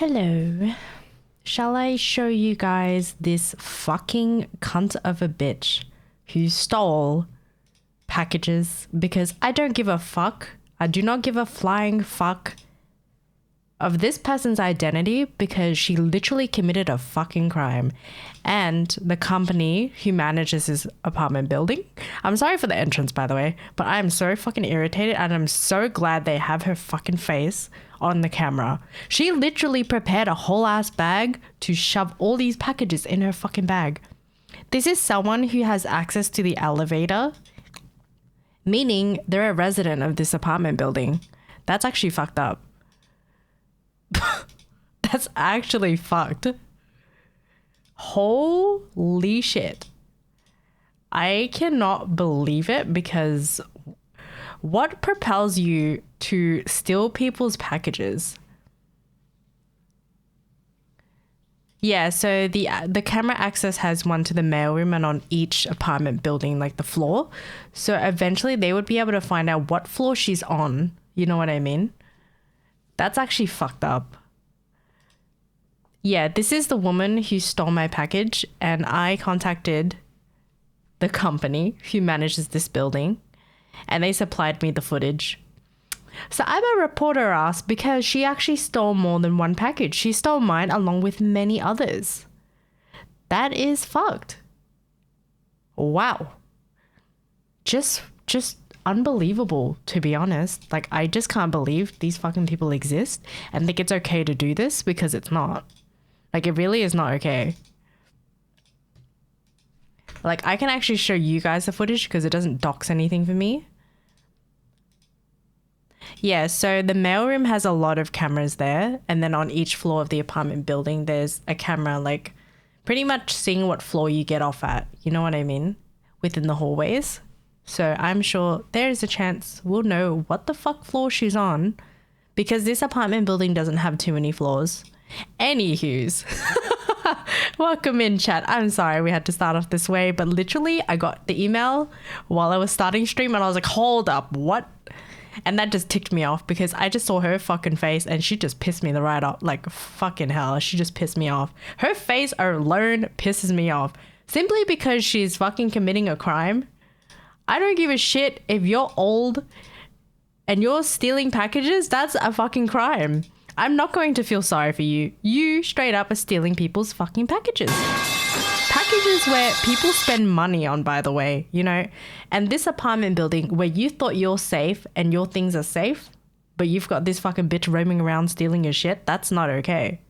Hello. Shall I show you guys this fucking cunt of a bitch who stole packages? Because I don't give a fuck. I do not give a flying fuck of this person's identity because she literally committed a fucking crime. And the company who manages this apartment building, I'm sorry for the entrance, by the way, but I'm so fucking irritated and I'm so glad they have her fucking face on the camera. She literally prepared a whole ass bag to shove all these packages in her fucking bag. This is someone who has access to the elevator, meaning they're a resident of this apartment building. That's actually fucked up. That's actually fucked. Holy shit. I cannot believe it, because what propels you to steal people's packages? Yeah, so the camera access has one to the mailroom and on each apartment building, like the floor. So eventually they would be able to find out what floor she's on. You know what I mean? That's actually fucked up. Yeah, this is the woman who stole my package, and I contacted the company who manages this building, and they supplied me the footage. So I'm a reporter ass because she actually stole more than one package. She stole mine along with many others. That is fucked. Wow. Just unbelievable, to be honest. Like, I just can't believe these fucking people exist and think it's okay to do this, because it's not. Like, it really is not okay. Like, I can actually show you guys the footage because it doesn't dox anything for me. Yeah, so the mailroom has a lot of cameras there, and then on each floor of the apartment building there's a camera, like, pretty much seeing what floor you get off at, you know what I mean, within the hallways. So I'm sure there's a chance we'll know what the fuck floor she's on, because this apartment building doesn't have too many floors. Anywho's. Welcome in, chat. I'm sorry we had to start off this way, but literally I got the email while I was starting stream and I was like, hold up, what? And that just ticked me off because I just saw her fucking face and she just pissed me the right off. Like, fucking hell, she just pissed me off. Her face alone pisses me off simply because she's fucking committing a crime. I don't give a shit if you're old and you're stealing packages. That's a fucking crime. I'm not going to feel sorry for you. You straight up are stealing people's fucking packages. Packages where people spend money on, by the way, you know? And this apartment building where you thought you're safe and your things are safe, but you've got this fucking bitch roaming around stealing your shit, that's not okay.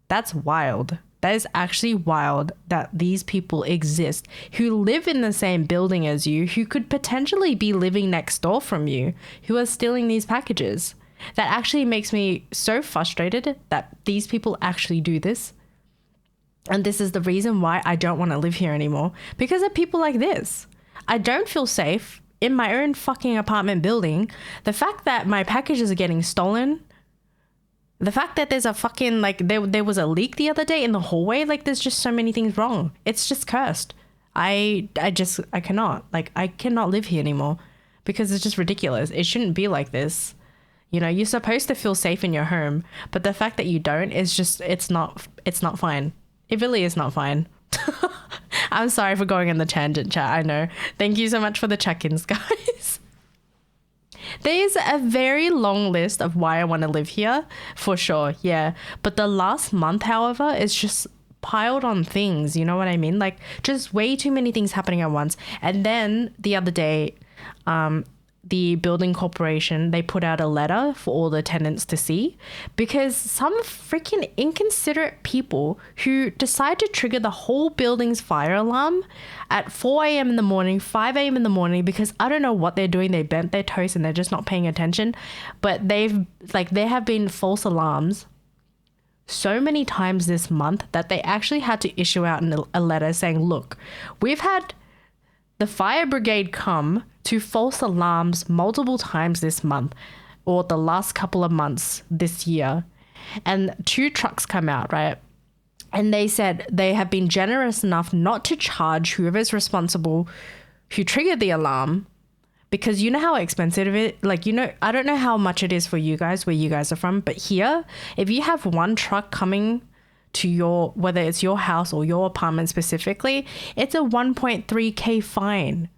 That's wild. That is actually wild that these people exist who live in the same building as you, who could potentially be living next door from you, who are stealing these packages. That actually makes me so frustrated that these people actually do this. And this is the reason why I don't want to live here anymore, because of people like this. I don't feel safe in my own fucking apartment building. The fact that my packages are getting stolen, the fact that there's a fucking, like, there was a leak the other day in the hallway, like, there's just so many things wrong. It's just cursed. I cannot live here anymore because it's just ridiculous. It shouldn't be like this. You know, you're supposed to feel safe in your home, but the fact that you don't is just, it's not fine. It really is not fine. I'm sorry for going on the tangent, chat. I know. Thank you so much for the check-ins, guys. There's a very long list of why I want to live here, for sure. Yeah. But the last month, however, is just piled on things. You know what I mean? Like, just way too many things happening at once. And then the other day, the building corporation, they put out a letter for all the tenants to see, because some freaking inconsiderate people who decide to trigger the whole building's fire alarm at 4 a.m. in the morning, 5 a.m. in the morning, because I don't know what they're doing. They bent their toast and they're just not paying attention. But there have been false alarms so many times this month that they actually had to issue out a letter saying, look, we've had the fire brigade come to false alarms multiple times this month, or the last couple of months this year, and 2 trucks come out, right? And they said they have been generous enough not to charge whoever's responsible who triggered the alarm, because you know how expensive it, like, you know, I don't know how much it is for you guys where you guys are from, but here, if you have one truck coming to your, whether it's your house or your apartment specifically, it's a 1.3K fine.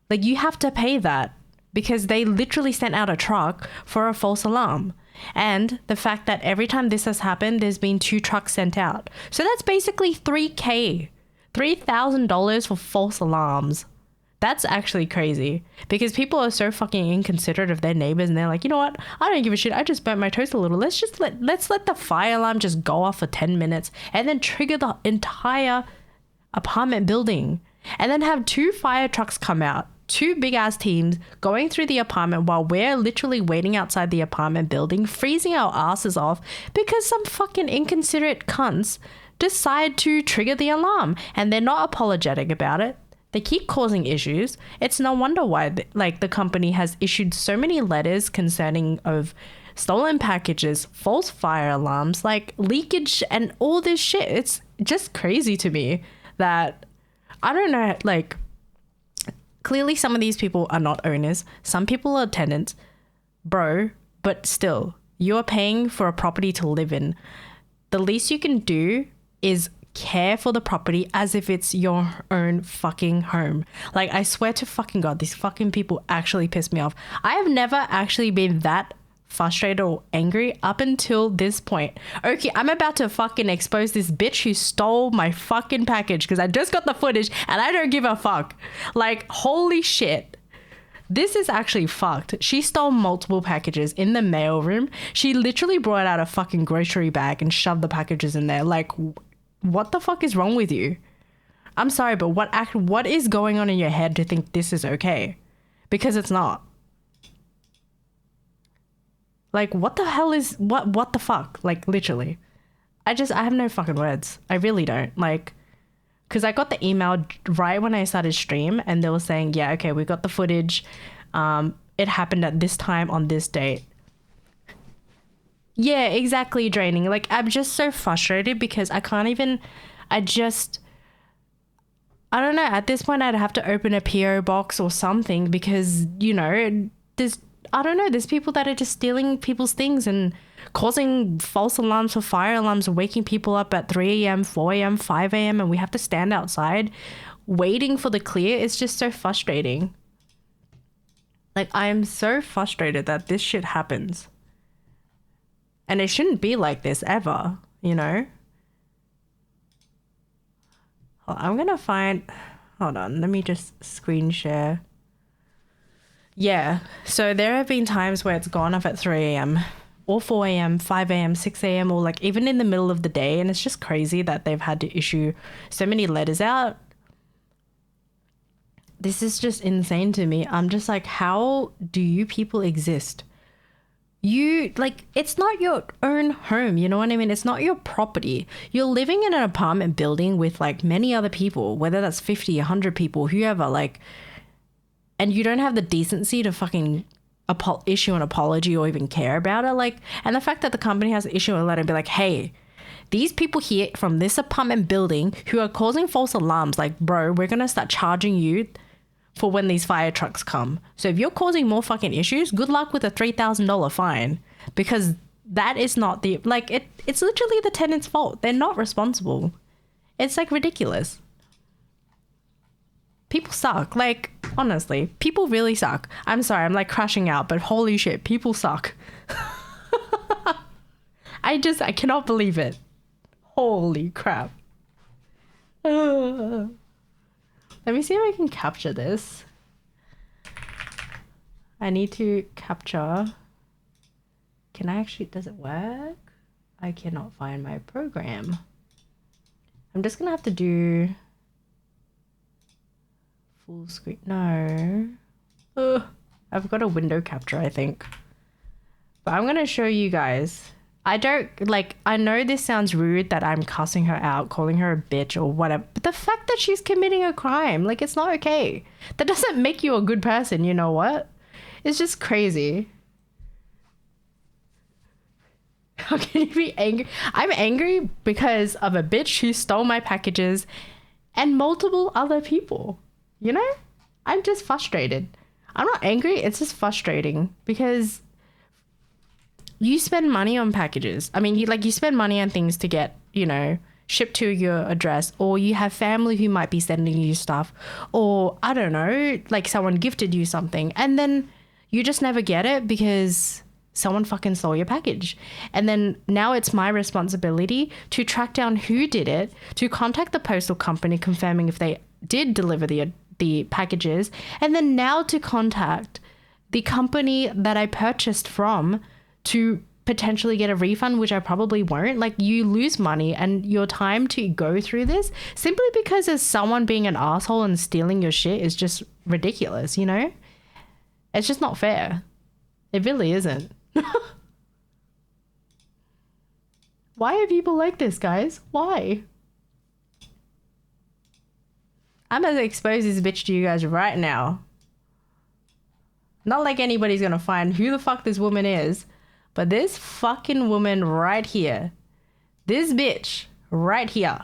Like, you have to pay that because they literally sent out a truck for a false alarm. And the fact that every time this has happened, there's been 2 trucks sent out. So that's basically $3K, $3,000 for false alarms. That's actually crazy because people are so fucking inconsiderate of their neighbors, and they're like, you know what? I don't give a shit. I just burnt my toast a little. Let's let the fire alarm just go off for 10 minutes and then trigger the entire apartment building, and then have 2 fire trucks come out, 2 big ass teams going through the apartment while we're literally waiting outside the apartment building, freezing our asses off because some fucking inconsiderate cunts decide to trigger the alarm, and they're not apologetic about it. They keep causing issues. It's no wonder why the company has issued so many letters concerning of stolen packages, false fire alarms, like leakage and all this shit. It's just crazy to me that, I don't know, like, clearly some of these people are not owners. Some people are tenants, bro, but still, you're paying for a property to live in. The least you can do is care for the property as if it's your own fucking home. Like, I swear to fucking God, these fucking people actually piss me off. I have never actually been that frustrated or angry up until this point. Okay, I'm about to fucking expose this bitch who stole my fucking package because I just got the footage and I don't give a fuck. Like, holy shit. This is actually fucked. She stole multiple packages in the mailroom. She literally brought out a fucking grocery bag and shoved the packages in there. Like, what the fuck is wrong with you? I'm sorry, but what is going on in your head to think this is okay? Because it's not. Like, what the hell is, what the fuck? Like, literally. I have no fucking words. I really don't. Like, because I got the email right when I started stream, and they were saying, yeah, okay, we got the footage. It happened at this time on this date. Yeah, exactly, draining. Like, I'm just so frustrated because I can't even, I don't know, at this point I'd have to open a PO box or something because, you know, there's people that are just stealing people's things and causing false alarms for fire alarms, waking people up at 3 a.m., 4 a.m., 5 a.m. and we have to stand outside waiting for the clear. It's just so frustrating. Like, I am so frustrated that this shit happens. And it shouldn't be like this ever, you know? I'm going to find... Hold on, let me just screen share. Yeah, so there have been times where it's gone off at 3 a.m. or 4 a.m., 5 a.m., 6 a.m. or like even in the middle of the day. And it's just crazy that they've had to issue so many letters out. This is just insane to me. I'm just like, how do you people exist? You, like, it's not your own home, you know what I mean? It's not your property. You're living in an apartment building with like many other people, whether that's 50, 100 people, whoever, like, and you don't have the decency to fucking issue an apology or even care about it. Like, and the fact that the company has to issue a letter and be like, hey, these people here from this apartment building who are causing false alarms, like, bro, we're going to start charging you for when these fire trucks come. So if you're causing more fucking issues, good luck with a $3,000 fine, because that is not the, like, it's literally the tenant's fault. They're not responsible. It's like ridiculous. People suck. Like, honestly, people really suck. I'm sorry, I'm like crashing out, but holy shit, people suck. I cannot believe it. Holy crap. Let me see if I can capture this. I need to capture. Can I actually, does it work? I cannot find my program. I'm just gonna have to do full screen. No. Ugh. I've got a window capture, I think. But I'm gonna show you guys. I know this sounds rude that I'm cussing her out, calling her a bitch or whatever, but the fact that she's committing a crime, like, it's not okay. That doesn't make you a good person, you know what? It's just crazy. How can you be angry? I'm angry because of a bitch who stole my packages and multiple other people, you know? I'm just frustrated. I'm not angry. It's just frustrating because you spend money on packages. I mean, you spend money on things to get, shipped to your address, or you have family who might be sending you stuff, or I don't know, like someone gifted you something, and then you just never get it because someone fucking stole your package. And then now it's my responsibility to track down who did it, to contact the postal company confirming if they did deliver the packages, and then now to contact the company that I purchased from to potentially get a refund, which I probably won't. Like, you lose money and your time to go through this simply because there's someone being an asshole and stealing your shit is just ridiculous, It's just not fair. It really isn't. Why are people like this, guys? Why? I'm gonna expose this bitch to you guys right now. Not like anybody's gonna find who the fuck this woman is, but this fucking woman right here, this bitch right here,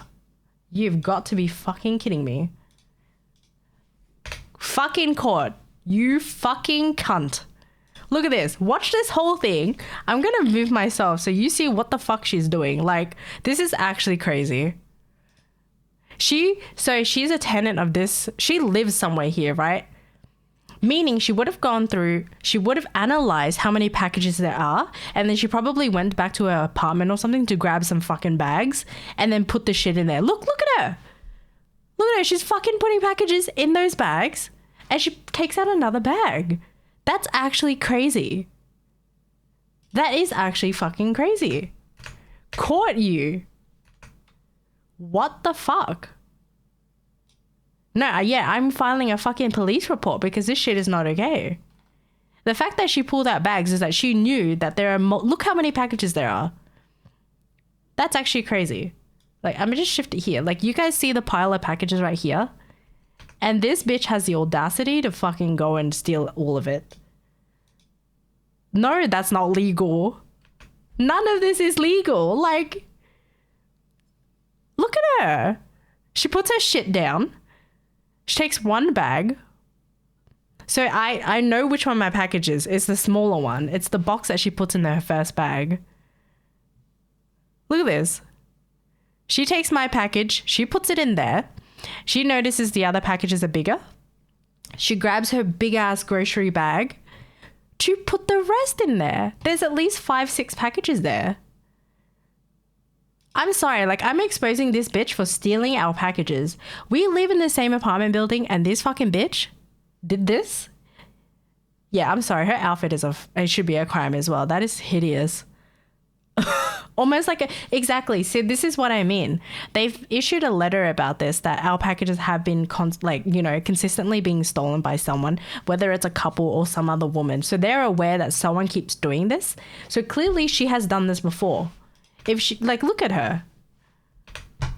you've got to be fucking kidding me. Fucking caught. You fucking cunt. Look at this. Watch this whole thing. I'm gonna move myself so you see what the fuck she's doing. Like, this is actually crazy. She's a tenant of this. She lives somewhere here, right? Meaning she would have gone through, she would have analyzed how many packages there are, and then she probably went back to her apartment or something to grab some fucking bags and then put the shit in there. Look at her. Look at her. She's fucking putting packages in those bags and she takes out another bag. That's actually crazy. That is actually fucking crazy. Caught you. What the fuck? No, yeah, I'm filing a fucking police report because this shit is not okay. The fact that she pulled out bags is that she knew that there are look how many packages there are. That's actually crazy. Like, I'm gonna just shift it here. Like, you guys see the pile of packages right here? And this bitch has the audacity to fucking go and steal all of it. No, that's not legal. None of this is legal. Like, look at her. She puts her shit down. She takes one bag. So I know which one my package is. It's the smaller one. It's the box that she puts in her first bag. Look at this. She takes my package. She puts it in there. She notices the other packages are bigger. She grabs her big ass grocery bag to put the rest in there. There's at least 5-6 packages there. I'm sorry, like, I'm exposing this bitch for stealing our packages. We live in the same apartment building and this fucking bitch did this? Yeah, I'm sorry. Her outfit it should be a crime as well. That is hideous. Almost like exactly. See, this is what I mean. They've issued a letter about this, that our packages have been consistently being stolen by someone, whether it's a couple or some other woman. So they're aware that someone keeps doing this. So clearly she has done this before. If she, like, look at her.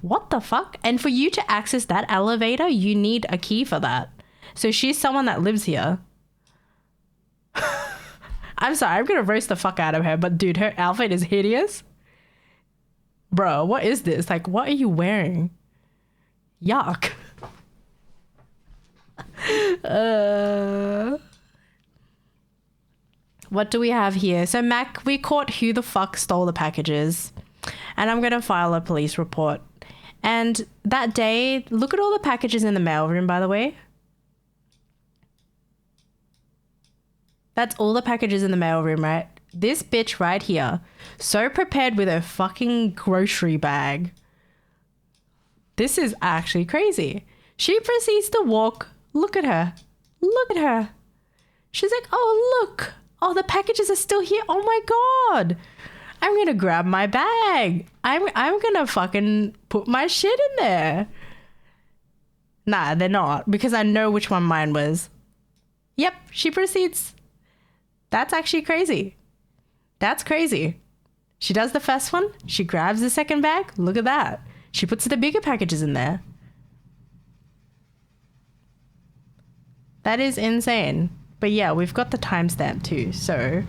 What the fuck? And for you to access that elevator, you need a key for that. So she's someone that lives here. I'm sorry, I'm gonna roast the fuck out of her, but dude, her outfit is hideous. Bro, what is this? Like, what are you wearing? Yuck. What do we have here? So Mac, we caught who the fuck stole the packages, and I'm gonna file a police report. And that day, look at all the packages in the mailroom, by the way. That's all the packages in the mailroom, right? This bitch right here, so prepared with her fucking grocery bag. This is actually crazy. She proceeds to walk. Look at her. Look at her. She's like, oh, look. Oh, the packages are still here. Oh my God. I'm going to grab my bag. I'm going to fucking put my shit in there. Nah, they're not, because I know which one mine was. Yep, she proceeds. That's actually crazy. That's crazy. She does the first one. She grabs the second bag. Look at that. She puts the bigger packages in there. That is insane. But yeah, we've got the timestamp too. So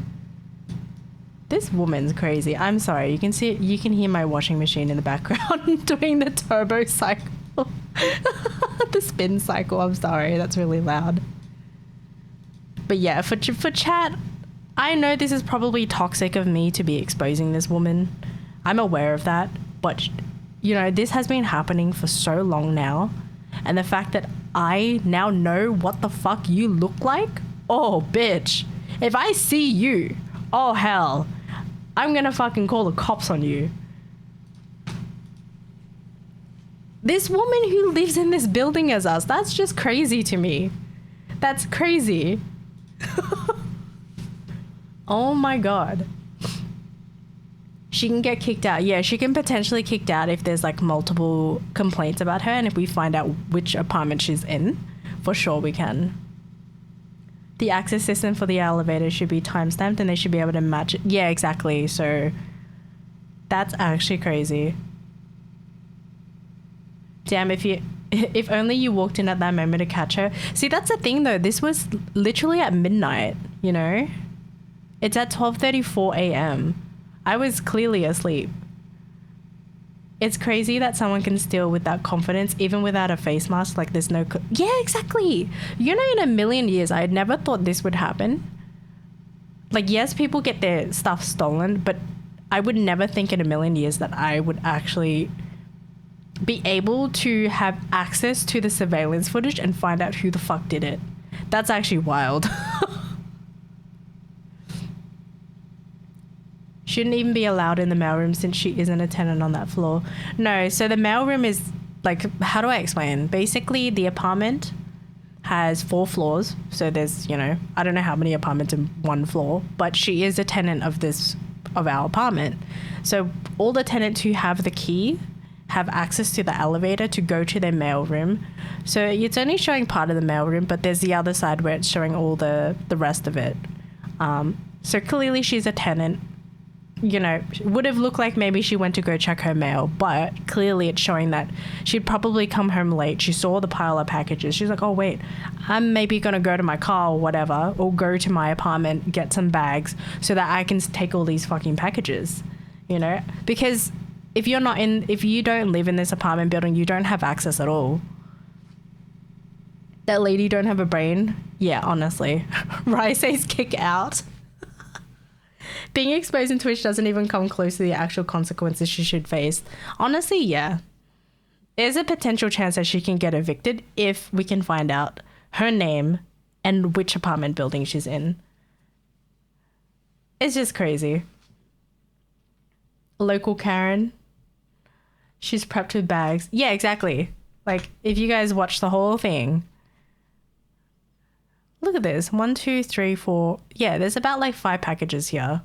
this woman's crazy. I'm sorry. You can see it. You can hear my washing machine in the background doing the turbo cycle. The spin cycle. I'm sorry. That's really loud. But yeah, for chat, I know this is probably toxic of me to be exposing this woman. I'm aware of that. But, you know, this has been happening for so long now. And the fact that I now know what the fuck you look like, oh, bitch. If I see you, oh, hell, I'm gonna fucking call the cops on you. This woman who lives in this building as us, that's just crazy to me. That's crazy. Oh my God. She can get kicked out. Yeah, she can potentially kicked out if there's like multiple complaints about her and if we find out which apartment she's in. For sure we can. The access system for the elevator should be timestamped and they should be able to match it. Yeah, exactly. So that's actually crazy. Damn, if only you walked in at that moment to catch her. See, that's the thing though. This was literally at midnight, you know? It's at 12:34 a.m. I was clearly asleep. It's crazy that someone can steal with that confidence, even without a face mask. Like there's no... yeah, exactly. You know, in a million years, I had never thought this would happen. Like, yes, people get their stuff stolen, but I would never think in a million years that I would actually be able to have access to the surveillance footage and find out who the fuck did it. That's actually wild. Shouldn't even be allowed in the mailroom since she isn't a tenant on that floor. No, so the mailroom is like, how do I explain? Basically, the apartment has 4 floors. So there's, you know, I don't know how many apartments in one floor, but she is a tenant of our apartment. So all the tenants who have the key have access to the elevator to go to their mailroom. So it's only showing part of the mailroom, but there's the other side where it's showing all the rest of it. So clearly she's a tenant. You know, would have looked like maybe she went to go check her mail, but clearly it's showing that she'd probably come home late. She saw the pile of packages. She's like, oh, wait, I'm maybe going to go to my car or whatever, or go to my apartment, get some bags so that I can take all these fucking packages, you know? Because if you don't live in this apartment building, you don't have access at all. That lady don't have a brain? Yeah, honestly. Rye says kick out. Being exposed in Twitch doesn't even come close to the actual consequences she should face. Honestly, yeah. There's a potential chance that she can get evicted if we can find out her name and which apartment building she's in. It's just crazy. Local Karen. She's prepped with bags. Yeah, exactly. Like, if you guys watch the whole thing. Look at this. 1, 2, 3, 4. Yeah, there's about like 5 packages here.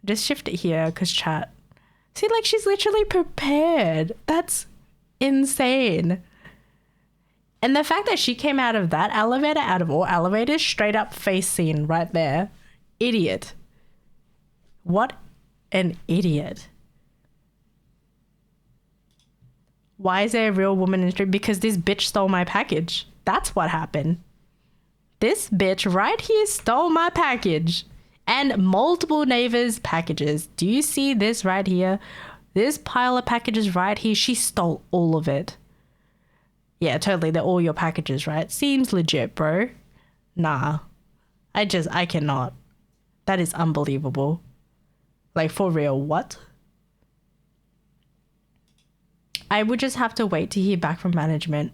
Just shift it here because chat. See, like she's literally prepared. That's insane. And the fact that she came out of that elevator, out of all elevators, straight up face scene right there. Idiot. What an idiot. Why is there a real woman in the street? Because this bitch stole my package. That's what happened. This bitch right here stole my package and multiple neighbors' packages. Do you see this right here? This pile of packages right here, she stole all of it. Yeah, totally. They're all your packages, right? Seems legit, bro. Nah. I cannot. That is unbelievable. Like, for real, what? I would just have to wait to hear back from management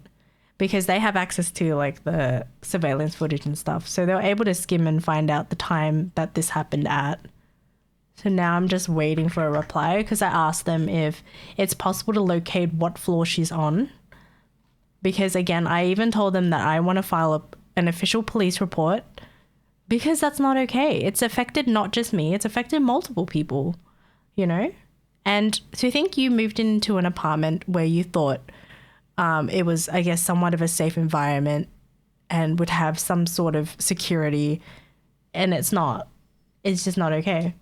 because they have access to like the surveillance footage and stuff. So they're able to skim and find out the time that this happened at. So now I'm just waiting for a reply because I asked them if it's possible to locate what floor she's on. Because again, I even told them that I want to file an official police report because that's not okay. It's affected not just me, it's affected multiple people, you know? And to think you moved into an apartment where you thought it was, I guess, somewhat of a safe environment and would have some sort of security, and it's not. It's just not okay.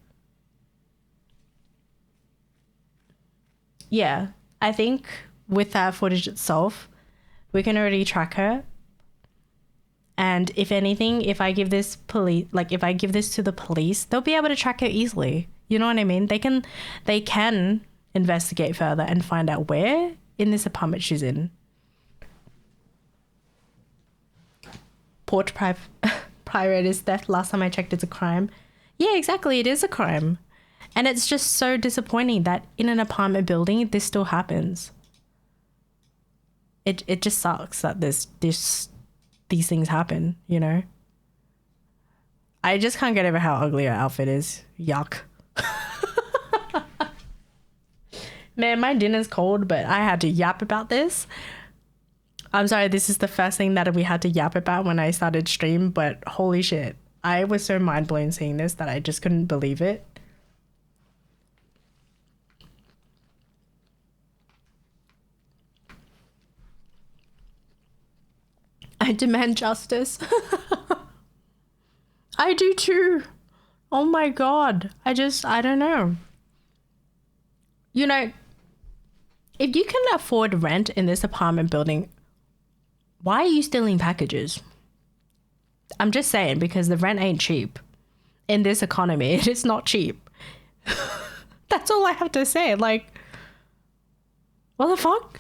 Yeah, I think with that footage itself, we can already track her. And if anything, if I give this to the police, they'll be able to track her easily. You know what I mean? They can investigate further and find out where in this apartment she's in. high rate is theft. Last time I checked, it's a crime. Yeah, exactly. It is a crime. And it's just so disappointing that in an apartment building, this still happens. It just sucks that these things happen, you know? I just can't get over how ugly her outfit is. Yuck. Man, my dinner's cold, but I had to yap about this. I'm sorry, this is the first thing that we had to yap about when I started stream, but holy shit. I was so mind blown seeing this that I just couldn't believe it. I demand justice. I do too. Oh my God. I don't know. You know, if you can afford rent in this apartment building, why are you stealing packages? I'm just saying, because the rent ain't cheap. In this economy, it is not cheap. That's all I have to say. Like, what the fuck?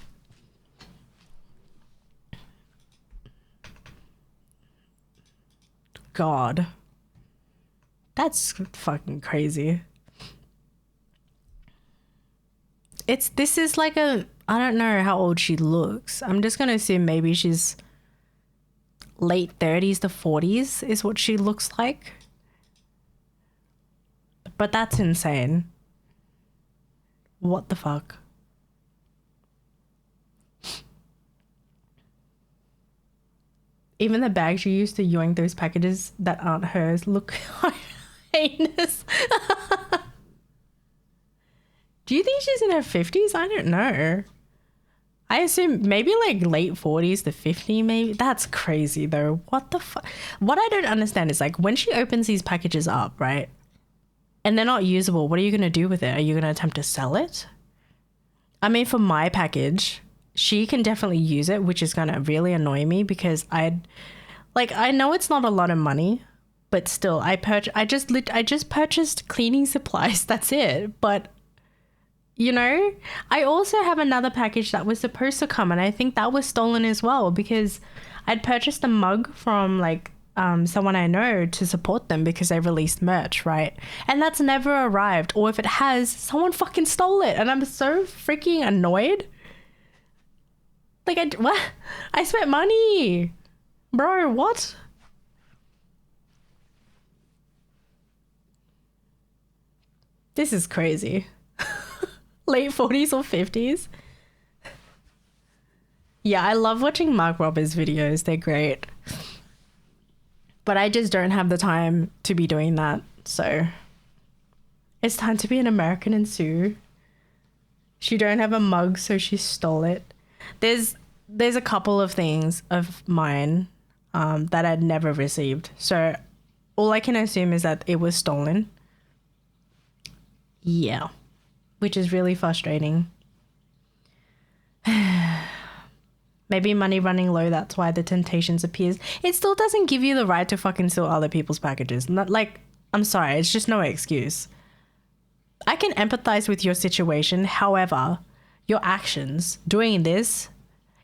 God. That's fucking crazy. This is like I don't know how old she looks. I'm just gonna assume maybe she's late 30s to 40s is what she looks like. But that's insane. What the fuck? Even the bag she used to yoink those packages that aren't hers look heinous. Do you think she's in her 50s? I don't know. I assume maybe like late 40s to 50 maybe. That's crazy though. What the fuck? What I don't understand is like when she opens these packages up, right? And they're not usable, what are you going to do with it? Are you going to attempt to sell it? I mean, for my package, she can definitely use it, which is going to really annoy me because I know it's not a lot of money, but still I just purchased cleaning supplies. That's it. But you know, I also have another package that was supposed to come and I think that was stolen as well because I'd purchased a mug from like someone I know to support them because they released merch, right? And that's never arrived. Or if it has, someone fucking stole it. And I'm so freaking annoyed. Like, what? I spent money. Bro, what? This is crazy. Late 40s or 50s. Yeah, I love watching Mark Roberts videos. They're great. But I just don't have the time to be doing that. So it's time to be an American and sue. She don't have a mug, so she stole it. There's a couple of things of mine that I'd never received. So all I can assume is that it was stolen. Yeah. Which is really frustrating. Maybe money running low, that's why the temptations appears. It still doesn't give you the right to fucking steal other people's packages. Not like, I'm sorry, it's just no excuse. I can empathize with your situation. However, your actions doing this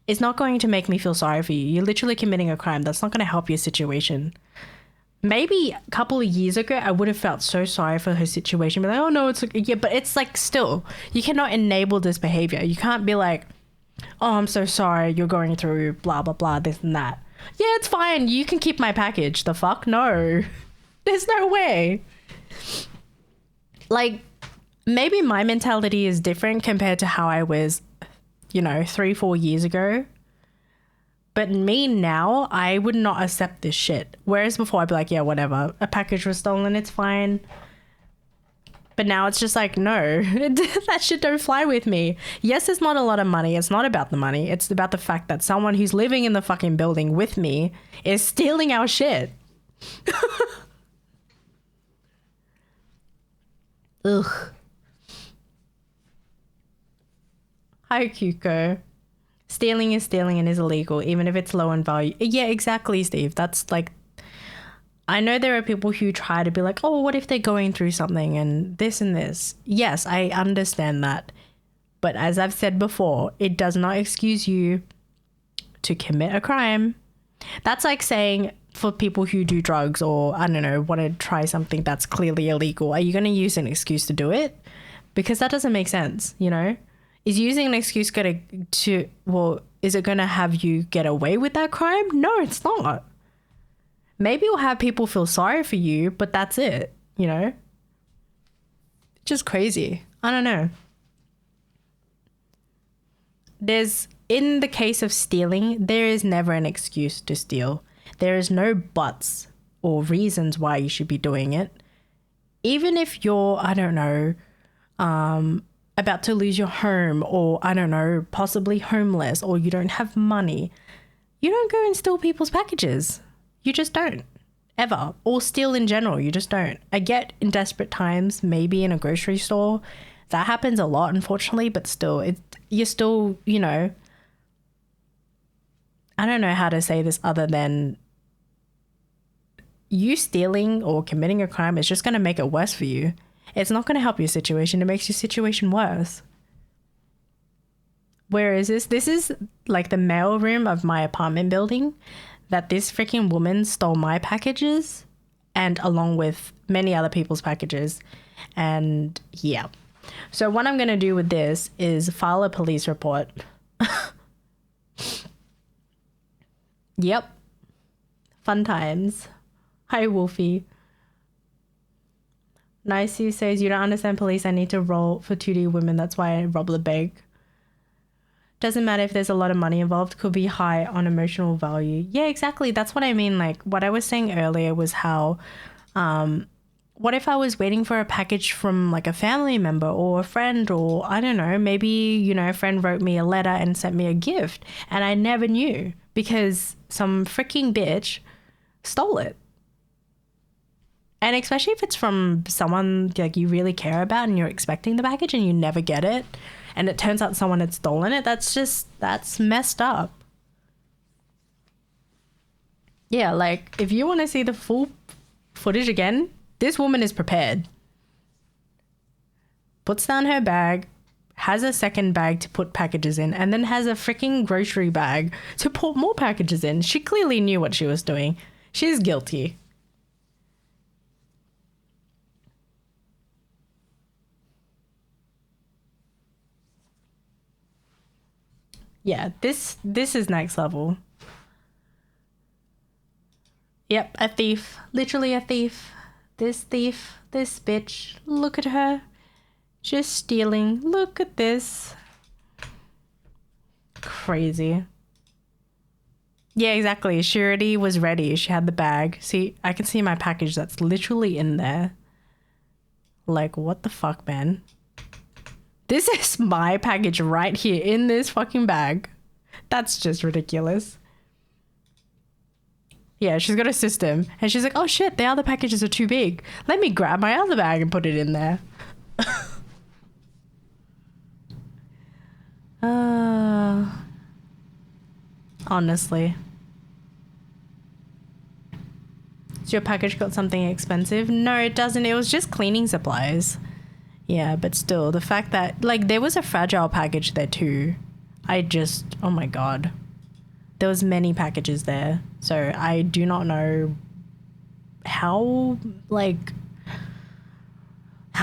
is not going to make me feel sorry for you. You're literally committing a crime. That's not going to help your situation. Maybe a couple of years ago, I would have felt so sorry for her situation. But like, oh no, yeah, but it's like still, you cannot enable this behavior. You can't be like, oh, I'm so sorry, you're going through blah, blah, blah, this and that. Yeah, it's fine. You can keep my package. The fuck? No. There's no way. Like, maybe my mentality is different compared to how I was, 3-4 years ago. But me now, I would not accept this shit. Whereas before, I'd be like, yeah, whatever. A package was stolen, it's fine. But now it's just like, no, that shit don't fly with me. Yes, it's not a lot of money. It's not about the money. It's about the fact that someone who's living in the fucking building with me is stealing our shit. Ugh. Hi, Kuko. Stealing is stealing and is illegal, even if it's low in value. Yeah, exactly, Steve. That's like, I know there are people who try to be like, oh, what if they're going through something and this and this? Yes, I understand that. But as I've said before, it does not excuse you to commit a crime. That's like saying for people who do drugs or, I don't know, want to try something that's clearly illegal, are you going to use an excuse to do it? Because that doesn't make sense, you know? Is using an excuse going to, well, is it going to have you get away with that crime? No, it's not. Maybe you'll have people feel sorry for you, but that's it, you know? Just crazy. I don't know. In the case of stealing, there is never an excuse to steal. There is no buts or reasons why you should be doing it. Even if you're, I don't know, about to lose your home, or I don't know, possibly homeless, or you don't have money, you don't go and steal people's packages. You just don't. Ever. Or steal in general. You just don't. I get in desperate times, maybe in a grocery store. That happens a lot, unfortunately, but still, you're still, you know, I don't know how to say this other than you stealing or committing a crime is just going to make it worse for you. It's not going to help your situation. It makes your situation worse. Where is this? This is like the mail room of my apartment building that this freaking woman stole my packages and along with many other people's packages. And yeah. So what I'm going to do with this is file a police report. Yep. Fun times. Hi, Wolfie. Nicey says, you don't understand police. I need to roll for 2D women. That's why I rob the bank. Doesn't matter if there's a lot of money involved. Could be high on emotional value. Yeah, exactly. That's what I mean. Like what I was saying earlier was how, what if I was waiting for a package from like a family member or a friend, or I don't know, maybe, you know, a friend wrote me a letter and sent me a gift and I never knew because some freaking bitch stole it. And especially if it's from someone like you really care about and you're expecting the package and you never get it and it turns out someone had stolen it, that's messed up. Yeah, like if you want to see the full footage again, this woman is prepared. Puts down her bag, has a second bag to put packages in, and then has a freaking grocery bag to put more packages in. She clearly knew what she was doing. She's guilty. Yeah, this is next level. Yep, a thief. Literally a thief. This bitch. Look at her. Just stealing. Look at this. Crazy. Yeah, exactly. She already was ready. She had the bag. See, I can see my package that's literally in there. Like, what the fuck, man? This is my package right here in this fucking bag. That's just ridiculous. Yeah, she's got a system. And she's like, oh shit, the other packages are too big. Let me grab my other bag and put it in there. Honestly. So your package got something expensive? No, it doesn't. It was just cleaning supplies. Yeah, but still, the fact that, like, there was a fragile package there too. Oh my god. There was many packages there. So I do not know how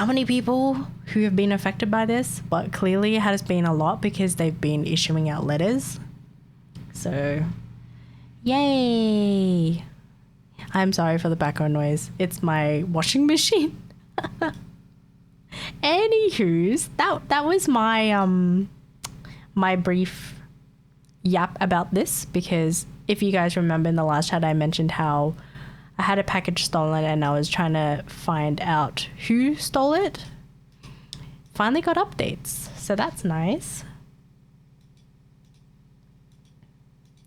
many people who have been affected by this, but clearly it has been a lot because they've been issuing out letters. So, yay. I'm sorry for the background noise. It's my washing machine. Anywho's, that was my my brief yap about this, because if you guys remember in the last chat I mentioned how I had a package stolen and I was trying to find out who stole it. Finally got updates, so that's nice.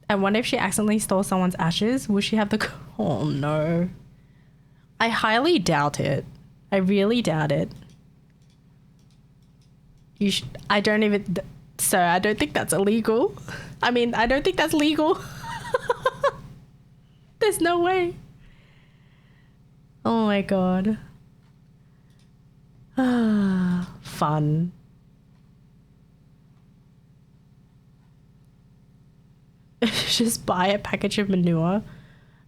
I wonder if she accidentally stole someone's ashes. Will she have the... Oh no. I highly doubt it. I really doubt it. I don't even... So I don't think that's illegal. I mean, I don't think that's legal. There's no way. Oh my god. Fun. Just buy a package of manure.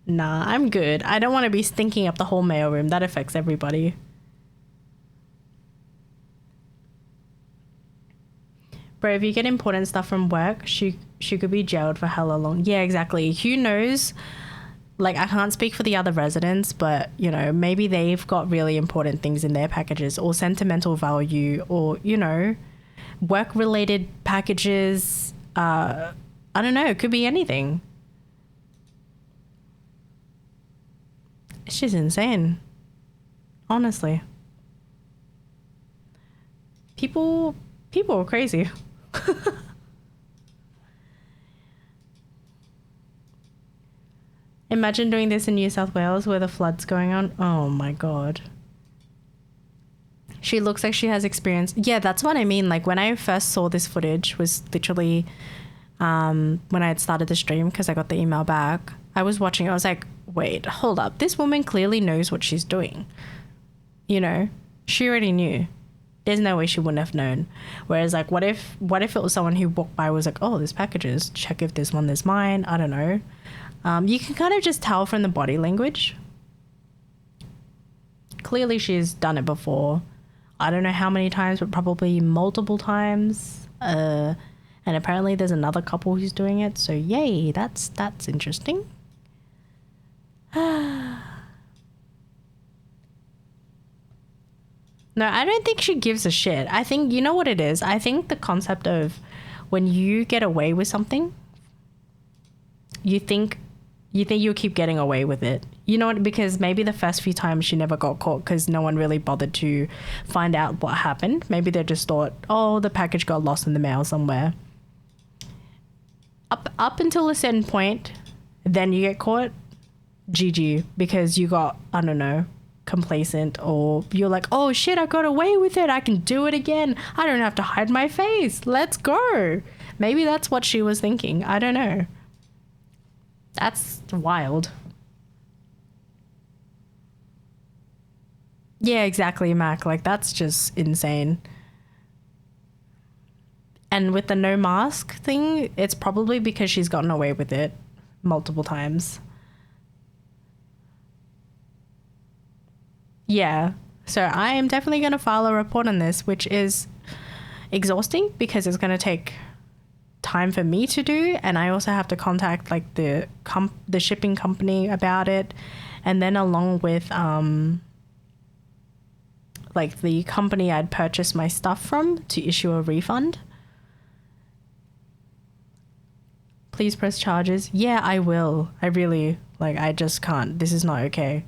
Nah, I'm good. I don't want to be stinking up the whole mailroom. That affects everybody. Bro, if you get important stuff from work, she could be jailed for hella long. Yeah, exactly. Who knows? Like, I can't speak for the other residents, but, you know, maybe they've got really important things in their packages or sentimental value or, you know, work-related packages. I don't know. It could be anything. It's just insane. Honestly. People are crazy. Imagine doing this in New South Wales where the flood's going on. Oh my god. She looks like she has experience. Yeah, that's what I mean. Like, when I first saw this footage was literally when I had started the stream, because I got the email back. I was watching. I was like, wait, hold up. This woman clearly knows what she's doing. You know, she already knew. There's no way she wouldn't have known. Whereas, like, what if it was someone who walked by was like, oh, there's packages. Check if this one is mine. I don't know. You can kind of just tell from the body language. Clearly, she's done it before. I don't know how many times, but probably multiple times. And apparently, there's another couple who's doing it. So, yay, that's interesting. No, I don't think she gives a shit. I think, you know what it is? I think the concept of when you get away with something, you think you'll keep getting away with it. You know what? Because maybe the first few times she never got caught because no one really bothered to find out what happened. Maybe they just thought, oh, the package got lost in the mail somewhere. Up until a certain point, then you get caught, GG, because you got, I don't know, complacent, or you're like, oh shit, I got away with it, I can do it again, I don't have to hide my face, let's go. Maybe that's what she was thinking. I don't know. That's wild. Yeah, exactly, Mac. Like, that's just insane. And with the no mask thing, it's probably because she's gotten away with it multiple times. Yeah. So I am definitely going to file a report on this, which is exhausting because it's going to take time for me to do, and I also have to contact like the shipping company about it, and then along with like the company I'd purchased my stuff from to issue a refund. Please press charges. Yeah, I will. I really, like, I just can't. This is not okay.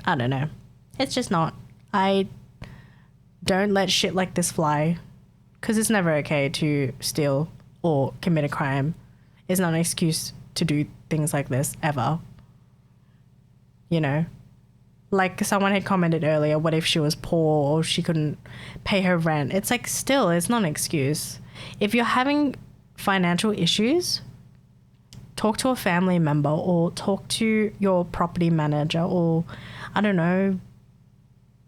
I don't know. It's just not. I don't let shit like this fly, because it's never okay to steal or commit a crime. It's not an excuse to do things like this, ever. You know? Like someone had commented earlier, what if she was poor or she couldn't pay her rent? It's like, still, it's not an excuse. If you're having financial issues, talk to a family member or talk to your property manager, or, I don't know,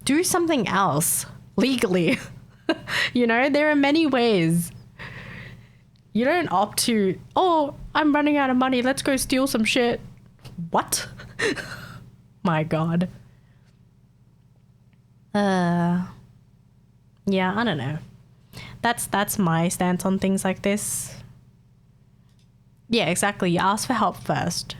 do something else legally. You know, there are many ways. You don't opt to, oh, I'm running out of money, let's go steal some shit. What? My God. Yeah, I don't know. That's my stance on things like this. Yeah, exactly. You ask for help first.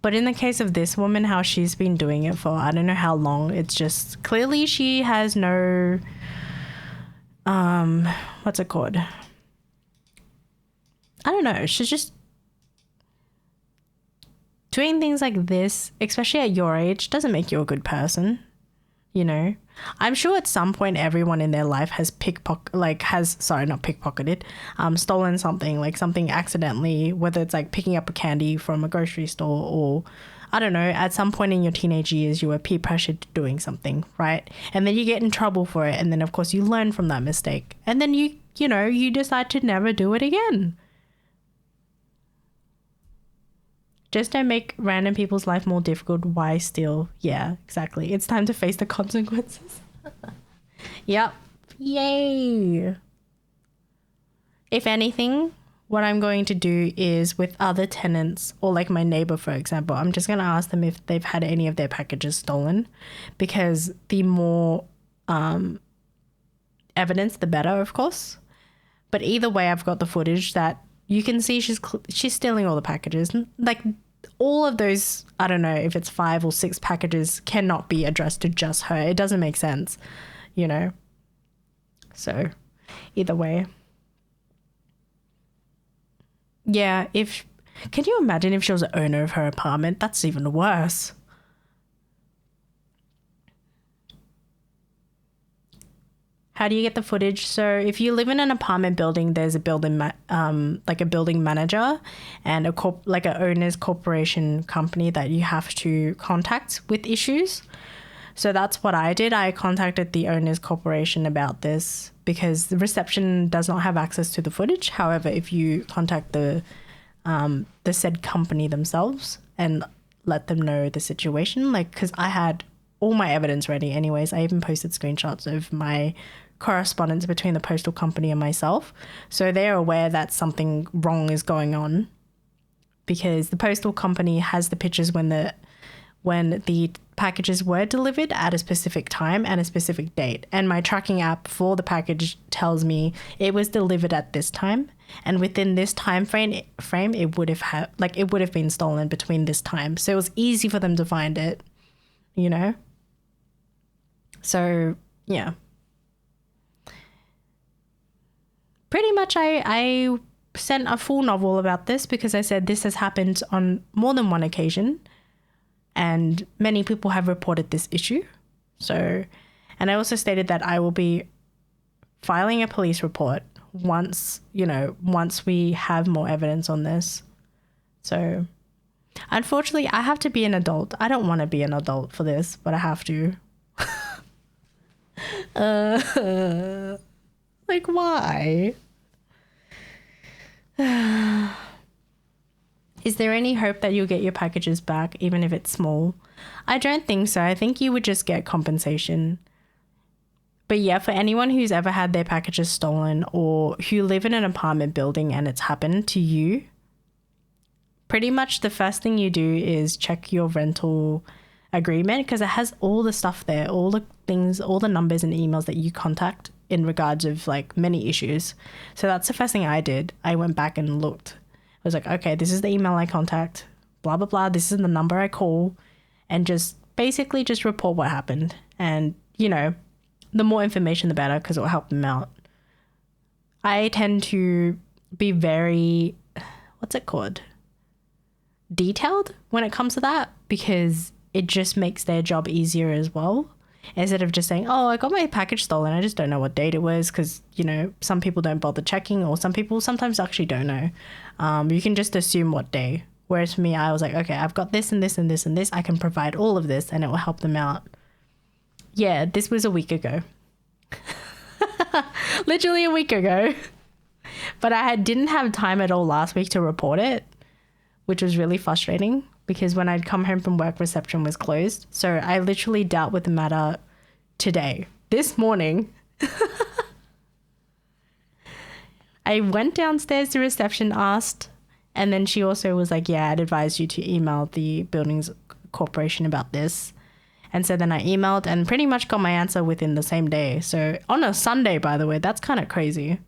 But in the case of this woman, how she's been doing it for I don't know how long, it's just clearly she has no, what's it called? I don't know. She's just doing things like this, especially at your age, doesn't make you a good person. You know, I'm sure at some point everyone in their life has stolen something, like something accidentally, whether it's like picking up a candy from a grocery store, or I don't know, at some point in your teenage years you were peer pressured to doing something, right? And then you get in trouble for it, and then of course you learn from that mistake, and then you decide to never do it again. Just don't make random people's life more difficult. Why steal? Yeah, exactly. It's time to face the consequences. Yep. Yay. If anything, what I'm going to do is with other tenants or like my neighbor, for example, I'm just going to ask them if they've had any of their packages stolen, because the more evidence, the better, of course. But either way, I've got the footage that you can see she's stealing all the packages. Like all of those, I don't know if it's 5 or 6 packages cannot be addressed to just her. It doesn't make sense, you know? So either way. Yeah, can you imagine if she was the owner of her apartment? That's even worse. How do you get the footage? So if you live in an apartment building, there's a building like a building manager and like a owner's corporation company that you have to contact with issues. So that's what I did. I contacted the owner's corporation about this because the reception does not have access to the footage. However, if you contact the said company themselves and let them know the situation, like, because I had all my evidence ready anyways. I even posted screenshots of my correspondence between the postal company and myself. So they're aware that something wrong is going on, because the postal company has the pictures when the packages were delivered at a specific time and a specific date. And my tracking app for the package tells me it was delivered at this time. And within this time frame, it would have been stolen between this time. So it was easy for them to find it, you know? So, yeah. Pretty much I sent a full novel about this because I said this has happened on more than one occasion and many people have reported this issue. So, and I also stated that I will be filing a police report once we have more evidence on this. So, unfortunately, I have to be an adult. I don't want to be an adult for this, but I have to. Like, why? Is there any hope that you'll get your packages back, even if it's small? I don't think so. I think you would just get compensation. But yeah, for anyone who's ever had their packages stolen or who live in an apartment building and it's happened to you, pretty much the first thing you do is check your rental agreement, because it has all the stuff there, all the things, all the numbers and emails that you contact in regards of like many issues. So that's the first thing I did. I went back and looked. I was like, okay, this is the email I contact, blah, blah, blah. This is the number I call, and just basically just report what happened. And, you know, the more information, the better, because it will help them out. I tend to be very, what's it called? Detailed when it comes to that, because it just makes their job easier as well. Instead of just saying, oh, I got my package stolen, I just don't know what date it was, because, you know, some people don't bother checking, or some people sometimes actually don't know. You can just assume what day. Whereas for me, I was like, okay, I've got this and this and this and this. I can provide all of this and it will help them out. Yeah, this was a week ago. Literally a week ago. But I didn't have time at all last week to report it, which was really frustrating, because when I'd come home from work, reception was closed. So I literally dealt with the matter today, this morning. I went downstairs to reception, asked, and then she also was like, yeah, I'd advise you to email the buildings corporation about this. And so then I emailed and pretty much got my answer within the same day. So on a Sunday, by the way, that's kind of crazy.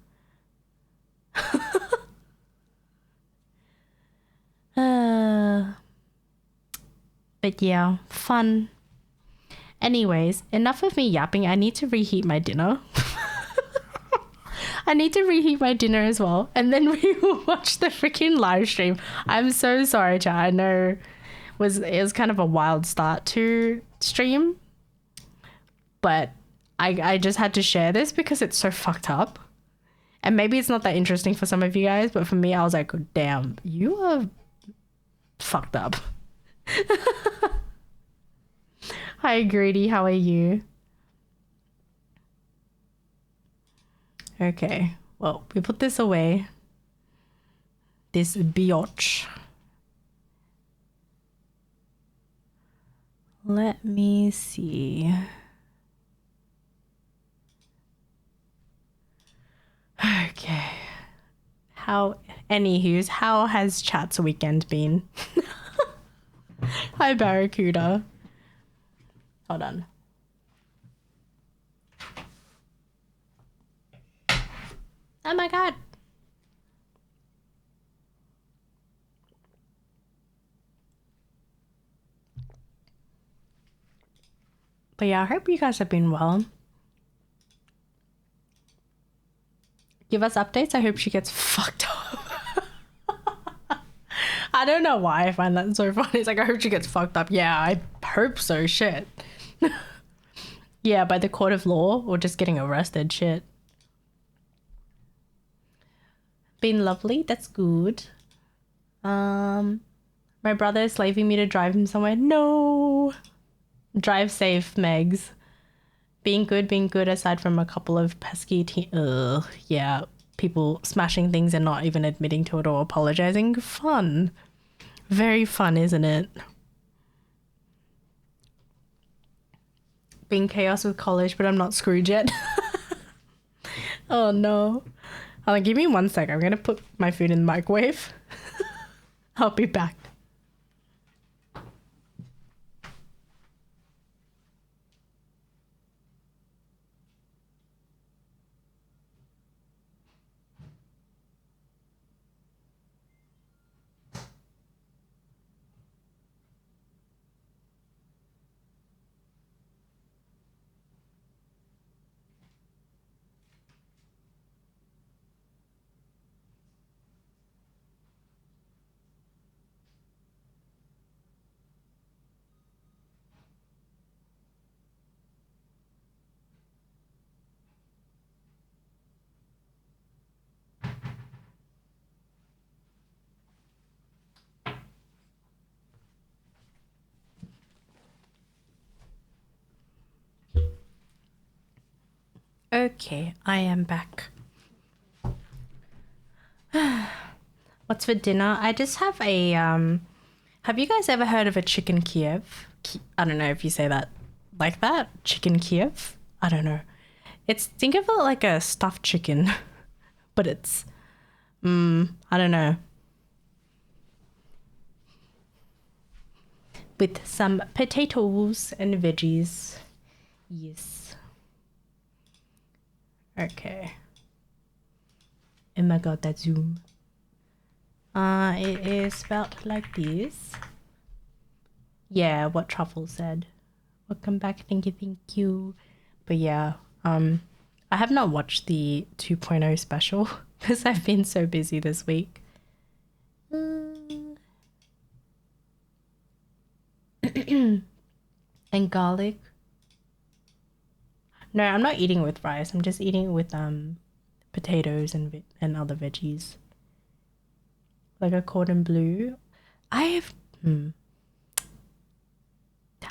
But yeah, fun. Anyways, enough of me yapping. I need to reheat my dinner. I need to reheat my dinner as well. And then we will watch the freaking live stream. I'm so sorry, chat. I know it was kind of a wild start to stream. But I just had to share this because it's so fucked up. And maybe it's not that interesting for some of you guys, but for me, I was like, damn, you are fucked up. Hi, Greedy. How are you? Okay. Well, we put this away. This biatch. Let me see. Okay. How Anywho's, how has chat's weekend been? Hi, Barracuda. Hold on. Oh my god. But yeah, I hope you guys have been well. Give us updates. I hope she gets fucked up. I don't know why I find that so funny. It's like, I hope she gets fucked up. Yeah, I hope so. Shit. Yeah, by the court of law or just getting arrested. Shit. Been lovely. That's good. My brother is leaving me to drive him somewhere. No. Drive safe, Megs. Being good aside from a couple of pesky yeah, people smashing things and not even admitting to it or apologizing. Fun. Very fun, isn't it? Being chaos with college, but I'm not screwed yet. Oh no. Give me 1 sec. I'm gonna put my food in the microwave. I'll be back. Okay, I am back. What's for dinner? I just have a have you guys ever heard of a chicken Kiev? I don't know if you say that like that. Chicken Kiev? I don't know. Think of it like a stuffed chicken, but it's I don't know. With some potatoes and veggies. Yes. Okay. Oh my god, that zoom. It is spelled like this. Yeah, what Truffle said. Welcome back, thank you. But yeah, I have not watched the 2.0 special because I've been so busy this week. And garlic. No, I'm not eating with rice. I'm just eating with potatoes and other veggies. Like a cordon bleu. I'm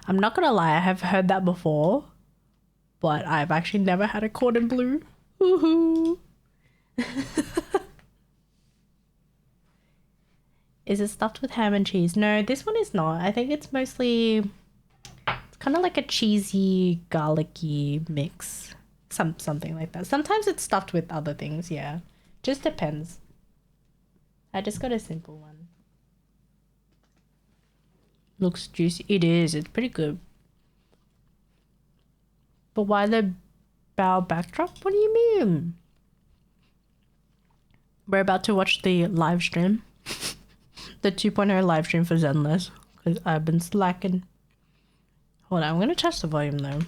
not gonna lie, I have heard that before, but I've actually never had a cordon bleu. Woohoo! Is it stuffed with ham and cheese? No, this one is not. I think it's mostly, it's kind of like a cheesy, garlicky mix. Something like that. Sometimes it's stuffed with other things, yeah. Just depends. I just got a simple one. Looks juicy. It is. It's pretty good. But why the bow backdrop? What do you mean? We're about to watch the live stream. The 2.0 live stream for Zenless. Because I've been slacking. Hold on. I'm going to test the volume though.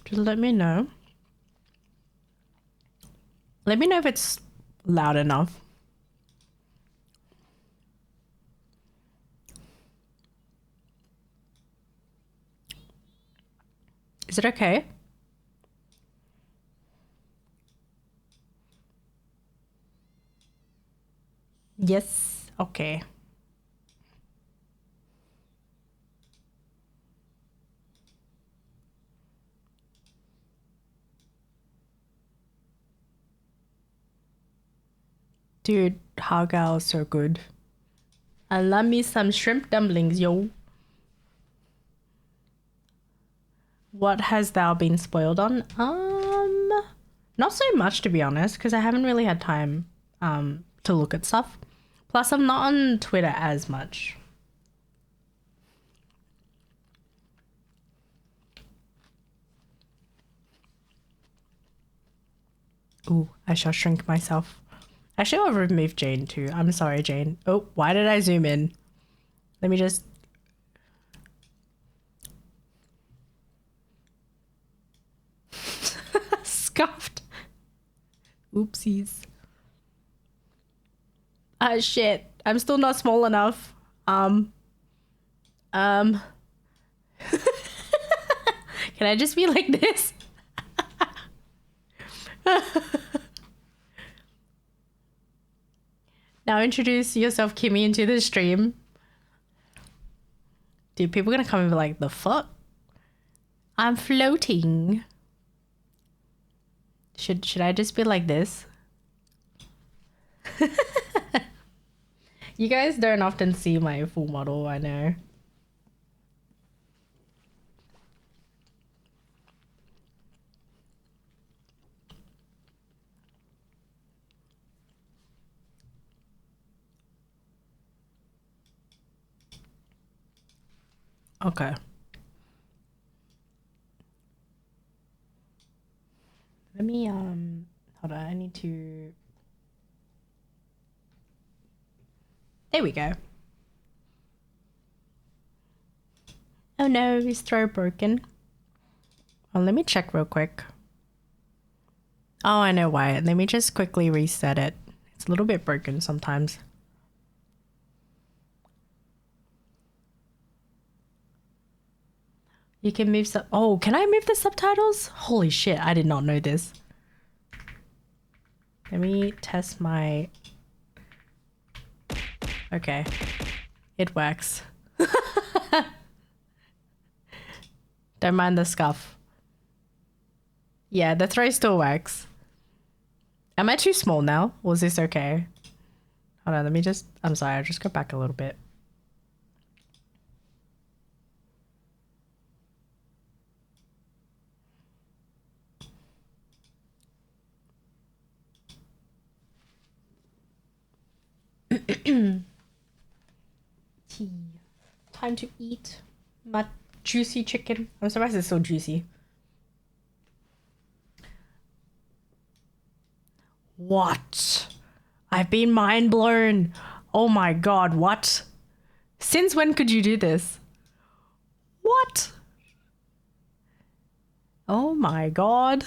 Just let me know. Let me know if it's loud enough. Is it okay? Yes. Okay. Dude, Hagao is so good. I love me some shrimp dumplings, yo. What has thou been spoiled on? Not so much to be honest, because I haven't really had time to look at stuff. Plus, I'm not on Twitter as much. Ooh, I shall shrink myself. Actually, I'll remove Jane too. I'm sorry, Jane. Oh, why did I zoom in? Let me just... Scuffed. Oopsies. Ah, shit. I'm still not small enough. Can I just be like this? Now introduce yourself, Kimmy, into the stream. Dude, people are gonna come and be like, the fuck? I'm floating. Should I just be like this? You guys don't often see my full model, I know. Okay. Let me, hold on, I need to... There we go. Oh no, his throat broken. Oh, let me check real quick. Oh, I know why. Let me just quickly reset it. It's a little bit broken sometimes. You can move oh, can I move the subtitles? Holy shit, I did not know this. Let me test my... Okay. It works. Don't mind the scuff. Yeah, the throw still works. Am I too small now? Or is this okay? Hold on, let me just... I'm sorry, I'll just go back a little bit. Tea. Time to eat my juicy chicken. I'm surprised it's so juicy. What? I've been mind blown. Oh my god, what? Since when could you do this? What? Oh my god.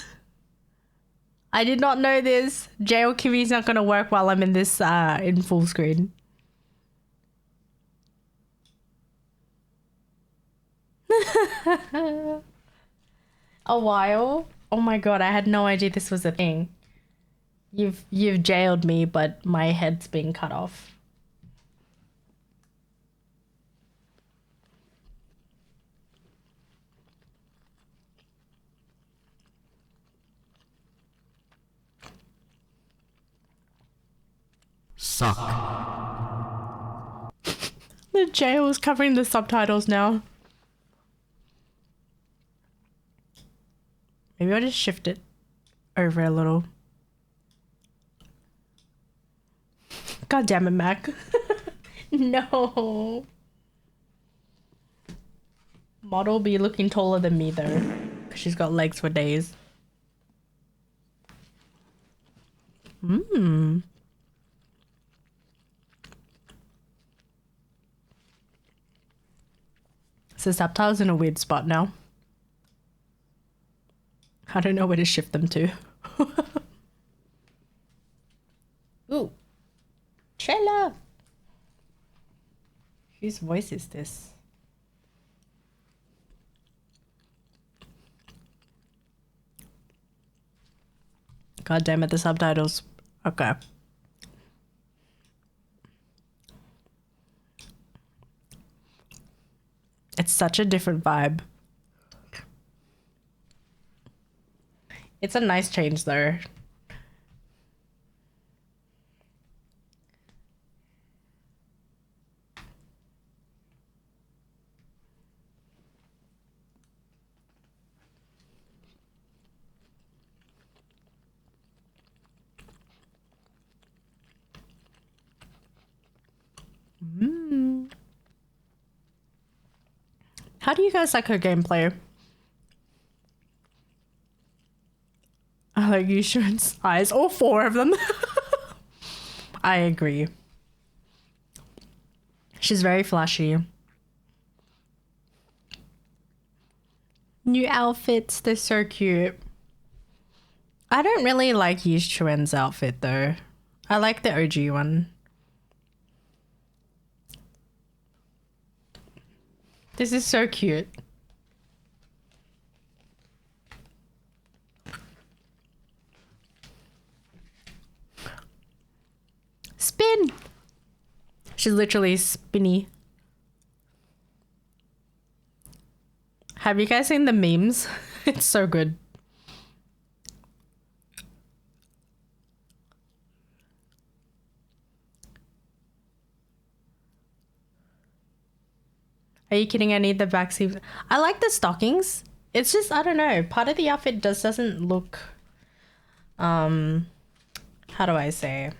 I did not know this. JL Kiwi's not gonna work while I'm in this in full screen. A while? Oh my god, I had no idea this was a thing. You've jailed me, but my head's being cut off. Suck. The jail is covering the subtitles now. Maybe I'll just shift it over a little. God damn it, Mac. No. Model be looking taller than me though, because she's got legs for days. Mmm. So subtitles in a weird spot now. I don't know where to shift them to. Ooh. Trailer. Whose voice is this? God damn it, the subtitles. Okay. It's such a different vibe. It's a nice change though. How do you guys like her gameplay? I like Yushun's eyes, all four of them. I agree. She's very flashy. New outfits, they're so cute. I don't really like Yushun's outfit though. I like the OG one. This is so cute. Spin! She's literally spinny. Have you guys seen the memes? It's so good. Are you kidding? I need the backseat. I like the stockings. It's just, I don't know. Part of the outfit doesn't look, how do I say?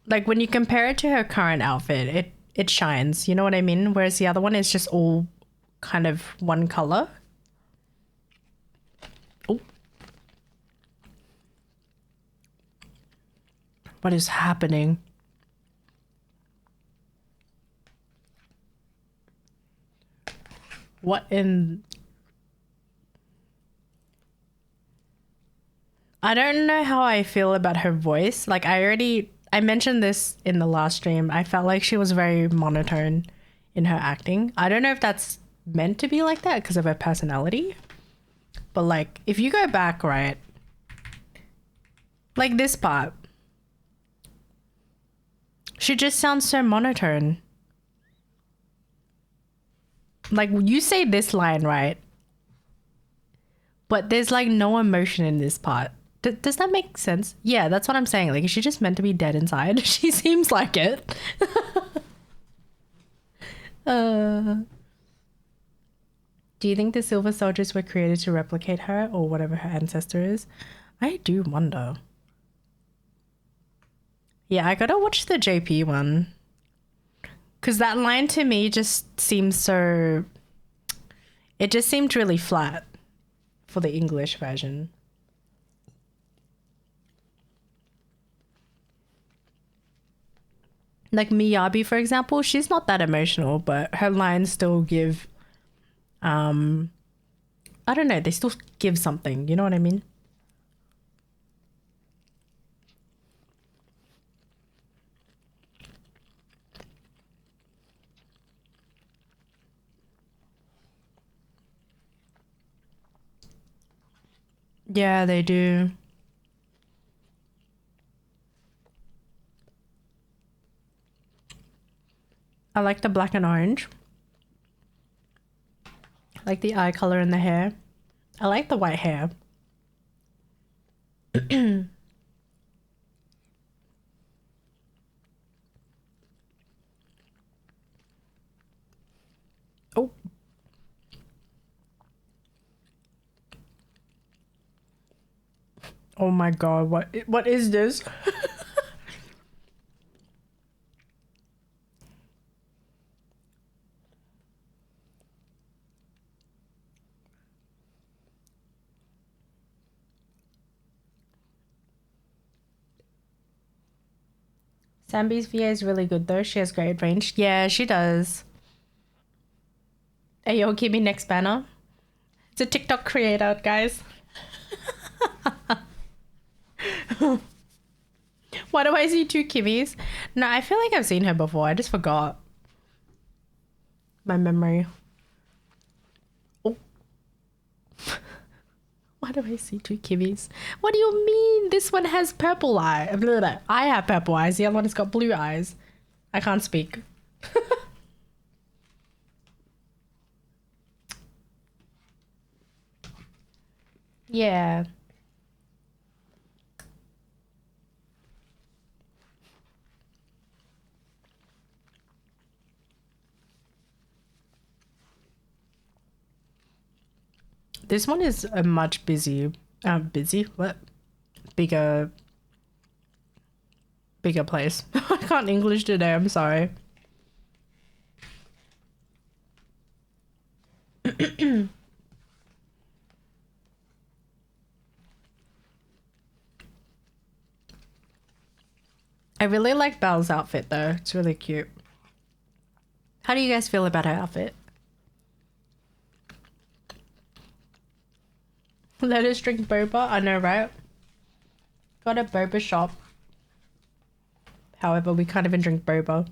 Like when you compare it to her current outfit, it shines. You know what I mean? Whereas the other one is just all kind of one color. Oh. What is happening? What in... I don't know how I feel about her voice. Like I mentioned this in the last stream. I felt like she was very monotone in her acting. I don't know if that's meant to be like that because of her personality. But like if you go back, right? Like this part. She just sounds so monotone. Like you say this line, right? But there's like no emotion in this part. Does that make sense? Yeah, that's what I'm saying. Like, is she just meant to be dead inside? She seems like it. Do you think the Silver Soldiers were created to replicate her or whatever her ancestor is? I do wonder. Yeah, I gotta watch the JP one. Because that line to me just seems so... It just seemed really flat for the English version. Like Miyabi, for example, she's not that emotional, but her lines still give, I don't know, they still give something, you know what I mean? Yeah, they do. I like the black and orange. I like the eye color in the hair. I like the white hair. Oh. Oh my god, what is this? Sambi's VA is really good though. She has great range. Yeah, she does. Hey, yo, give me next banner. It's a TikTok creator, guys. Why do I see two Kimmies? No, I feel like I've seen her before. I just forgot. My memory. Oh. Why do I see two Kimmies? What do you mean? This one has purple eye. I have purple eyes. The other one has got blue eyes. I can't speak. Yeah. This one is a much busy, what? Bigger place. I can't English today, I'm sorry. I really like Belle's outfit though. It's really cute. How do you guys feel about her outfit? Let us drink boba. I know, right? Got a boba shop. However, we can't even drink boba.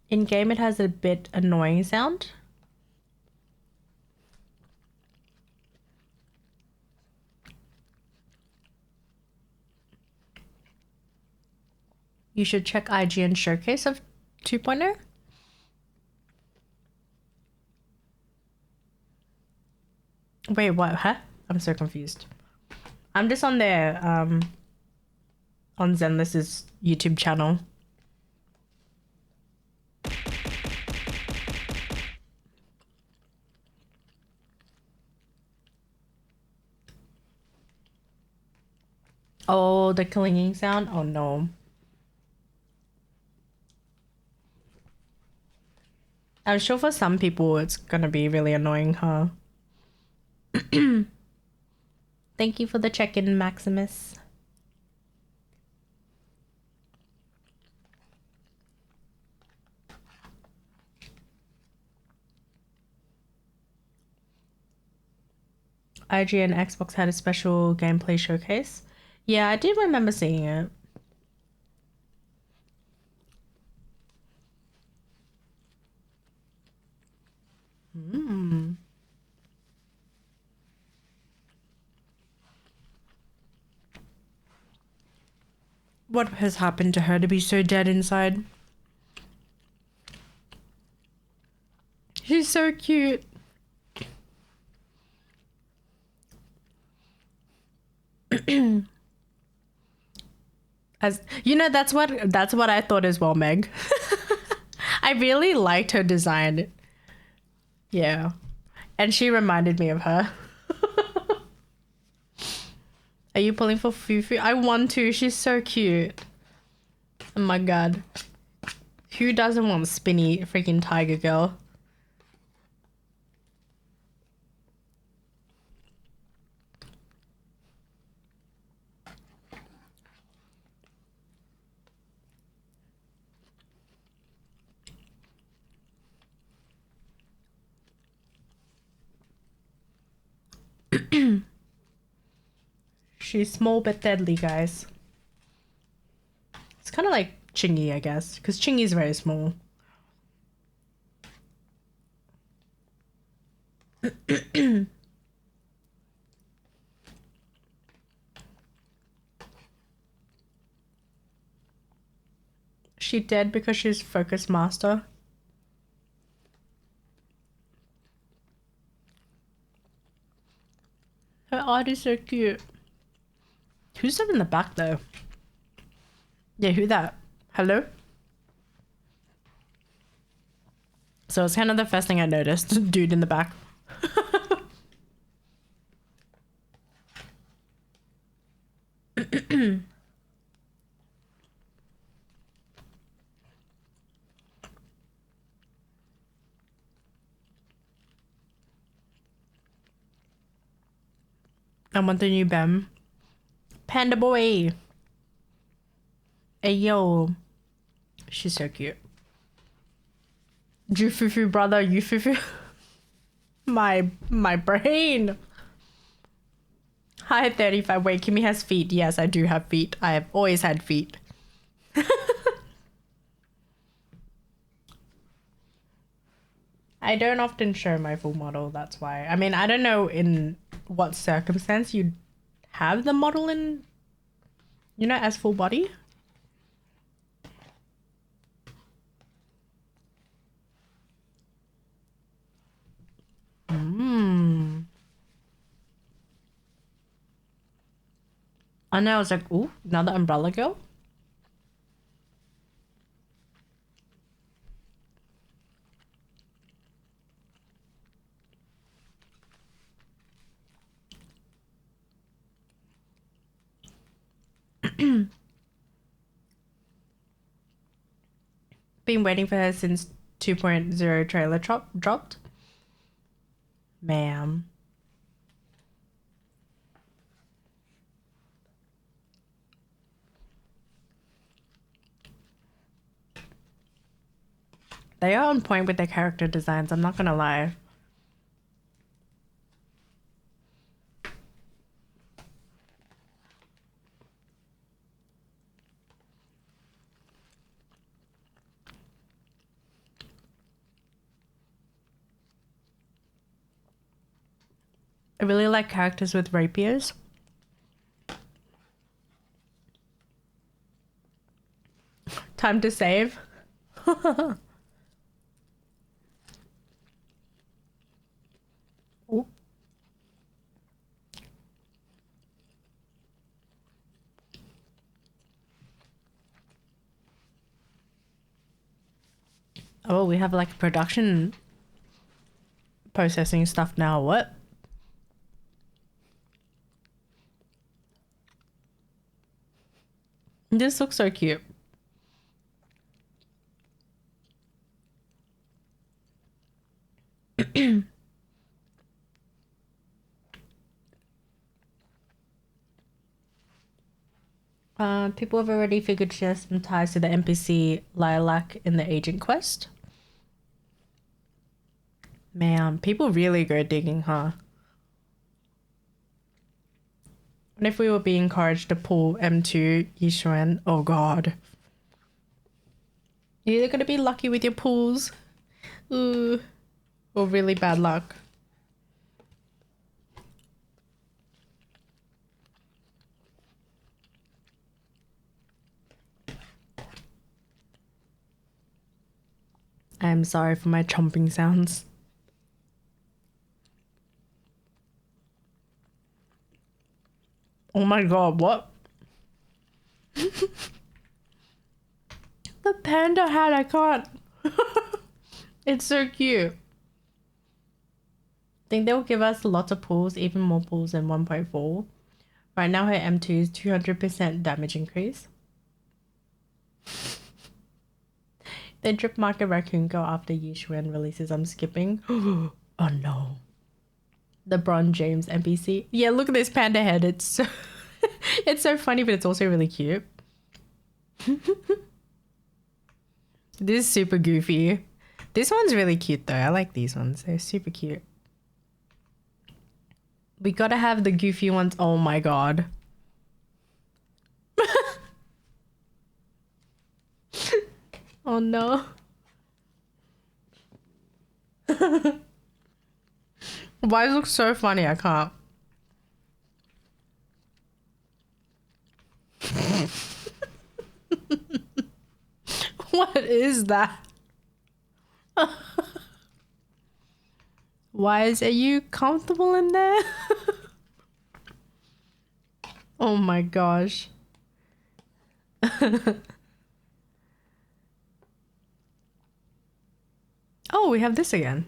In game, it has a bit annoying sound. You should check IGN showcase of 2.0. Wait, what? Huh? I'm so confused. I'm just on their on Zenless's YouTube channel. Oh, the clinging sound? Oh no. I'm sure for some people it's gonna be really annoying, huh? Thank you for the check-in, Maximus. IGN Xbox had a special gameplay showcase. Yeah, I did remember seeing it. What has happened to her to be so dead inside? She's so cute. As you know, that's what I thought as well, Meg. I really liked her design. Yeah. And she reminded me of her. Are you pulling for Fufu? I want to. She's so cute. Oh my god. Who doesn't want spinny freaking tiger girl? She's small but deadly, guys. It's kind of like Chingy, I guess, because Chingy's very small. She dead because she's Focus Master. Her art is so cute. Who's that in the back though? Yeah, who that? Hello? So it's kind of the first thing I noticed. Dude in the back. I want the new Bem. Panda boy. Hey yo. She's so cute. Jufufu brother, Yufufu. my brain. Hi 35. Wait, Kimmy has feet. Yes, I do have feet. I have always had feet. I don't often show my full model, that's why. I mean, I don't know in what circumstance you'd have the model in, you know, as full body. And I was like, ooh, another umbrella girl. Been waiting for her since 2.0 trailer dropped. Ma'am. They are on point with their character designs, I'm not gonna lie. I really like characters with rapiers. Time to save. Ooh. Oh, we have like production processing stuff now. What? This looks so cute. People have already figured she has some ties to the NPC Lilac in the Agent Quest. Man, people really go digging, huh? And if we were being encouraged to pull M2 Yishuan, oh god. You're either gonna be lucky with your pulls, ooh, or really bad luck. I'm sorry for my chomping sounds. Oh my god, what? The panda hat, I can't. It's so cute. I think they'll give us lots of pulls, even more pulls than 1.4. Right now her M2 is 200% damage increase. The drip market raccoon girl after Yishuan releases. I'm skipping. Oh no. The Bron James NPC. Yeah, look at this panda head. It's so it's so funny, but it's also really cute. This is super goofy. This one's really cute though. I like these ones. They're super cute. We gotta have the goofy ones. Oh my god. Oh no. Why does it look so funny? I can't. What is that? Why are you comfortable in there? Oh my gosh. Oh, we have this again.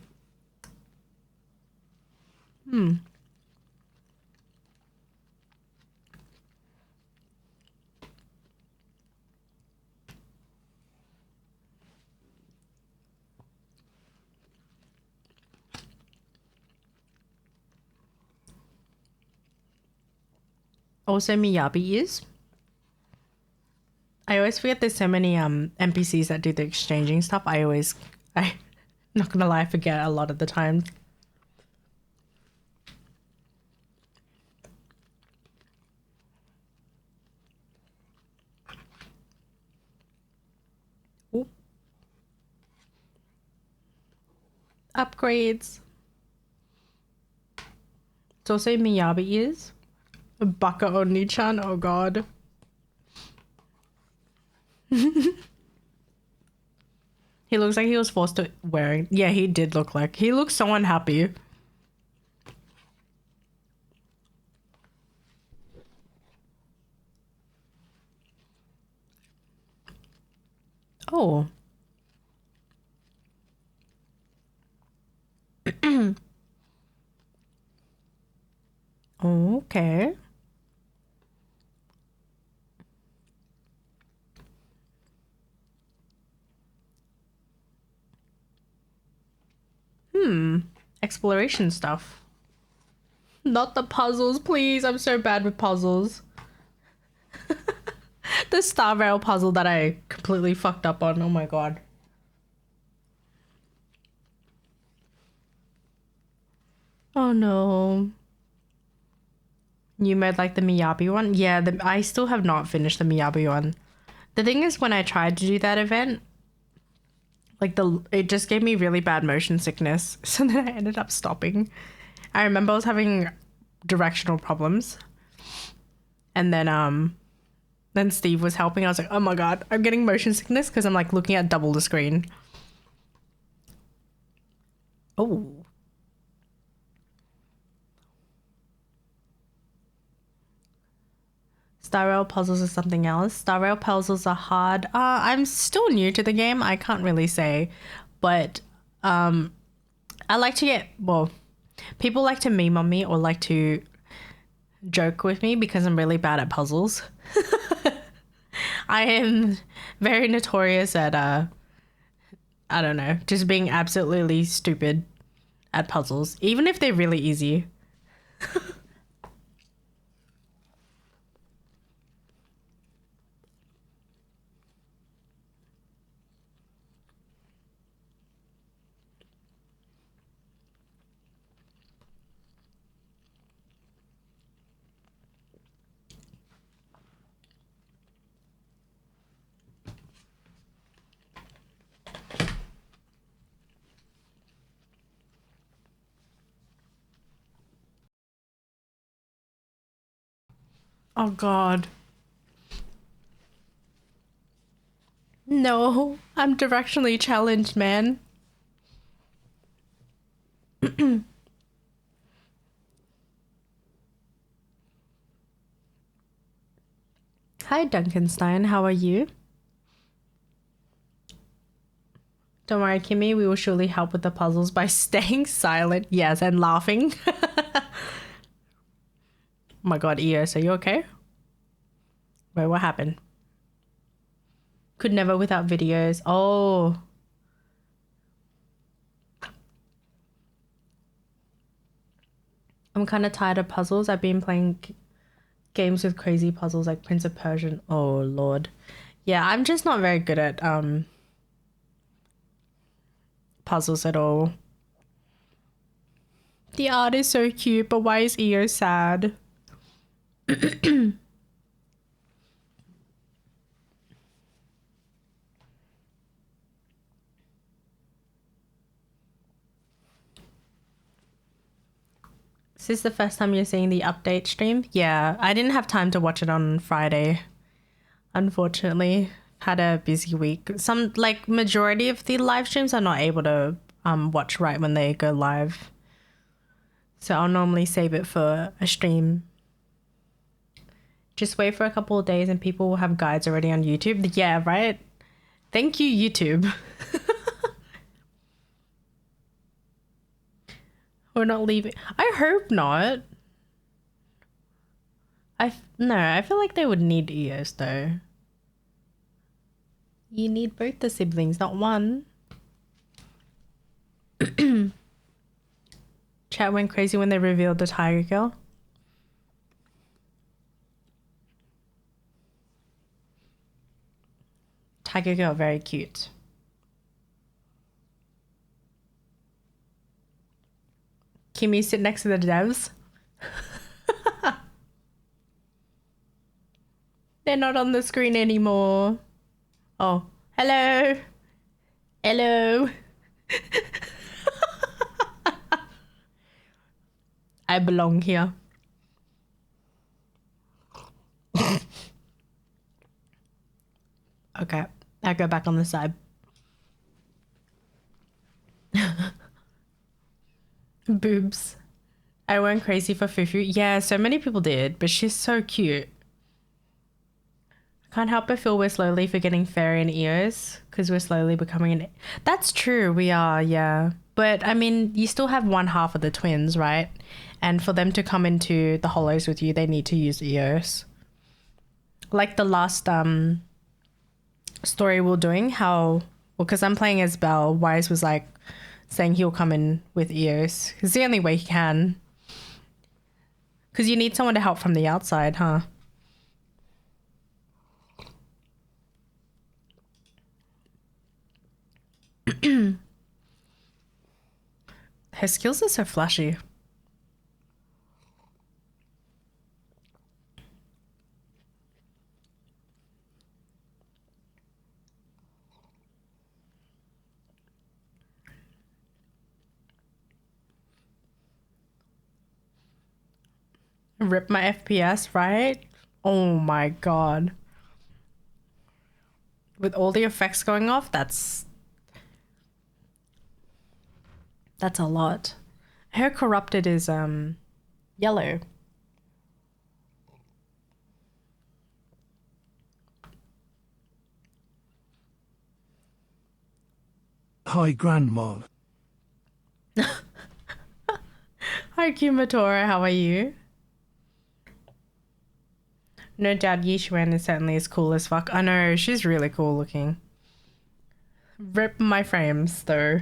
Also Miyabi ears. I always forget there's so many NPCs that do the exchanging stuff. I not gonna lie, I forget a lot of the time. Ooh. Upgrades. It's also Miyabi ears. Baka Oni-chan, oh god. He looks like he was forced to wearing. Yeah, he did look like. He looks so unhappy. Oh. Okay. Exploration stuff. Not the puzzles, please. I'm so bad with puzzles. The Star Rail puzzle that I completely fucked up on. Oh my god. Oh no. You made like the Miyabi one? Yeah, I still have not finished the Miyabi one. The thing is, when I tried to do that event, like it just gave me really bad motion sickness. So then I ended up stopping. I remember I was having directional problems. And then Steve was helping. I was like, oh my god, I'm getting motion sickness because I'm like looking at double the screen. Oh. Star Rail puzzles is something else. Star Rail puzzles are hard. I'm still new to the game. I can't really say. But I like to get, well, people like to meme on me or like to joke with me because I'm really bad at puzzles. I am very notorious at, I don't know, just being absolutely stupid at puzzles, even if they're really easy. Oh god. No, I'm directionally challenged, man. Hi, Duncanstein. How are you? Don't worry, Kimmy. We will surely help with the puzzles by staying silent. Yes, and laughing. Oh my god, EOS, are you okay? Wait, what happened? Could never without videos. Oh. I'm kind of tired of puzzles. I've been playing games with crazy puzzles like Prince of Persia. Oh, Lord. Yeah, I'm just not very good at puzzles at all. The art is so cute, but why is EO sad? Is this the first time you're seeing the update stream? Yeah, I didn't have time to watch it on Friday. Unfortunately, had a busy week. Some like majority of the live streams are not able to watch right when they go live. So I'll normally save it for a stream. Just wait for a couple of days and people will have guides already on YouTube. Yeah, right? Thank you, YouTube. We're not leaving. I hope not. No, I feel like they would need EOS though. You need both the siblings, not one. Chat went crazy when they revealed the Tiger Girl. Tiger Girl, very cute. Kimmy, sit next to the devs. They're not on the screen anymore. Oh, hello. Hello. I belong here. Okay, I go back on the side. Boobs. I went crazy for Fufu. Yeah, so many people did, but she's so cute. I can't help but feel we're slowly forgetting Fairy and Eos because we're slowly becoming an... That's true, we are, yeah. But, I mean, you still have one half of the twins, right? And for them to come into the hollows with you, they need to use Eos. Like the last story we we're doing, how... Well, because I'm playing as Belle, Wise was like, saying he'll come in with EOS. It's the only way he can. Because you need someone to help from the outside, huh? Her skills are so flashy. Rip my FPS, right? Oh my god. With all the effects going off, that's a lot. Her corrupted is yellow. Hi, Grandma. Hi Kumatora, how are you? No doubt Yishuan is certainly as cool as fuck. I know, she's really cool looking. Rip my frames though.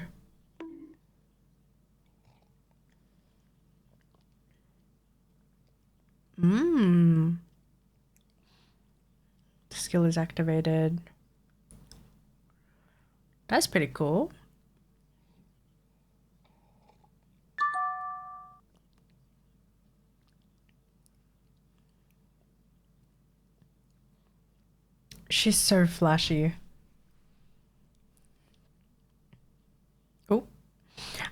The skill is activated. That's pretty cool. She's so flashy. Oh.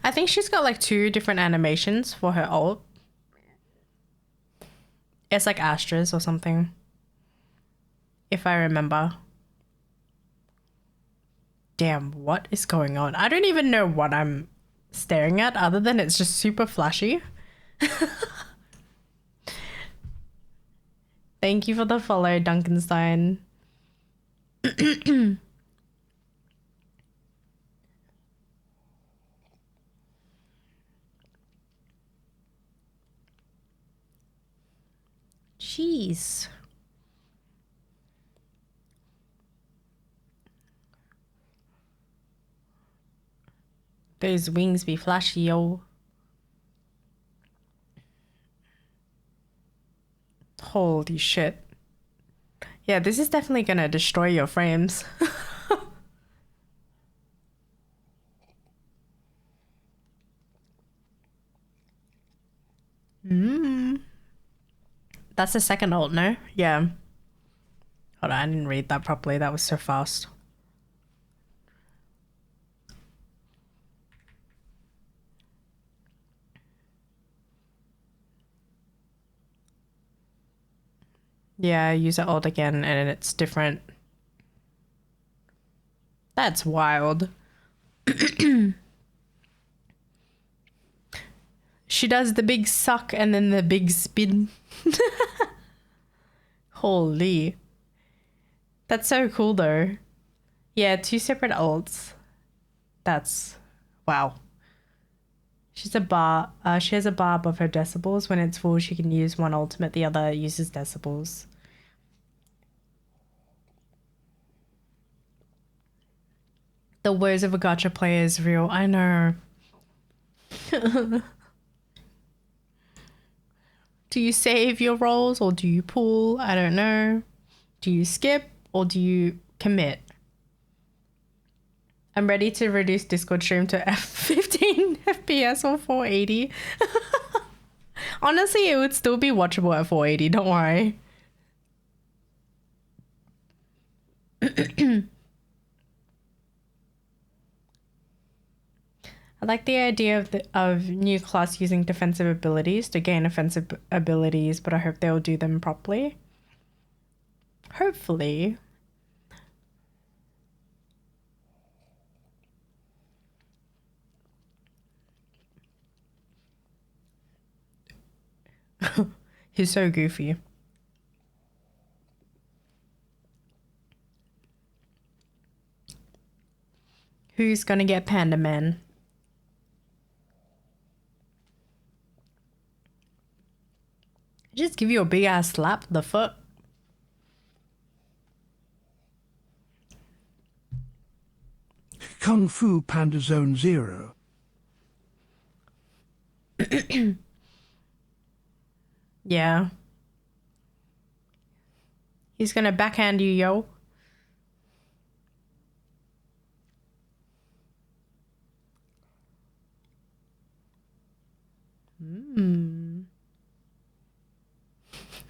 I think she's got like 2 different animations for her ult. It's like Astra's or something. If I remember. Damn, what is going on? I don't even know what I'm staring at other than it's just super flashy. Thank you for the follow, Duncanstein. Jeez. Those wings be flashy, yo. Holy shit. Yeah, this is definitely gonna destroy your frames. That's the second ult, no? Yeah. Hold on, I didn't read that properly. That was so fast. Yeah, use it ult again and it's different. That's wild. She does the big suck and then the big spin. Holy. That's so cool though. Yeah, 2 separate ults. That's wow. She has a bar above her decibels. When it's full, she can use one ultimate, the other uses decibels. The woes of a gacha player is real. I know. Do you save your rolls or do you pull? I don't know. Do you skip or do you commit? I'm ready to reduce Discord stream to 15 FPS or 480. Honestly, it would still be watchable at 480. Don't worry. I like the idea of new class using defensive abilities to gain offensive abilities, but I hope they'll do them properly. Hopefully. He's so goofy. Who's gonna get Panda Man? Just give you a big ass slap. The fuck? Kung Fu Panda Zone Zero. Yeah. He's gonna backhand you, yo.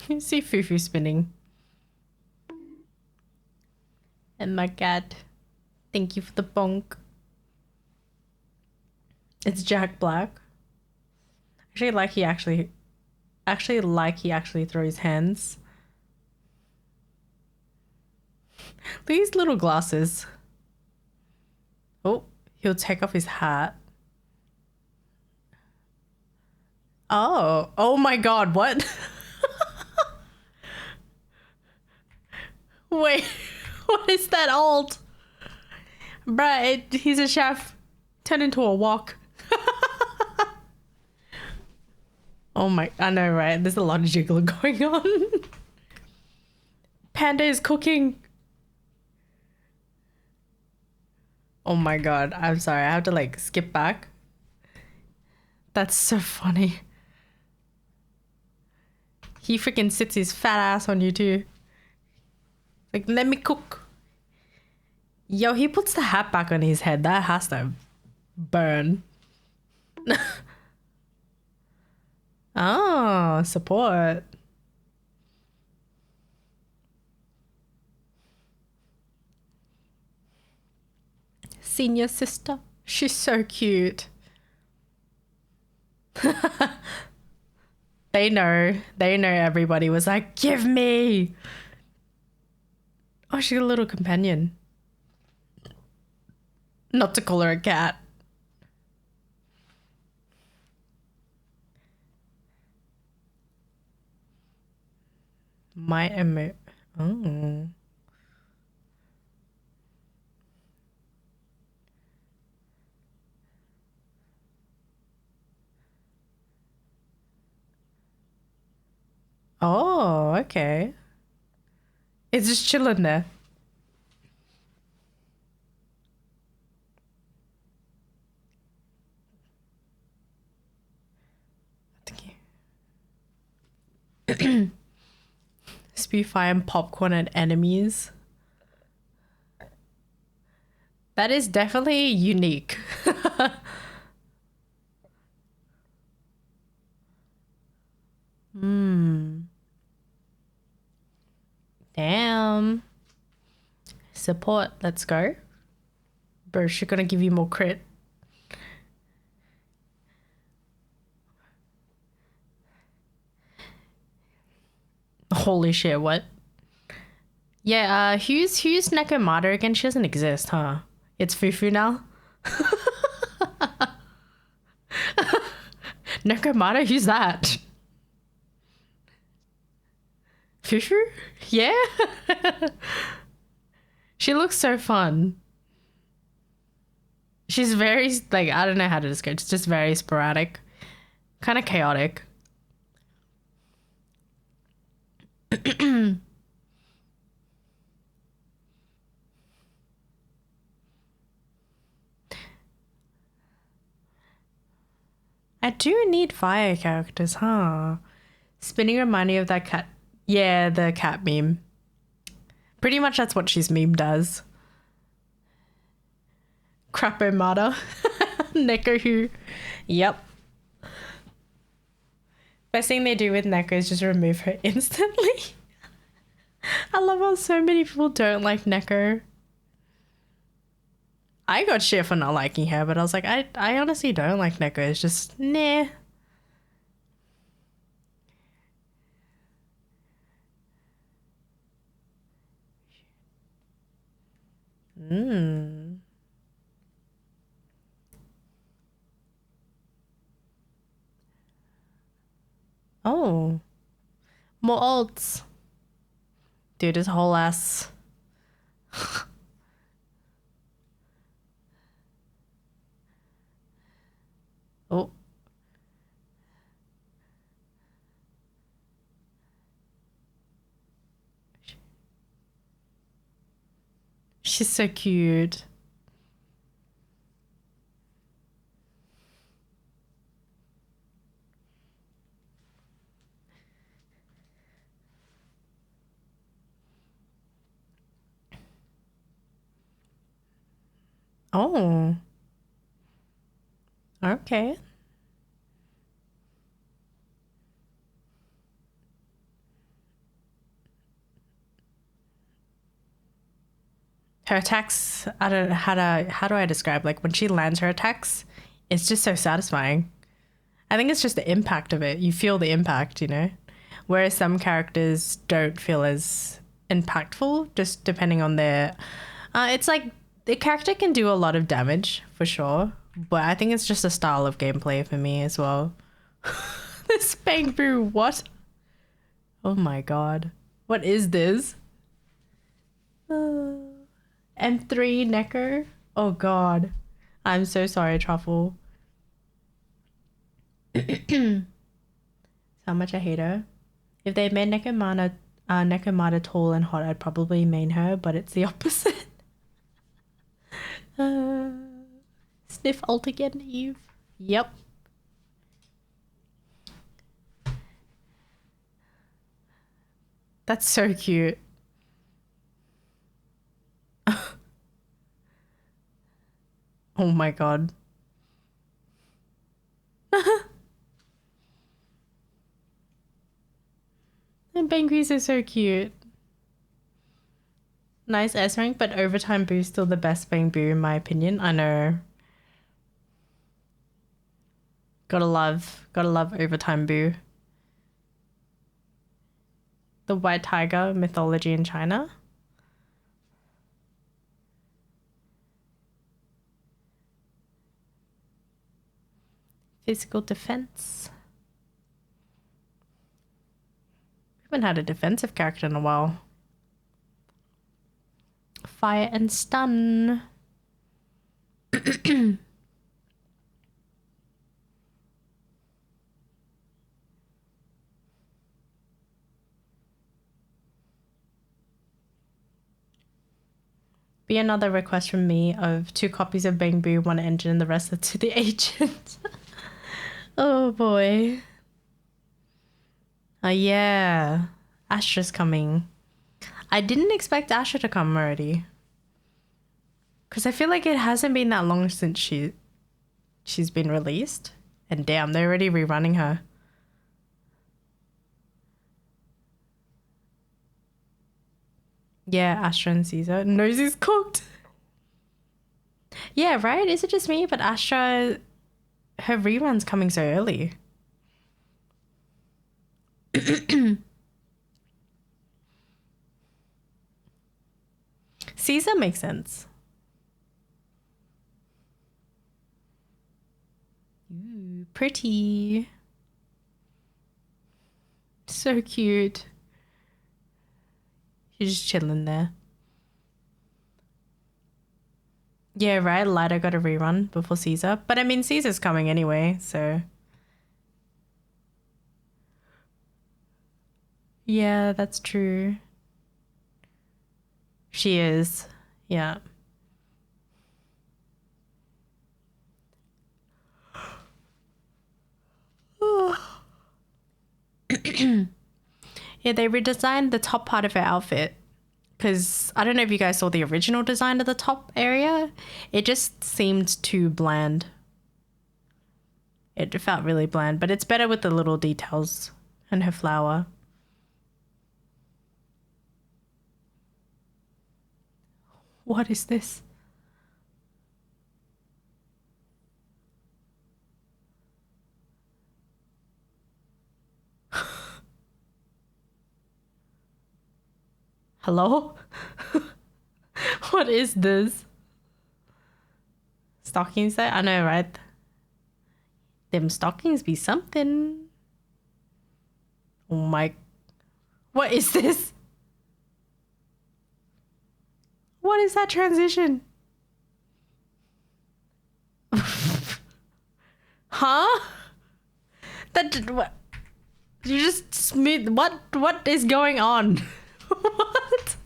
You see Fufu spinning. And my cat. Thank you for the bonk. It's Jack Black. He actually throws hands. These little glasses. Oh, he'll take off his hat. Oh my god, what? Wait, what is that old? Bruh, he's a chef. Turned into a wok. Oh my, I know, right? There's a lot of jiggle going on. Panda is cooking. Oh my god, I'm sorry. I have to like skip back. That's so funny. He freaking sits his fat ass on you too. Like, let me cook. Yo, he puts the hat back on his head. That has to burn. Oh, support. Senior sister. She's so cute. They know everybody was like, give me. Oh, she's got a little companion. Not to call her a cat. My emo. Oh. Oh, okay. It's just chilling there. Spew fire and popcorn at enemies. That is definitely unique. Damn. Support, let's go. Bro, she's gonna give you more crit. Holy shit, what? Yeah, who's Nekomata again? She doesn't exist, huh? It's Fufu now? Nekomata, who's that? Fufu? Yeah? She looks so fun. She's very, like, I don't know how to describe it. It's just very sporadic. Kind of chaotic. I do need fire characters, huh? Spinning reminded me of that cat. Yeah, the cat meme. Pretty much that's what she's memed as. Crapomata. Neko who. Yep. Best thing they do with Neko is just remove her instantly. I love how so many people don't like Neko. I got shit for not liking her, but I was like, I honestly don't like Neko. It's just, nah. Oh. More alts. Dude, his whole ass. Oh. She's so cute. Oh. Okay. Her attacks, I don't know how do I describe, like when she lands her attacks, it's just so satisfying. I think it's just the impact of it. You feel the impact, you know? Whereas some characters don't feel as impactful, just depending on their. It's like the character can do a lot of damage for sure, but I think it's just a style of gameplay for me as well. This Bang Boo, what? Oh my god. What is this? M3 Necker? Oh god. I'm so sorry, Truffle. How much I hate her. If they made Nekomata tall and hot, I'd probably main her, but it's the opposite. Sniff ult again, Eve. Yep. That's so cute. Oh my god. And Banguis are so cute. Nice S rank, but overtime boo still the best Bang Boo in my opinion. I know. Gotta love overtime boo. The white tiger mythology in China. Physical defense. We haven't had a defensive character in a while. Fire and stun. Be another request from me of 2 copies of Bang Boo, 1 engine, and the rest are to the agent. Oh boy. Oh yeah. Astra's coming. I didn't expect Astra to come already. Because I feel like it hasn't been that long since she's been released. And damn, they're already rerunning her. Yeah, Astra and Caesar. Nosey's cooked. Yeah, right? Is it just me? But Astra, her rerun's coming so early. Caesar makes sense. Ooh, pretty. So cute. She's just chilling there. Yeah, right? Lighter got a rerun before Caesar. But I mean, Caesar's coming anyway, so. Yeah, that's true. She is. Yeah. Yeah, they redesigned the top part of her outfit. Because I don't know if you guys saw the original design of the top area. It just seemed too bland. It felt really bland, but it's better with the little details and her flower. What is this? Hello? What is this? Stocking set? I know, right? Them stockings be something. Oh my. What is this? What is that transition? Huh? That what? You just smooth. What is going on? What?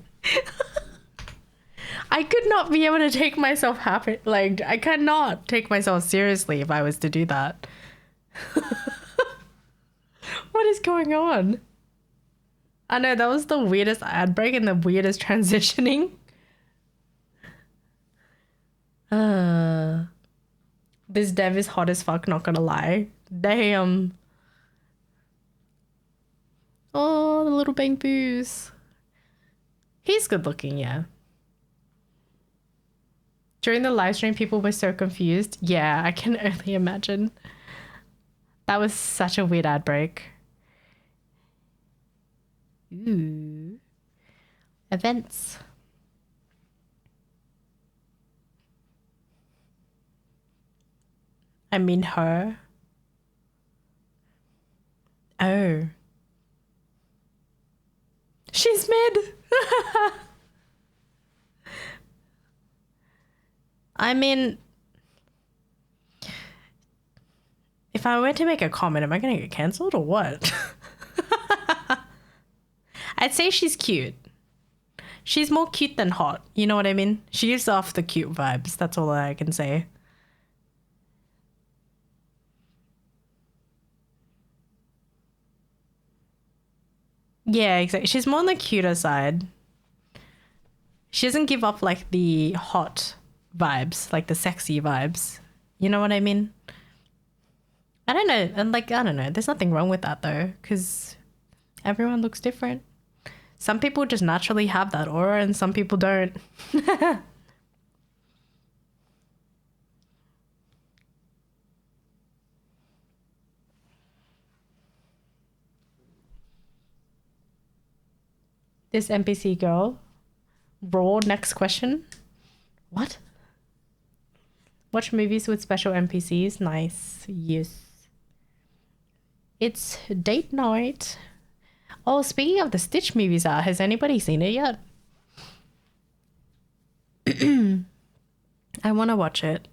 I could not be able to take myself happy. Like, I cannot take myself seriously if I was to do that. What is going on? I know, that was the weirdest ad break and the weirdest transitioning. This dev is hot as fuck, not gonna lie. Damn. Oh, the little Bang Boos. He's good looking, yeah. During the live stream, people were so confused. Yeah, I can only imagine. That was such a weird ad break. Ooh. Events. I mean her. Oh. She's mid. I mean, if I were to make a comment, am I going to get cancelled or what? I'd say she's cute. She's more cute than hot. You know what I mean? She gives off the cute vibes. That's all I can say. Yeah, exactly. She's more on the cuter side. She doesn't give off like the hot vibes, like the sexy vibes. You know what I mean? I don't know. And like, I don't know. There's nothing wrong with that though, because everyone looks different. Some people just naturally have that aura and some people don't. This NPC girl. Raw, next question. What? Watch movies with special NPCs. Nice. Yes. It's date night. Oh, speaking of the Stitch movies out, has anybody seen it yet? I want to watch it.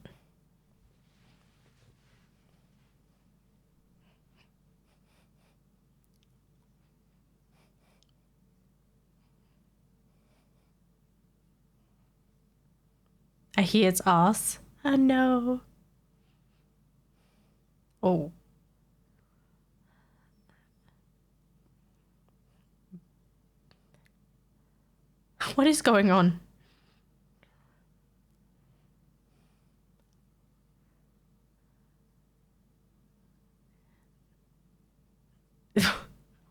I hear it's ass. I know. Oh. What is going on?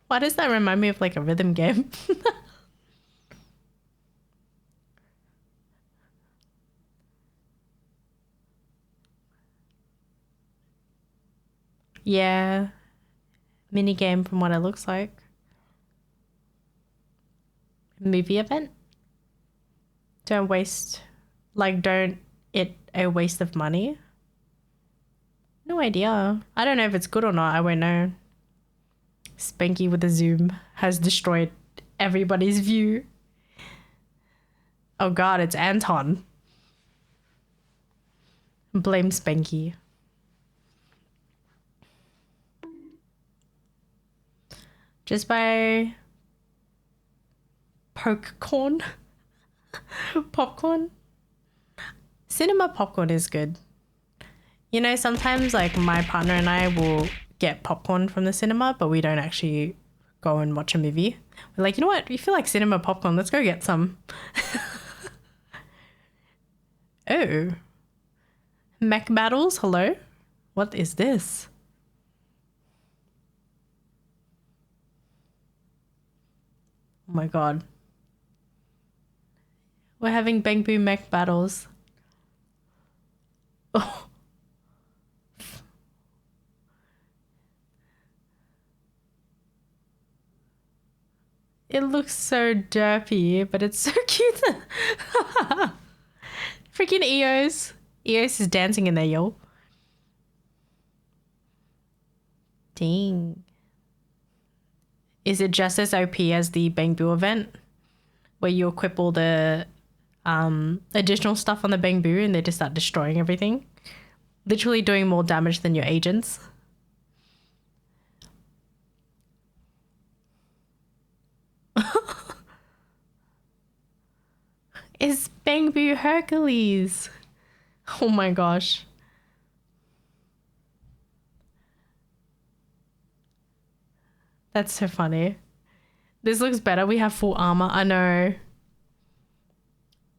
Why does that remind me of like a rhythm game? Yeah. Mini game from what it looks like. Movie event? Don't waste, like, don't it a waste of money? No idea. I don't know if it's good or not. I won't know. Spanky with a zoom has destroyed everybody's view. Oh god, it's Anton. Blame Spanky. Just by popcorn. Popcorn. Cinema popcorn is good. You know, sometimes like my partner and I will get popcorn from the cinema, but we don't actually go and watch a movie. We're like, you know what? We feel like cinema popcorn. Let's go get some. Oh. Mech battles? Hello? What is this? Oh my god. We're having Bang Boom mech battles. Oh. It looks so derpy, but it's so cute. Freaking Eos. Eos is dancing in there, yo. Dang. Is it just as OP as the Bang Boo event? Where you equip all the additional stuff on the Bang Boo and they just start destroying everything? Literally doing more damage than your agents. It's Bang Boo Hercules. Oh my gosh. That's so funny. This looks better. We have full armor. I know.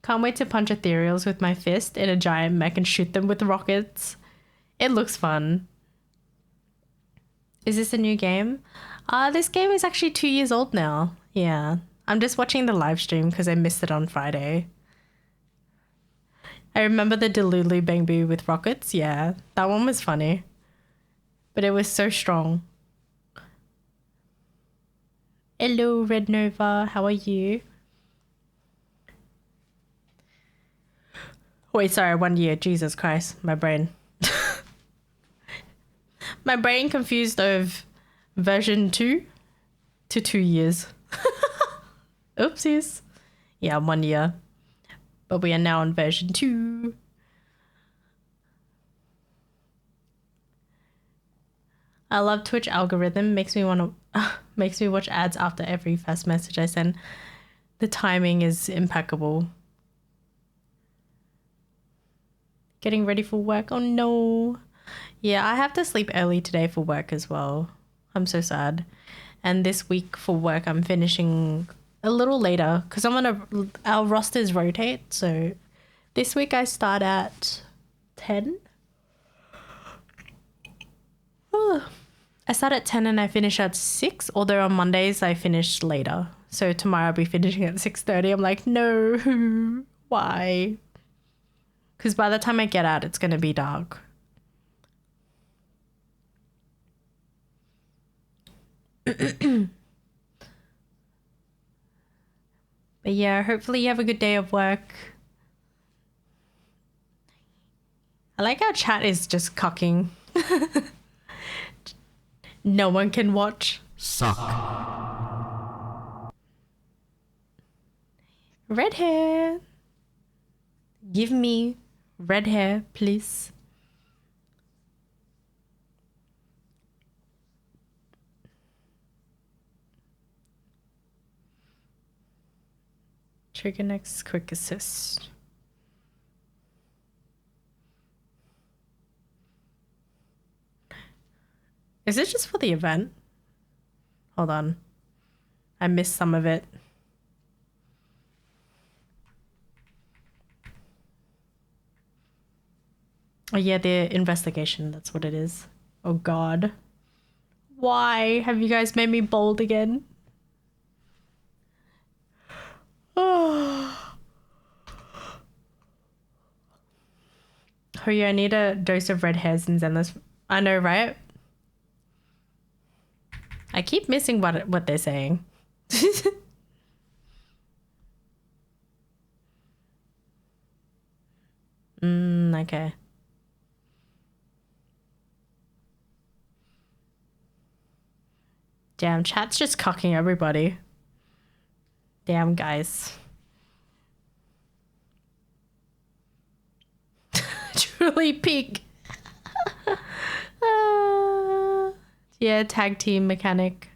Can't wait to punch ethereals with my fist in a giant mech and shoot them with rockets. It looks fun. Is this a new game? This game is actually 2 years old now. Yeah. I'm just watching the live stream because I missed it on Friday. I remember the Delulu Bangbu with rockets. Yeah, that one was funny. But it was so strong. Hello, Red Nova. How are you? Wait, sorry, 1 year. Jesus Christ, my brain. My brain confused of version 2 to 2 years. Oopsies. Yeah, 1 year. But we are now on version 2. I love Twitch algorithm. Makes me watch ads after every first message I send. The timing is impeccable. Getting ready for work. Oh no. Yeah, I have to sleep early today for work as well. I'm so sad. And this week for work, I'm finishing a little later because our rosters rotate. So this week I start at 10. I start at 10 and I finish at 6. Although on Mondays I finish later. So tomorrow I'll be finishing at 6:30. I'm like, no, why? Because by the time I get out, it's going to be dark. But yeah, hopefully you have a good day of work. I like how chat is just cucking. No one can watch. Suck. Red hair. Give me red hair, please. Trigger next quick assist. Is it just for the event? Hold on. I missed some of it. Oh yeah, the investigation, that's what it is. Oh god. Why have you guys made me bold again? Oh. Hurry, I need a dose of red hairs and Zenless. I know, right? I keep missing what they're saying. Okay. Damn, chat's just cocking everybody. Damn, guys. Truly peak. Yeah, tag team mechanic.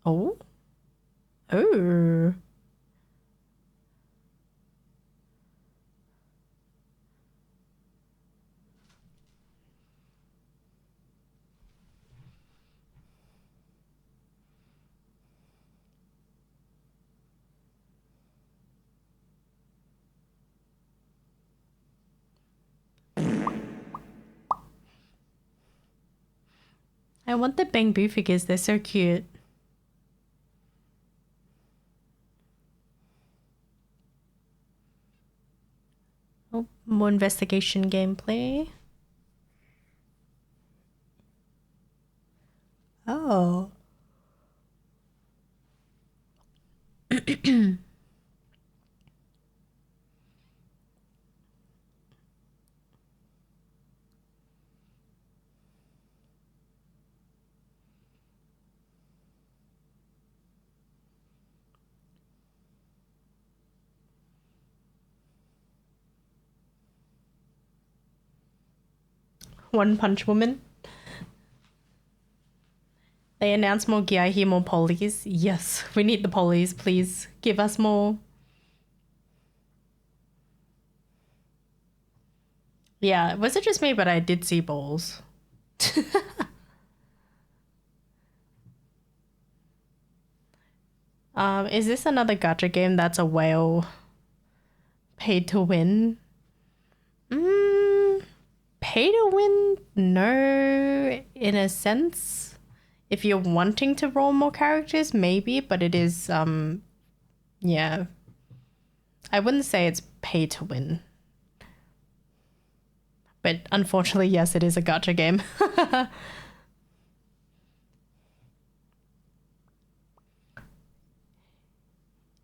Oh. Oh. I want the Bangbu figures, they're so cute. Oh, more investigation gameplay. Oh. One Punch Woman. They announced more gear. I hear more polies. Yes, we need the polies. Please give us more. Yeah, was it just me? But I did see balls. Is this another gacha game that's a whale paid to win? Mm, pay to win? No, in a sense. If you're wanting to roll more characters, maybe, but it is, yeah. I wouldn't say it's pay to win. But unfortunately, yes, it is a gacha game.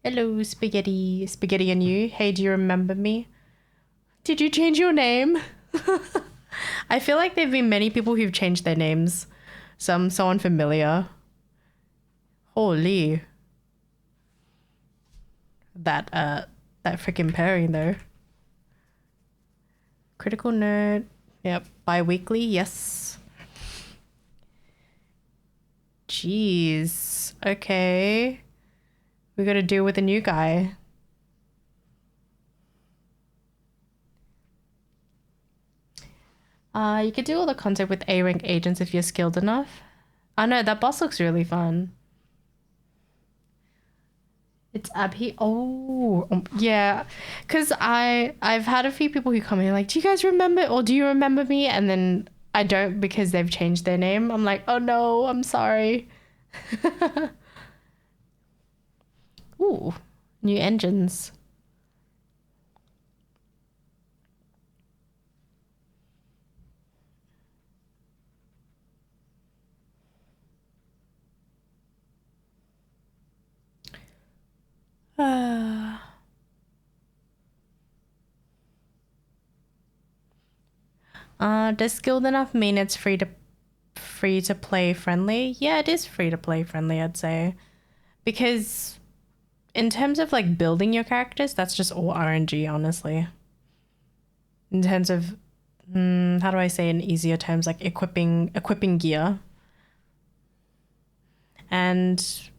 Hello, Spaghetti. Spaghetti and you. Hey, do you remember me? Did you change your name? I feel like there have been many people who've changed their names. Some so unfamiliar. Holy. That freaking pairing though. Critical Nerd. Yep. Bi-weekly, yes. Jeez. Okay. We gotta deal with a new guy. You could do all the content with A-rank agents if you're skilled enough. I know, that boss looks really fun. It's Abhi. Oh, yeah. Because I've had a few people who come in like, do you guys remember or do you remember me? And then I don't because they've changed their name. I'm like, oh no, I'm sorry. Ooh, new engines. Does skilled enough mean it's free to play friendly? Yeah, it is free to play friendly, I'd say. Because in terms of like building your characters, that's just all RNG, honestly. In terms of how do I say in easier terms, like equipping gear. And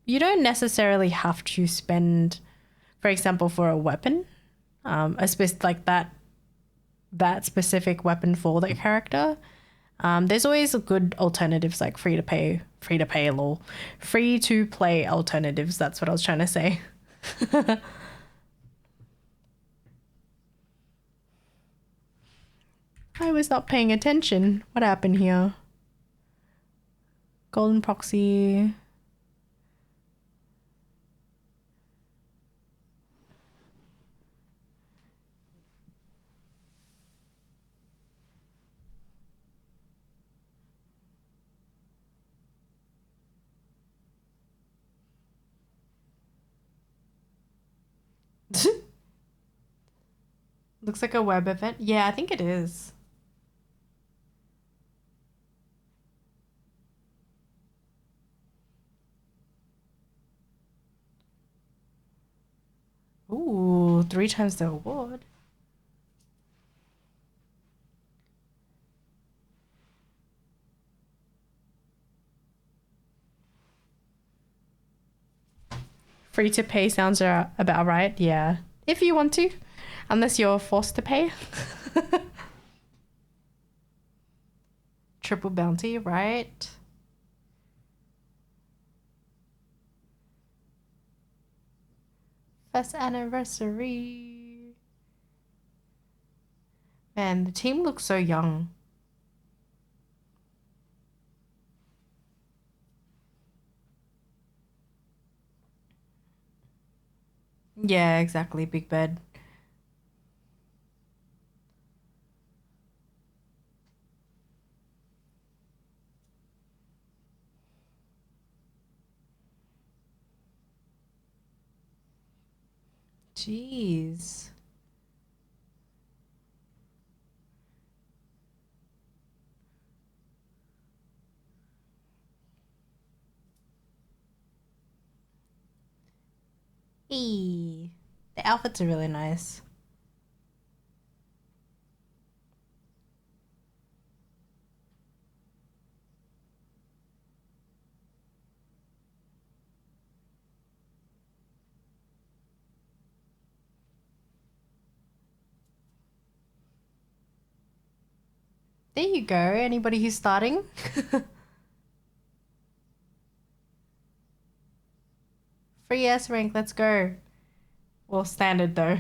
you don't necessarily have to spend, for example, for a weapon, like that specific weapon for that character. There's always good alternatives like free to play alternatives. That's what I was trying to say. I was not paying attention. What happened here? Golden proxy. Looks like a web event. Yeah, I think it is. Ooh, 3 times the award. Free to pay sounds about right. Yeah. If you want to. Unless you're forced to pay. Triple bounty, right? First anniversary. Man, the team looks so young. Yeah, exactly. Big bed. Jeez. Eee. The outfits are really nice. There you go. Anybody who's starting? Free S rank, let's go. Well, standard though.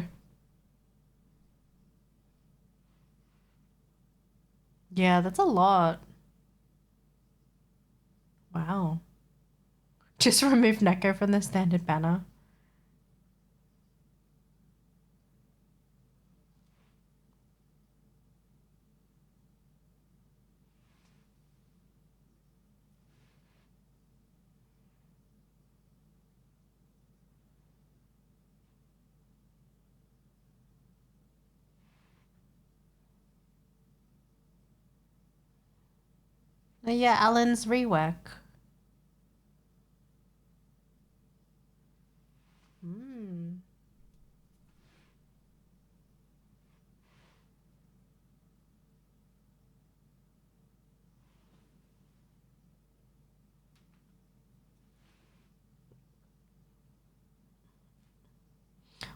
Yeah, that's a lot. Wow. Just remove Neko from the standard banner. Yeah, Alan's rework. Hmm.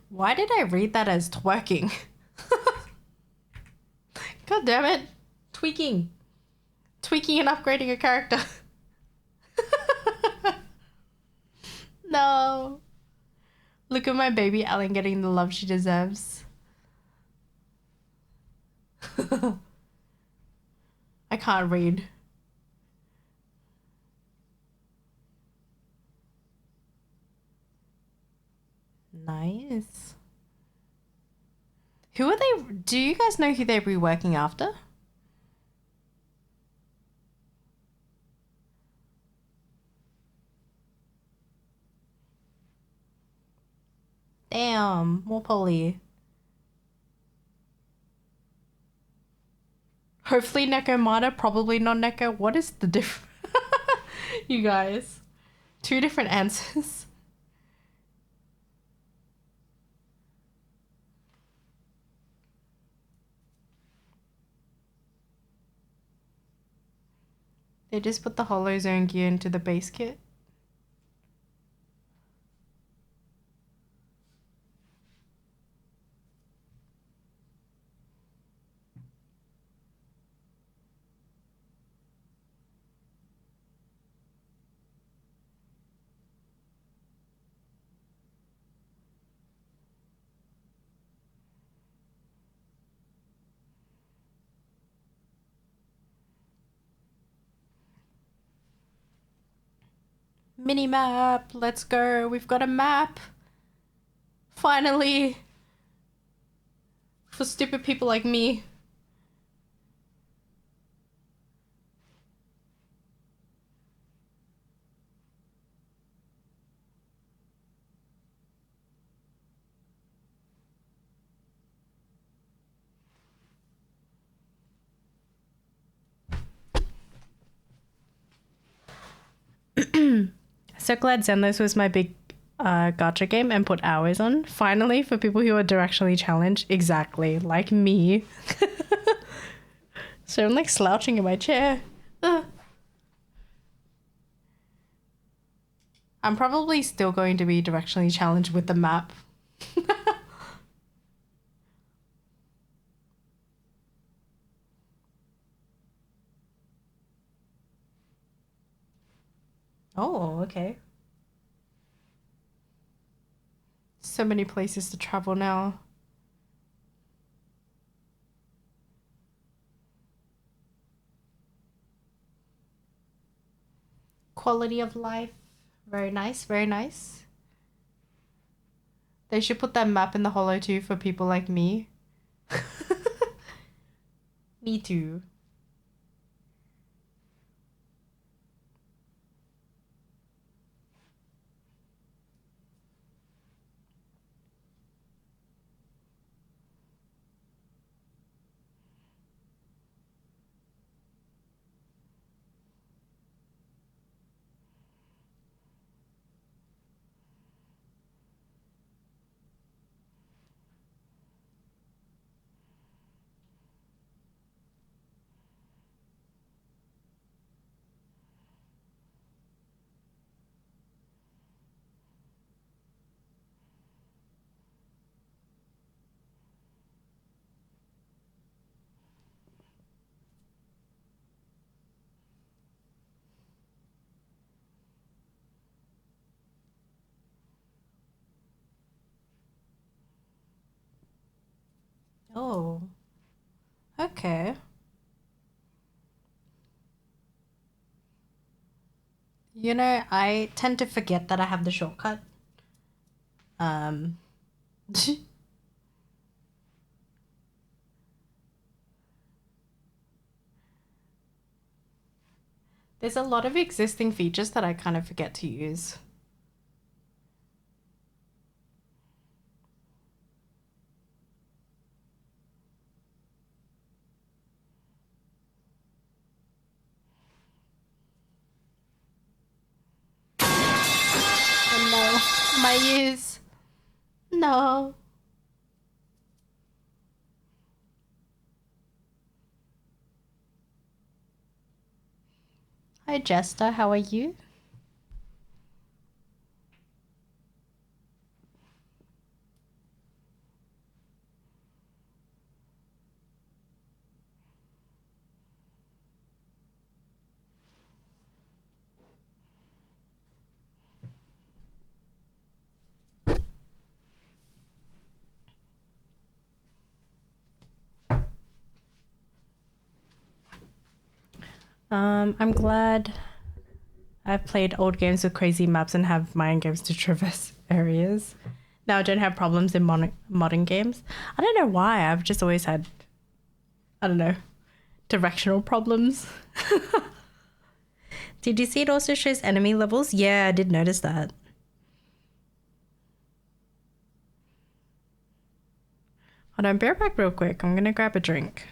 Why did I read that as twerking? God damn it. Tweaking. Tweaking and upgrading a character. No. Look at my baby Ellen getting the love she deserves. I can't read. Nice. Who are they? Do you guys know who they're reworking after? Damn, more poly. Hopefully Nekomata, probably not Neko. What is the difference? You guys. Two different answers. They just put the Hollow Zone gear into the base kit. Mini map, let's go. We've got a map. Finally. For stupid people like me. So glad Zenless was my big gacha game and put hours on. Finally, for people who are directionally challenged. Exactly, like me. So I'm like slouching in my chair. Ugh. I'm probably still going to be directionally challenged with the map. Oh, okay. So many places to travel now. Quality of life. Very nice, very nice. They should put that map in the Hollow too for people like me. Me too. Oh, okay. You know, I tend to forget that I have the shortcut. Um, there's a lot of existing features that I kind of forget to use. Oh no, my ears. No. Hi, Jester. How are you? I'm glad I've played old games with crazy maps and have modern games to traverse areas. Now I don't have problems in modern games. I don't know why. I've just always had, I don't know, directional problems. Did you see it also shows enemy levels? Yeah, I did notice that. Hold on, bear back real quick. I'm gonna grab a drink.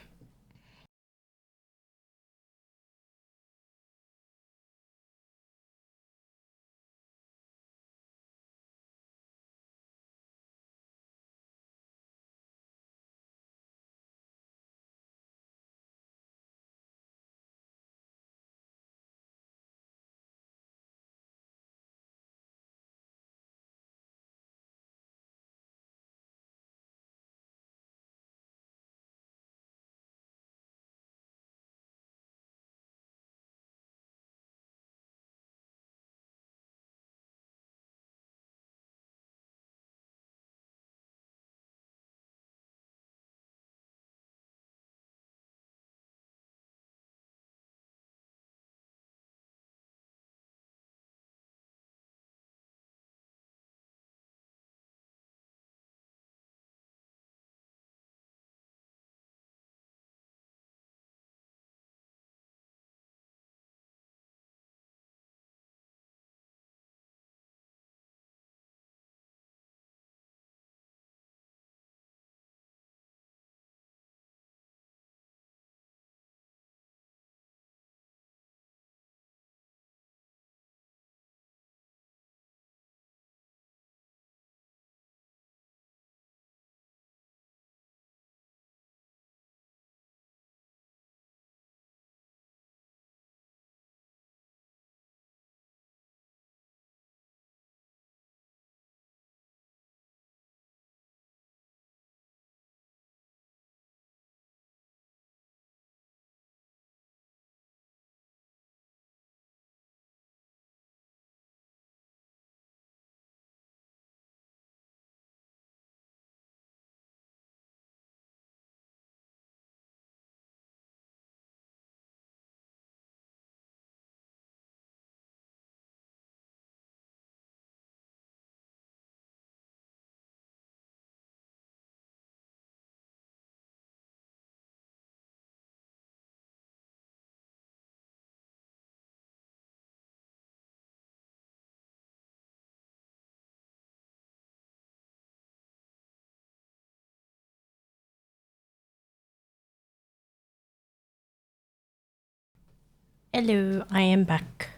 Hello, I am back.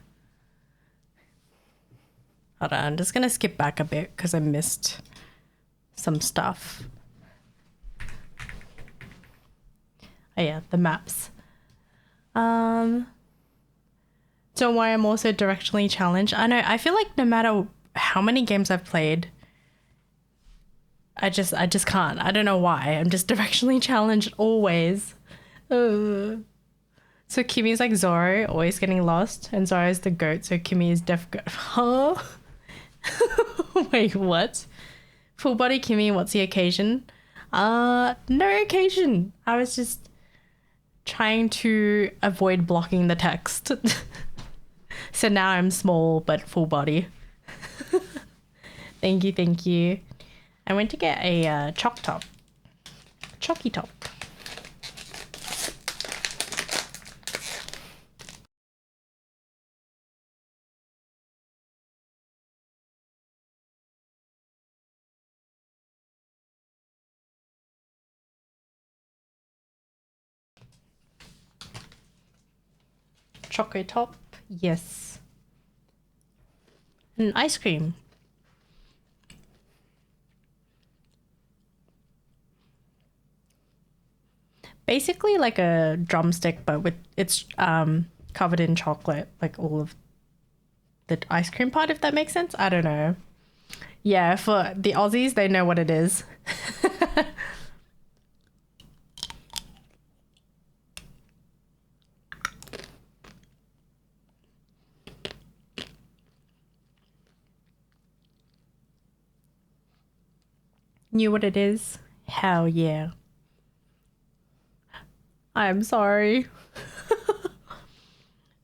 Hold on, I'm just gonna skip back a bit because I missed some stuff. Oh yeah, the maps. Don't worry, I'm also directionally challenged. I know, I feel like no matter how many games I've played, I just can't. I don't know why. I'm just directionally challenged always. So Kimmy's like Zoro, always getting lost, and Zoro's the goat, so Kimmy is deaf goat. Huh? Wait, what? Full body Kimmy, what's the occasion? No occasion. I was just trying to avoid blocking the text. So now I'm small but full body. Thank you, thank you. I went to get a chalk top. Chalky top. Choco top, yes. And ice cream. Basically like a drumstick, but with it's covered in chocolate, like all of the ice cream part, if that makes sense. I don't know. Yeah, for the Aussies, they know what it is. Knew what it is? Hell yeah. I'm sorry.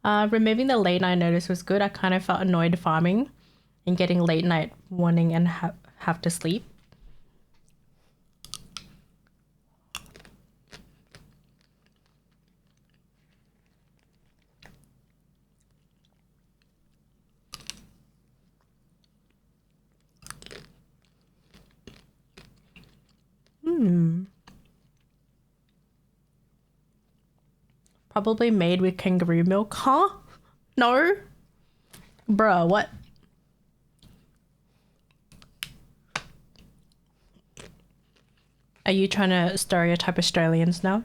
Removing the late night notice was good. I kind of felt annoyed farming and getting late night warning and have to sleep. Probably made with kangaroo milk. Huh? No? Bruh, what? Are you trying to stereotype Australians now?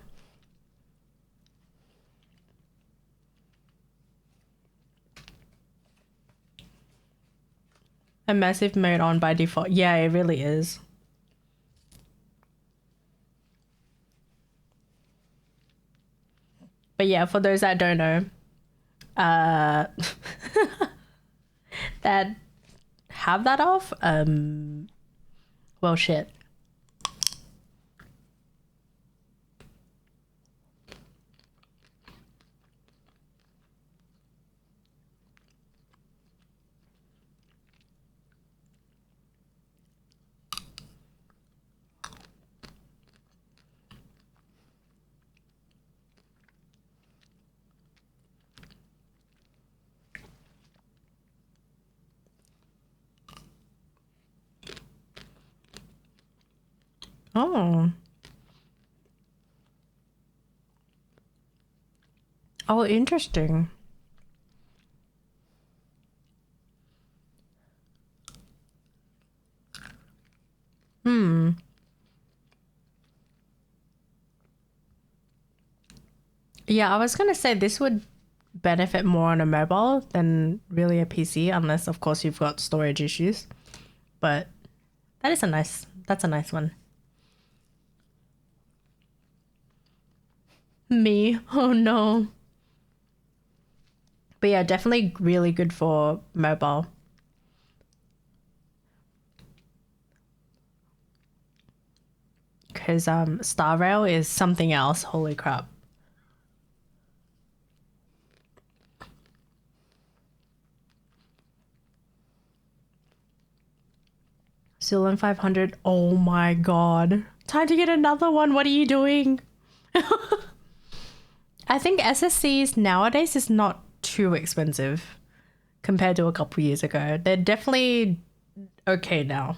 A massive mode on by default. Yeah, it really is. But yeah, for those that don't know, uh, that have that off, well, shit. Oh. Oh, interesting. Yeah, I was gonna say this would benefit more on a mobile than really a PC, unless of course you've got storage issues. But that's a nice one. Me? Oh no. But yeah, definitely really good for mobile. Because Star Rail is something else. Holy crap. Sylvan 500. Oh my god. Time to get another one. What are you doing? I think SSCs nowadays is not too expensive compared to a couple years ago. They're definitely okay now.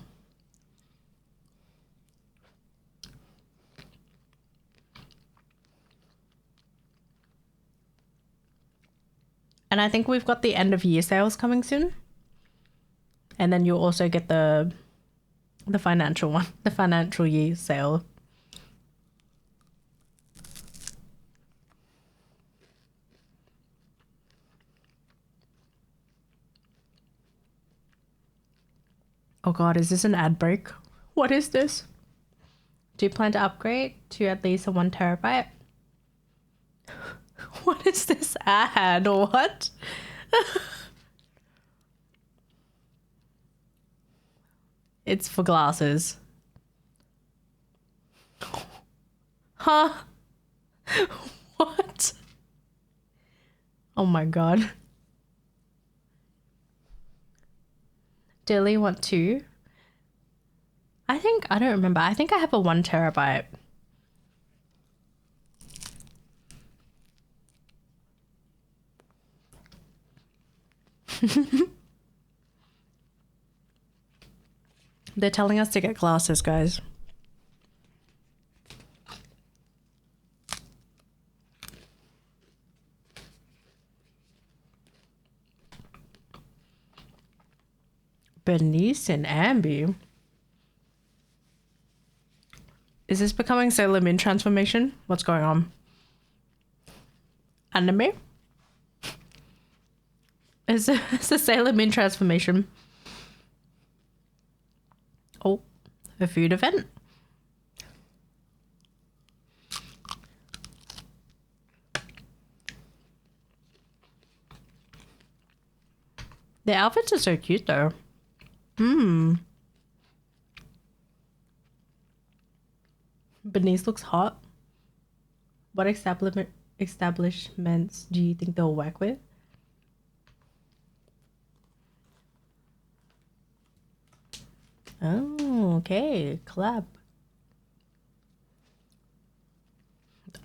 And I think we've got the end of year sales coming soon. And then you'll also get the financial one, the financial year sale. Oh god, is this an ad break? What is this? Do you plan to upgrade to at least a 1 terabyte? What is this ad? What? It's for glasses. Huh? What? Oh my god. Dilly want two? I don't remember. I think I have a 1 terabyte. They're telling us to get glasses, guys. Bernice and Ambi. Is this becoming Sailor Moon transformation? What's going on? Anime? Is it a Sailor Moon transformation? Oh, a food event? The outfits are so cute though. Bernice looks hot. What establishments do you think they'll work with? Oh, okay. Collab.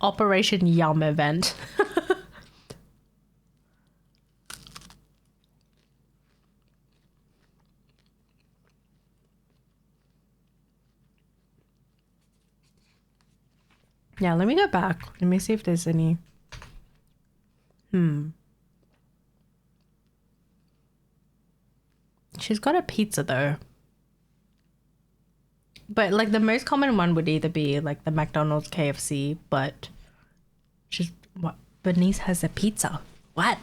Operation Yum event. Yeah, let me go back. Let me see if there's any. She's got a pizza though. But like the most common one would either be like the McDonald's, KFC, but she's what? Bernice has a pizza. What?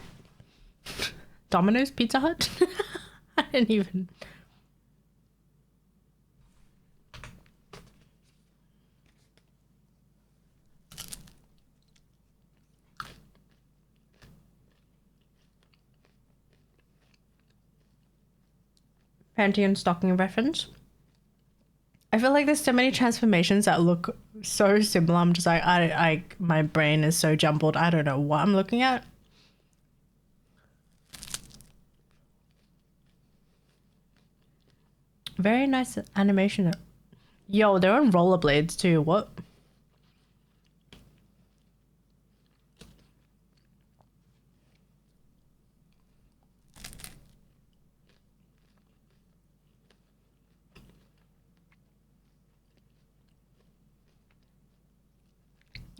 Domino's, Pizza Hut? I didn't even. Pantheon stocking reference. I feel like there's so many transformations that look so similar. I'm just like, my brain is so jumbled. I don't know what I'm looking at. Very nice animation. Yo, they're on rollerblades too. What?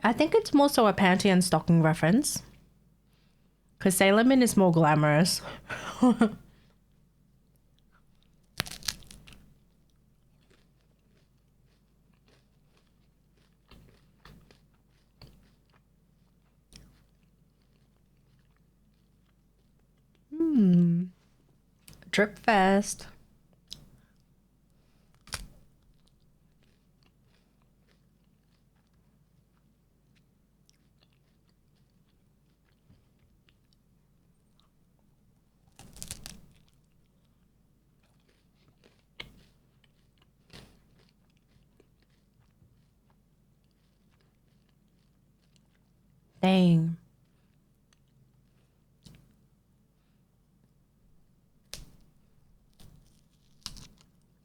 I think it's more so a panty and stocking reference. Because Sailor Moon is more glamorous. Drip fest. Dang.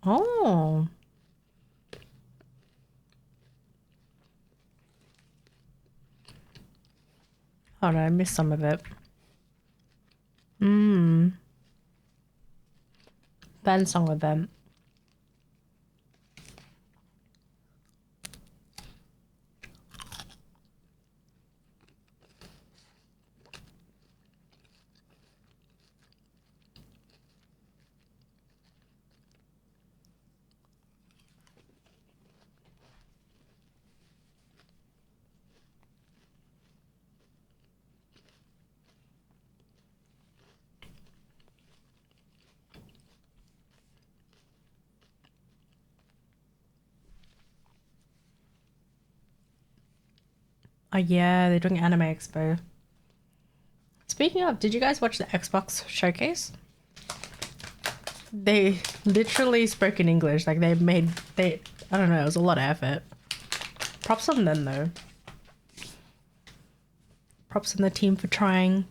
Oh. Oh no, I missed some of it. Band song event. Oh yeah, they're doing Anime Expo. Speaking of, did you guys watch the Xbox showcase? They literally spoke in English. Like I don't know, it was a lot of effort. Props on them though. Props on the team for trying.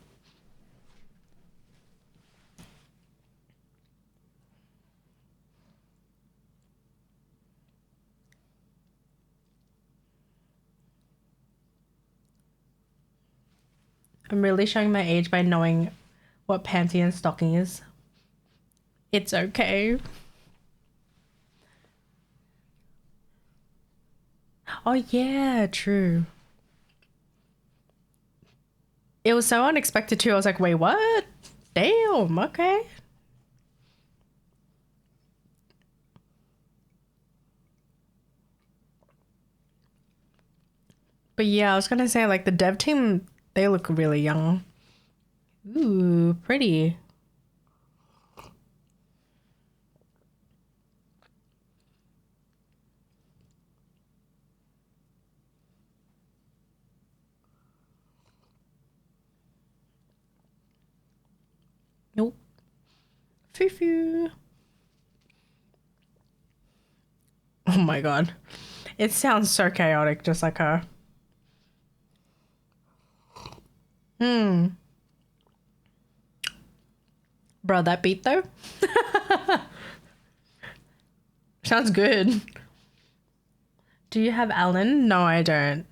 I'm really showing my age by knowing what panty and stocking is. It's okay. Oh yeah, true. It was so unexpected too. I was like, wait, what? Damn, okay. But yeah, I was gonna say like the dev team, they look really young. Ooh, pretty. Nope. Foo-foo. Oh my god. It sounds so chaotic, just like her. Bro, that beat though? Sounds good. Do you have Alan? No, I don't.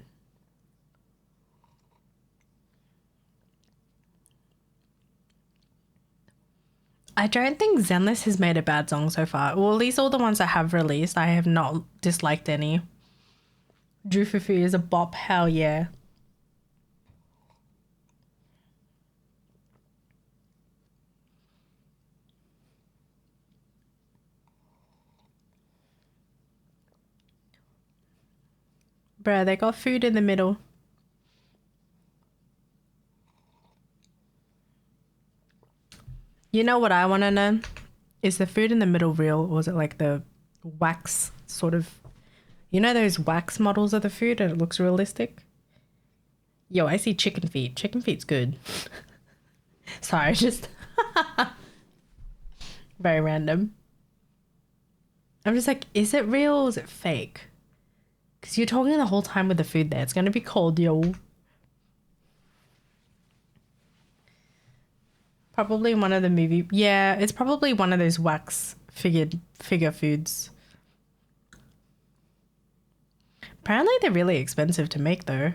I don't think Zenless has made a bad song so far. Well, at least all the ones I have released, I have not disliked any. Droofufu is a bop, hell yeah. Bruh, they got food in the middle. You know what I want to know? Is the food in the middle real, or was it like the wax sort of... You know those wax models of the food and it looks realistic? Yo, I see chicken feet. Chicken feet's good. Sorry, just... Very random. I'm just like, is it real or is it fake? Because you're talking the whole time with the food there. It's going to be cold, yo. Probably one of the movie... Yeah, it's probably one of those wax figure foods. Apparently they're really expensive to make though.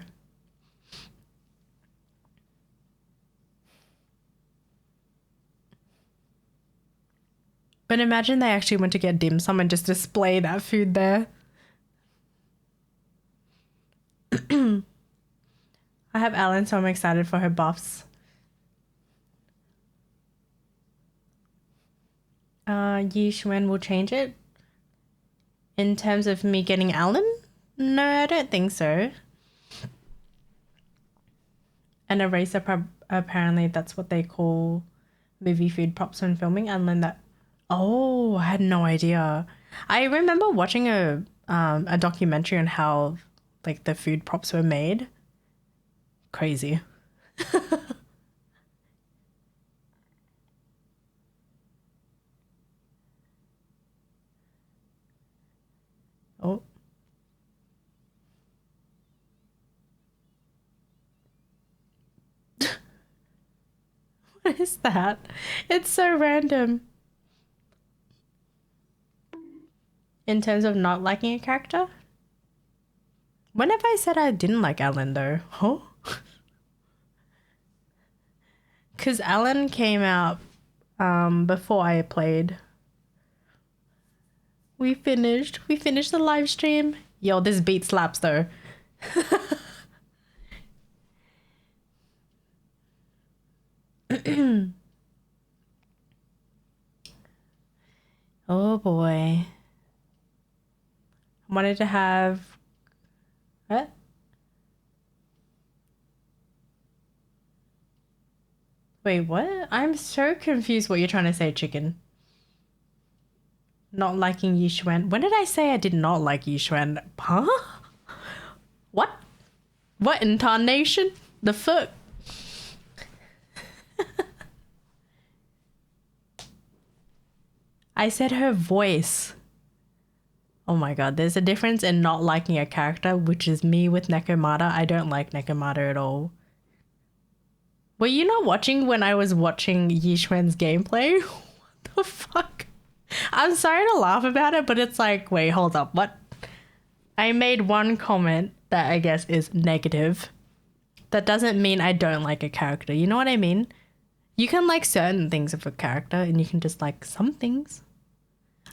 But imagine they actually went to get dim sum and just display that food there. I have Ellen, so I'm excited for her buffs. Yi Xuan will change it. In terms of me getting Alan? No, I don't think so. An eraser, apparently that's what they call movie food props when filming. And then that... Oh, I had no idea. I remember watching a documentary on how like the food props were made. Crazy. Oh. What is that? It's so random. In terms of not liking a character? When have I said I didn't like Alan though? Huh? Because Alan came out before I played. We finished the live stream. Yo, this beat slaps though. Oh boy. I wanted to have... What? Wait, what? I'm so confused what you're trying to say, chicken. Not liking Yi Xuan. When did I say I did not like Yi Xuan? Huh? What? What intonation? The fuck? I said her voice. Oh my god, there's a difference in not liking a character, which is me with Nekomata. I don't like Nekomata at all. Were you not watching when I was watching Yixuan's gameplay? What the fuck? I'm sorry to laugh about it, but it's like, wait, hold up, what? I made one comment that I guess is negative. That doesn't mean I don't like a character. You know what I mean? You can like certain things of a character and you can just like some things.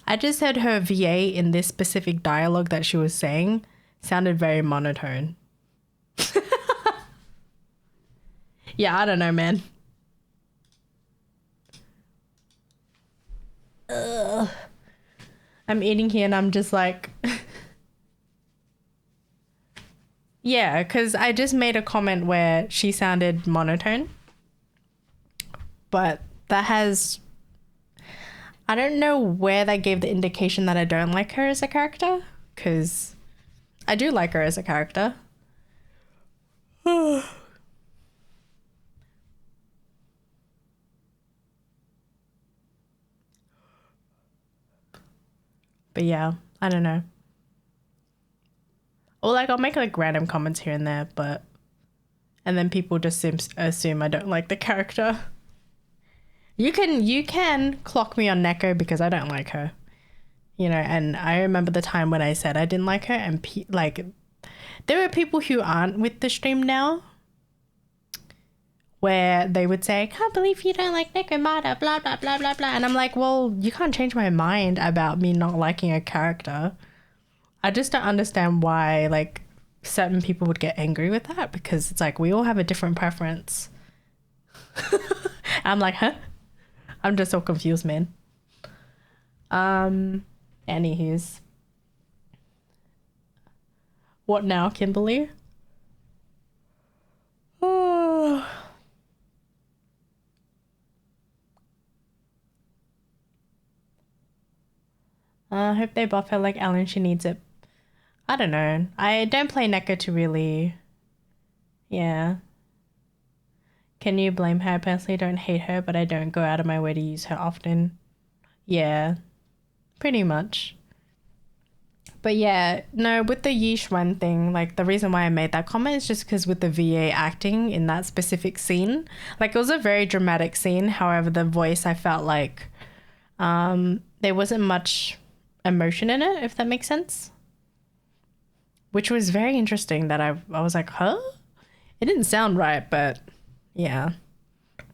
I just heard her VA in this specific dialogue that she was saying sounded very monotone. Yeah, I don't know, man. Ugh. I'm eating here and I'm just like... Yeah, because I just made a comment where she sounded monotone. But that has... I don't know where that gave the indication that I don't like her as a character. Because I do like her as a character. But yeah, I don't know. Or like I'll make like random comments here and there, but and then people just assume I don't like the character. You can clock me on Neko because I don't like her, you know. And I remember the time when I said I didn't like her, and like there are people who aren't with the stream now, where they would say, "I can't believe you don't like Nekomata, blah blah blah blah blah," and I'm like, well, you can't change my mind about me not liking a character. I just don't understand why like certain people would get angry with that, because it's like we all have a different preference. I'm like, huh? I'm just so confused, man. Anywho's. What now, Kimberly? Oh. I hope they buff her like Ellen. She needs it. I don't know. I don't play Neko to really... Yeah. Can you blame her? I personally don't hate her, but I don't go out of my way to use her often. Yeah. Pretty much. But yeah, no, with the Yixuan thing, like the reason why I made that comment is just because with the VA acting in that specific scene, like it was a very dramatic scene. However, the voice, I felt like there wasn't much emotion in it, if that makes sense. Which was very interesting that I was like, huh? It didn't sound right, but yeah.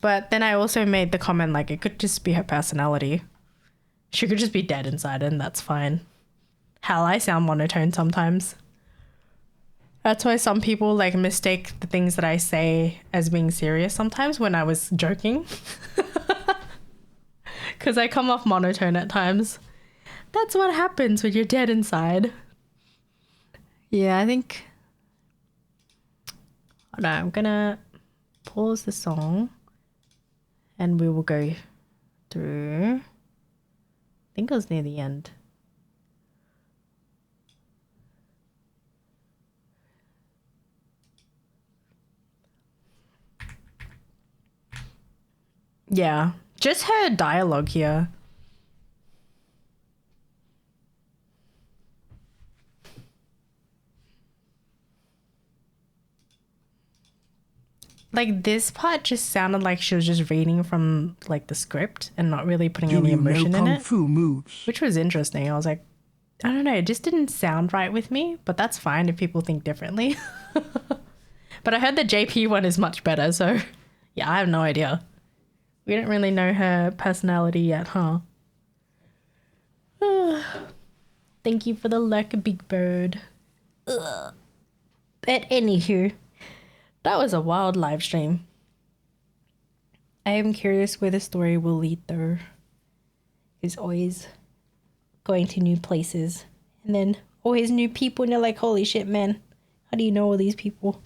But then I also made the comment like it could just be her personality. She could just be dead inside and that's fine. Hell, I sound monotone sometimes. That's why some people like mistake the things that I say as being serious sometimes when I was joking. Because I come off monotone at times. That's what happens when you're dead inside. Yeah, I think... Hold on, I'm gonna pause the song and we will go through. I think it was near the end. Yeah, just her dialogue here. Like this part just sounded like she was just reading from like the script and not really putting any emotion in it, fu moves. which was interesting. I was like, I don't know, it just didn't sound right with me, but that's fine if people think differently. But I heard the JP one is much better, so yeah, I have no idea. We don't really know her personality yet, huh? Thank you for the luck, Big Bird. Ugh. But anywho, that was a wild live stream. I am curious where the story will lead though. It's always going to new places and then always new people and you're like, holy shit, man. How do you know all these people?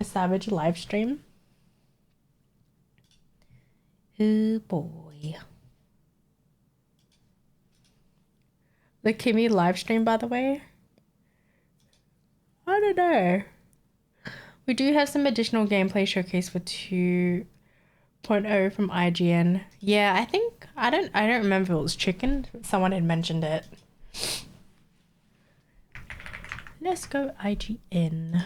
A savage live stream. Oh boy. The Kimmy live stream, by the way. I don't know. We do have some additional gameplay showcase for 2.0 from IGN. Yeah, I think I don't remember if it was chicken. Someone had mentioned it. Let's go IGN.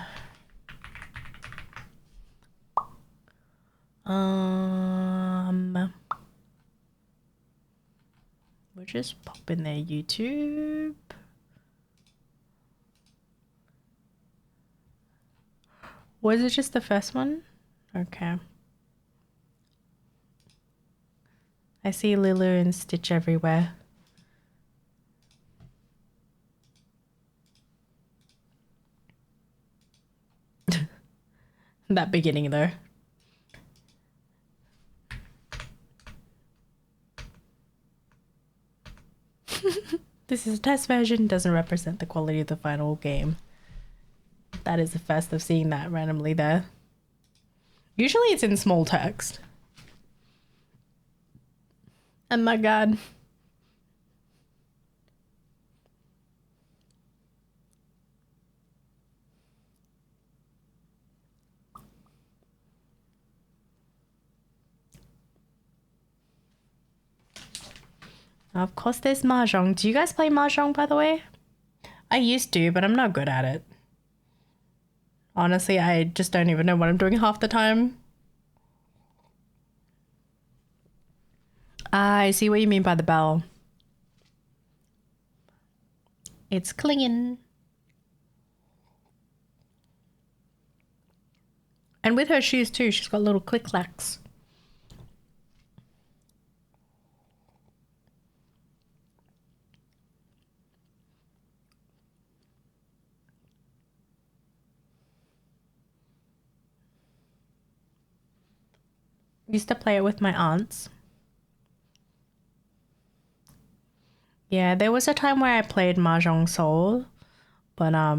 We'll just pop in there YouTube. Was it just the first one? Okay. I see Lulu and Stitch everywhere. That beginning though. This is a test version, doesn't represent the quality of the final game. That is the first of seeing that randomly there. Usually it's in small text. Oh my god. Of course there's Mahjong. Do you guys play Mahjong, by the way? I used to, but I'm not good at it. Honestly, I just don't even know what I'm doing half the time. I see what you mean by the bell. It's clinging. And with her shoes too, she's got little click-clacks. Used to play it with my aunts. Yeah, there was a time where I played Mahjong Soul, but I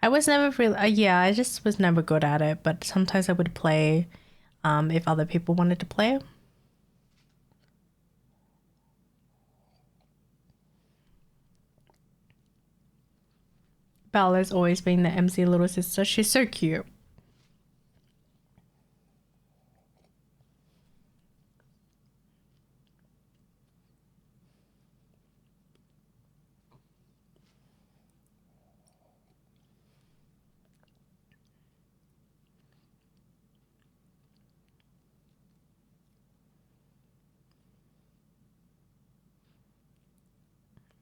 was never really yeah, I just was never good at it, but sometimes I would play if other people wanted to play. Bella's always been the MC little sister. She's so cute.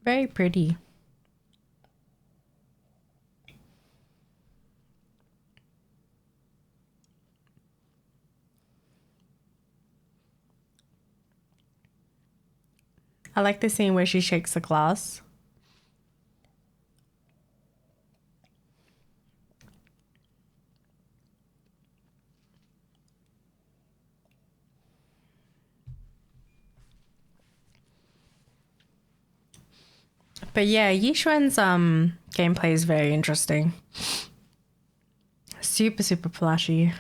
Very pretty. I like the scene where she shakes the glass. But yeah, Yishuan's gameplay is very interesting. Super, super flashy.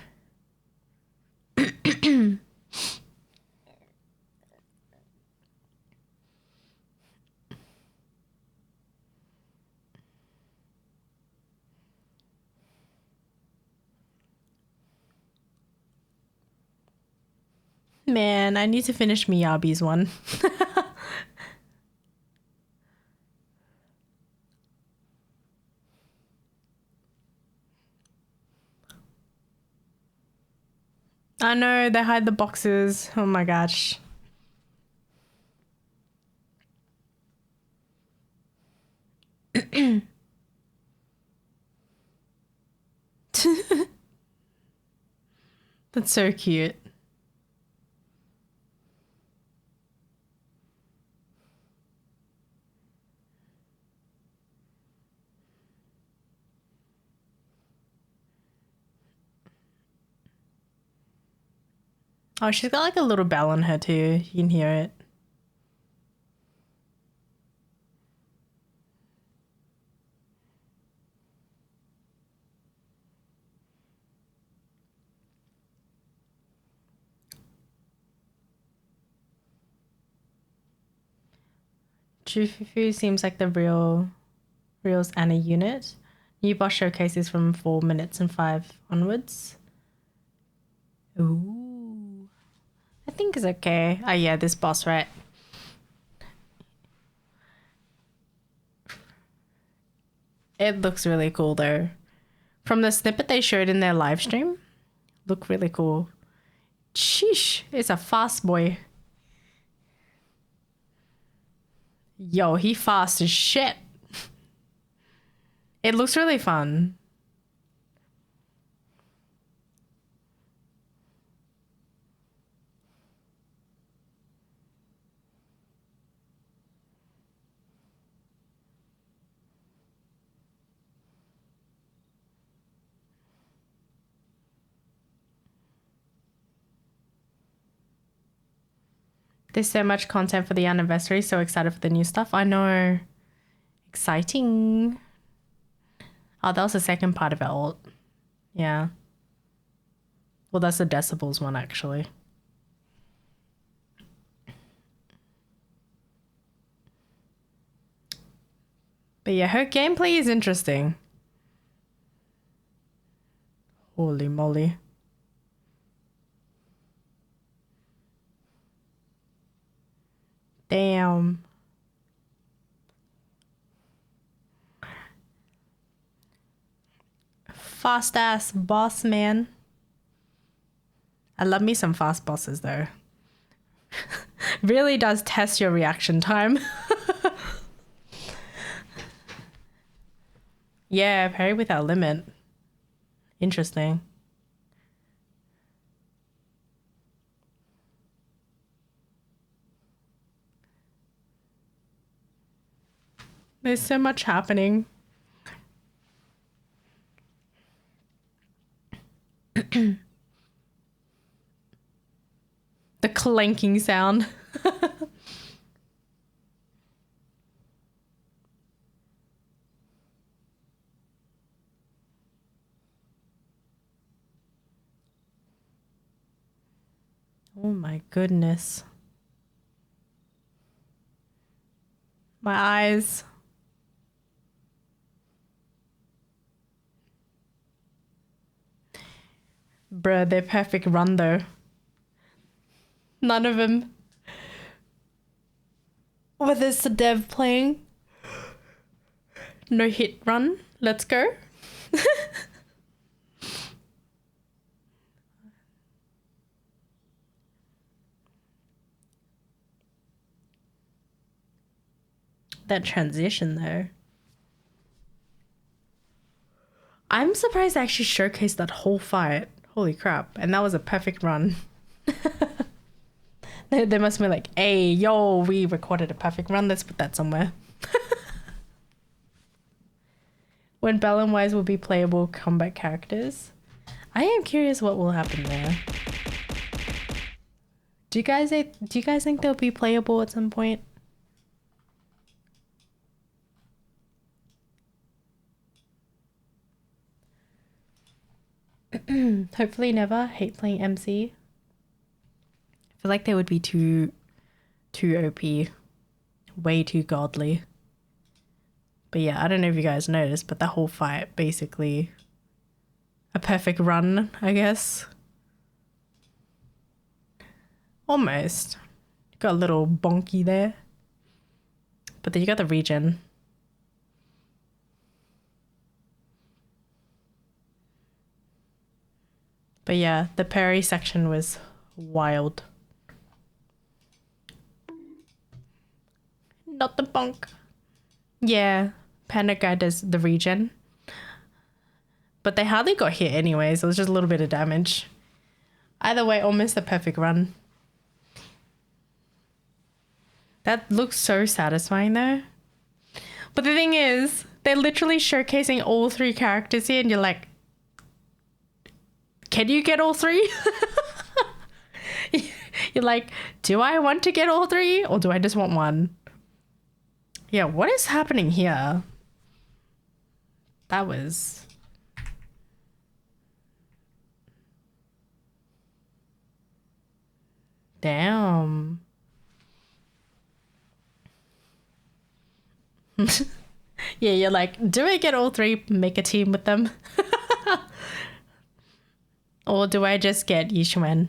Man, I need to finish Miyabi's one. I know, they hide the boxes. Oh my gosh. That's so cute. Oh, she's got like a little bell on her too. You can hear it. Jufufu seems like the Reels Anna unit. New boss showcases from 4 minutes and 5 onwards. Ooh. I think it's okay. Oh yeah, this boss, right? It looks really cool though. From the snippet they showed in their live stream, look really cool. Sheesh, it's a fast boy. Yo, he fast as shit. It looks really fun. There's so much content for the anniversary. So excited for the new stuff. I know. Exciting. Oh, that was the second part of it all. Yeah. Well, that's the decibels one, actually. But yeah, her gameplay is interesting. Holy moly. Damn. Fast ass boss, man. I love me some fast bosses though. Really does test your reaction time. Yeah, parry without limit. Interesting. There's so much happening. The clanking sound. Oh my goodness. My eyes. Bruh, they're perfect run though. None of them. Whether it's the dev playing. No hit run. Let's go. That transition though. I'm surprised they actually showcased that whole fight. Holy crap. And that was a perfect run. They must be like, hey, yo, we recorded a perfect run. Let's put that somewhere. When Bell and Wise will be playable combat characters. I am curious what will happen there. Do you guys think they'll be playable at some point? Hopefully never. Hate playing MC. I feel like they would be too OP. Way too godly. But yeah, I don't know if you guys noticed, but the whole fight basically a perfect run, I guess. Almost. Got a little bonky there. But then you got the regen. But yeah, the parry section was wild. Not the bonk. Yeah, Panda Guy does the regen. But they hardly got hit anyways. It was just a little bit of damage. Either way, almost a perfect run. That looks so satisfying though. But the thing is, they're literally showcasing all three characters here and you're like, can you get all three? You're like, do I want to get all three or do I just want one? Yeah, what is happening here? That was... Damn. Yeah, you're like, do I get all three, make a team with them? Or do I just get Yishuan?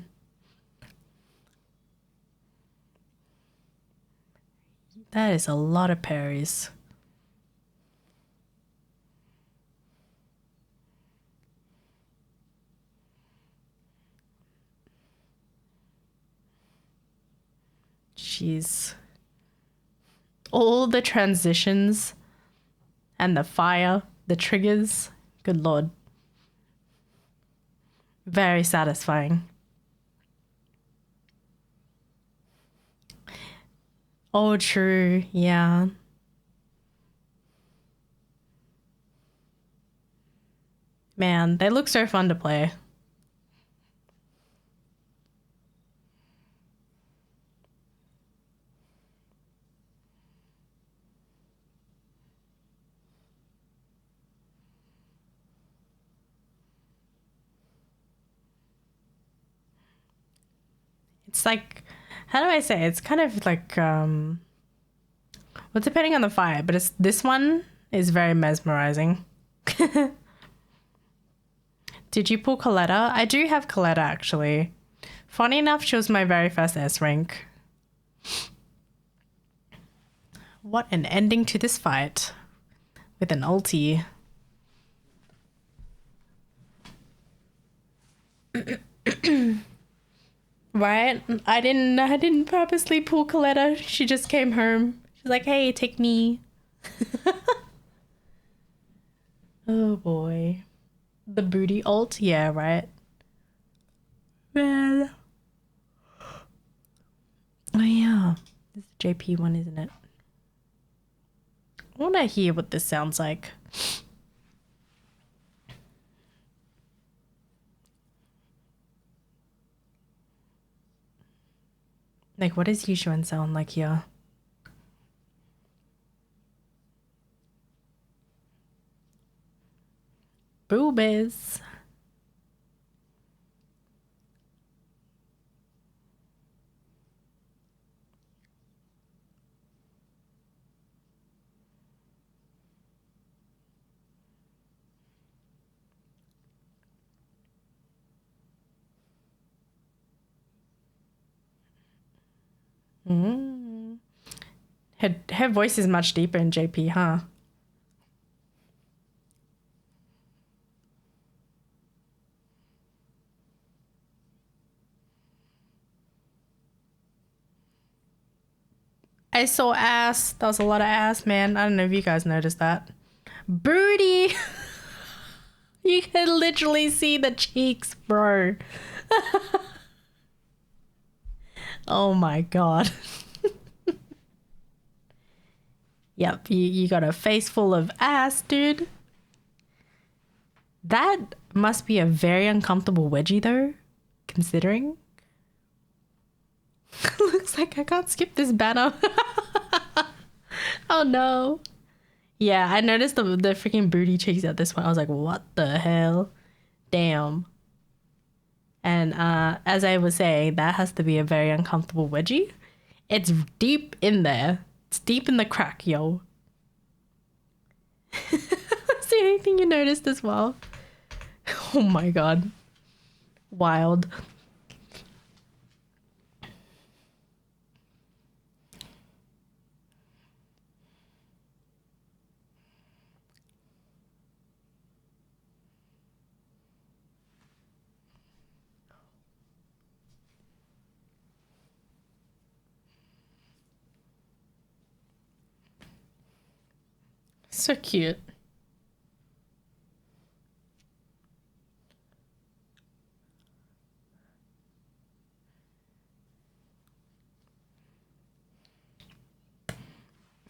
That is a lot of parries. jeez. All the transitions and the fire, the triggers. Good lord. Very satisfying. Oh, true. Yeah. Man, they look so fun to play. It's like, how do I say? It's kind of like, well, depending on the fire, but this one is very mesmerizing. Did you pull Coletta? I do have Coletta, actually. Funny enough, she was my very first S rank. What an ending to this fight. With an ulti. Right? I didn't purposely pull Coletta. She just came home. She's like, hey, take me. Oh boy. The booty ult? Yeah, right. Well. Oh yeah. This is the JP one, isn't it? I wanna hear what this sounds like. Like, what does Yushuan sound like here? Boobies. Mm. Her voice is much deeper in JP, huh? I saw ass. That was a lot of ass, man. I don't know if you guys noticed that. Booty! You can literally see the cheeks, bro. Oh my god. Yep, you got a face full of ass, dude. That must be a very uncomfortable wedgie, though, considering. Looks like I can't skip this banner. Oh no. Yeah, I noticed the freaking booty cheeks at this point. I was like, what the hell? Damn. And as I was saying, that has to be a very uncomfortable wedgie. It's deep in there. It's deep in the crack, yo. Is there anything you noticed as well? Oh my god. Wild. So cute.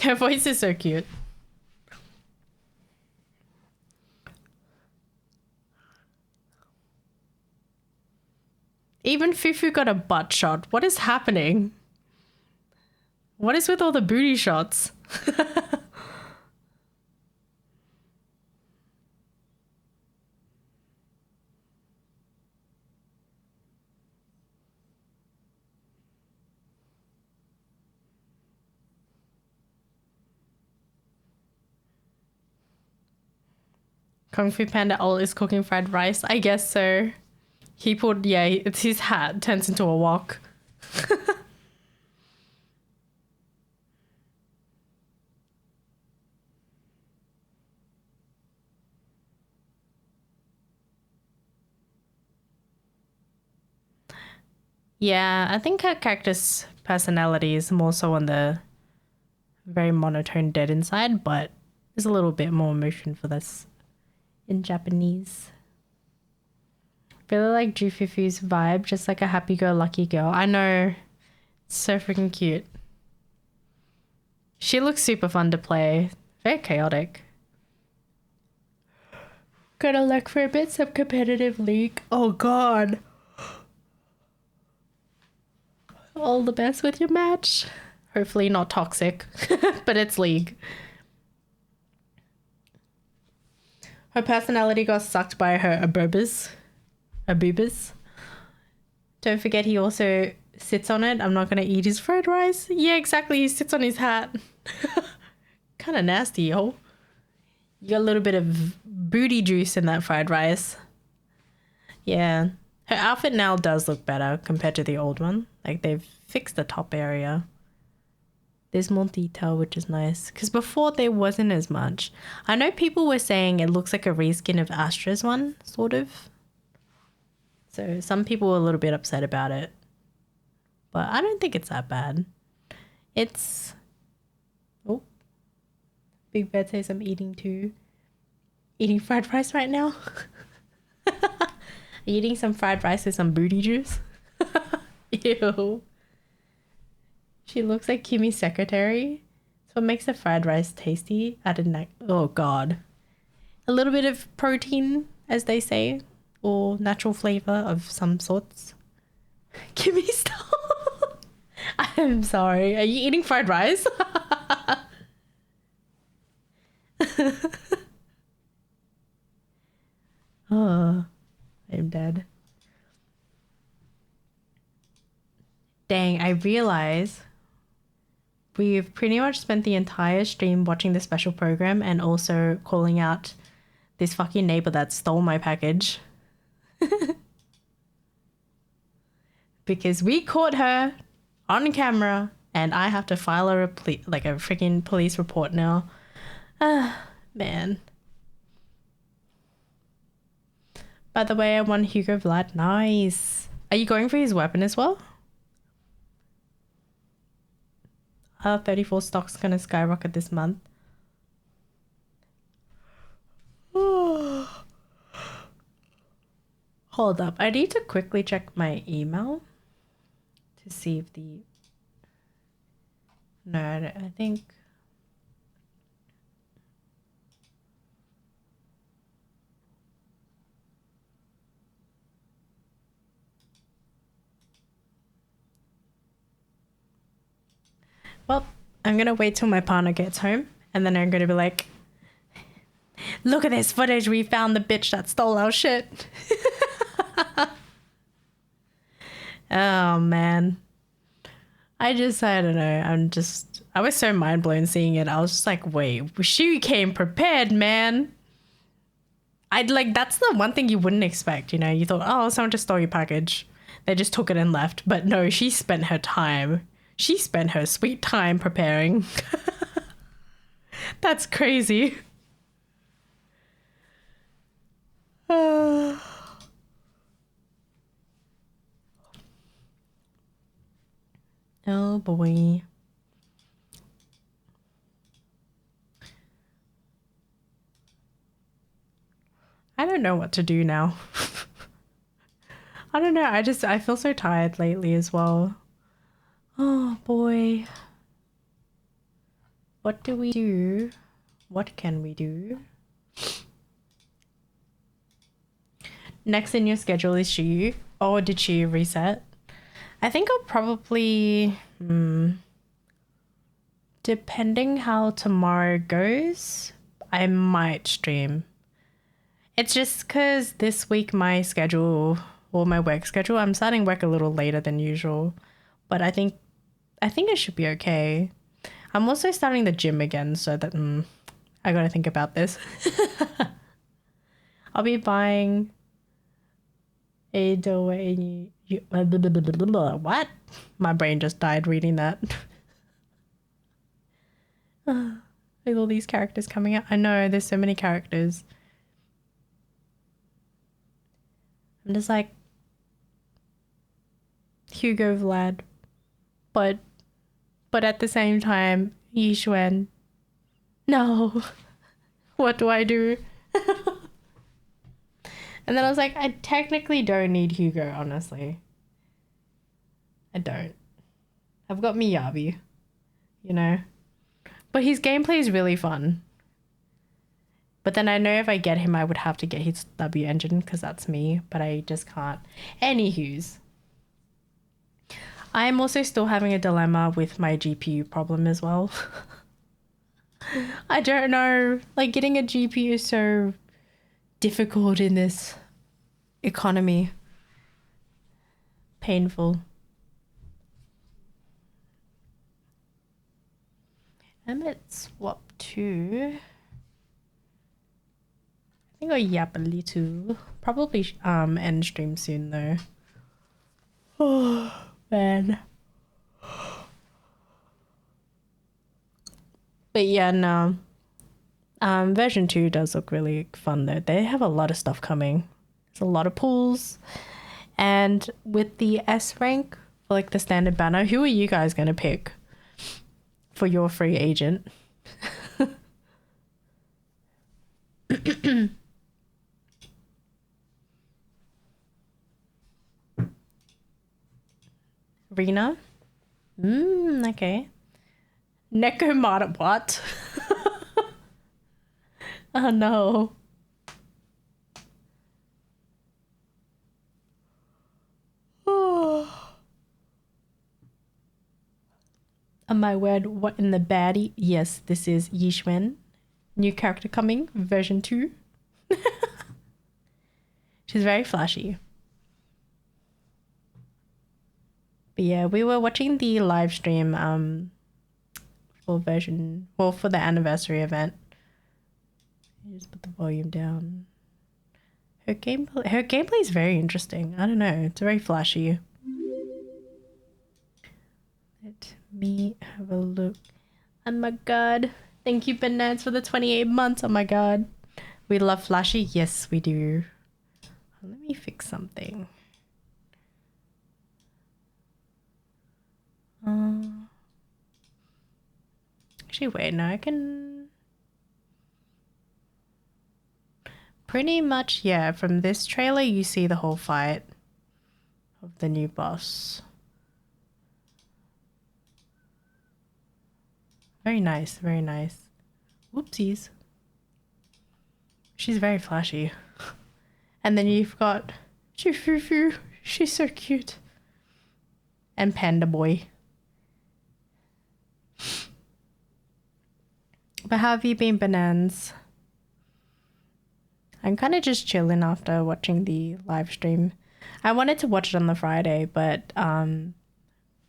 Her voice is so cute. Even Fufu got a butt shot. What is happening? What is with all the booty shots? Kung Fu Panda all is cooking fried rice. I guess so. He put, yeah, it's his hat turns into a wok. Yeah, I think her character's personality is more so on the very monotone dead inside, but there's a little bit more emotion for this in Japanese. Really like Jufufu's vibe, just like a happy-go-lucky girl. I know, it's so freaking cute. She looks super fun to play. Very chaotic. Gonna look for a bit some competitive League. Oh god. All the best with your match. Hopefully not toxic, but it's League. Her personality got sucked by her aboobas. Don't forget he also sits on it. I'm not gonna eat his fried rice. Yeah, exactly. He sits on his hat. Kind of nasty, yo. You got a little bit of booty juice in that fried rice. Yeah. Her outfit now does look better compared to the old one. Like, they've fixed the top area. There's more detail, which is nice. Because before, there wasn't as much. I know people were saying it looks like a reskin of Astra's one, sort of. So some people were a little bit upset about it. But I don't think it's that bad. It's... Oh. Big Bed says I'm eating too. Eating fried rice right now. Eating some fried rice with some booty juice. Ew. She looks like Kimmy's secretary. So what makes the fried rice tasty? I didn't like... Oh, God. A little bit of protein, as they say. Or natural flavor of some sorts. Kimmy, stop. I'm sorry. Are you eating fried rice? Oh, I'm dead. Dang, I realize we've pretty much spent the entire stream watching the special program and also calling out this fucking neighbor that stole my package. Because we caught her on camera and I have to file a freaking police report now. Ah, man. By the way, I won Hugo Vlad. Nice. Are you going for his weapon as well? 34 stock's gonna skyrocket this month. Hold up. I need to quickly check my email to see if the... No, I think... Well, I'm gonna wait till my partner gets home and then I'm gonna be like, look at this footage, we found the bitch that stole our shit. Oh man. I don't know, I was so mind blown seeing it. I was just like, wait, she came prepared, man. That's the one thing you wouldn't expect, you know? You thought, oh, someone just stole your package. They just took it and left. But no, she spent her time. She spent her sweet time preparing. That's crazy. Oh boy. I don't know what to do now. I don't know. I feel so tired lately as well. Oh boy. What do we do? What can we do? Next in your schedule is Shiyu. Or did she reset? I think I'll probably... depending how tomorrow goes, I might stream. It's just because this week my schedule, or my work schedule, I'm starting work a little later than usual. But I think it should be okay. I'm also starting the gym again, so that I gotta think about this. I'll be buying a what? My brain just died reading that. With all these characters coming out. I know, there's so many characters. I'm just like, Hugo Vlad. But at the same time, Yixuan. No. What do I do? And then I was like, I technically don't need Hugo, honestly. I don't. I've got Miyabi, you know? But his gameplay is really fun. But then I know if I get him, I would have to get his W engine because that's me, but I just can't. Anywho's. I'm also still having a dilemma with my GPU problem as well. I don't know. Like, getting a GPU is so difficult in this economy. Painful. And let's swap to... I think I'll yap a little. Probably end stream soon though. Oh man. But yeah, no. Version 2 does look really fun though. They have a lot of stuff coming. There's a lot of pools. And with the S rank, for like the standard banner, who are you guys gonna pick for your free agent? Rena? Okay. Nekomata, what? Oh no. Oh my word, what in the baddie? Yes, this is Yixuan. New character coming, version 2. She's very flashy. But yeah, we were watching the live stream for the anniversary event. Just put the volume down. Her gameplay is very interesting. I don't know, it's very flashy. Let me have a look. Oh my god. Thank you, Bananas, for the 28 months. Oh my god. We love flashy. Yes, we do. Let me fix something. Actually, wait, no, I can... Pretty much, yeah, from this trailer, you see the whole fight of the new boss. Very nice, very nice. Whoopsies. She's very flashy. And then you've got Chufufu. She's so cute. And Panda Boy. But how have you been, Bananas? I'm kind of just chilling after watching the live stream. I wanted to watch it on the Friday, but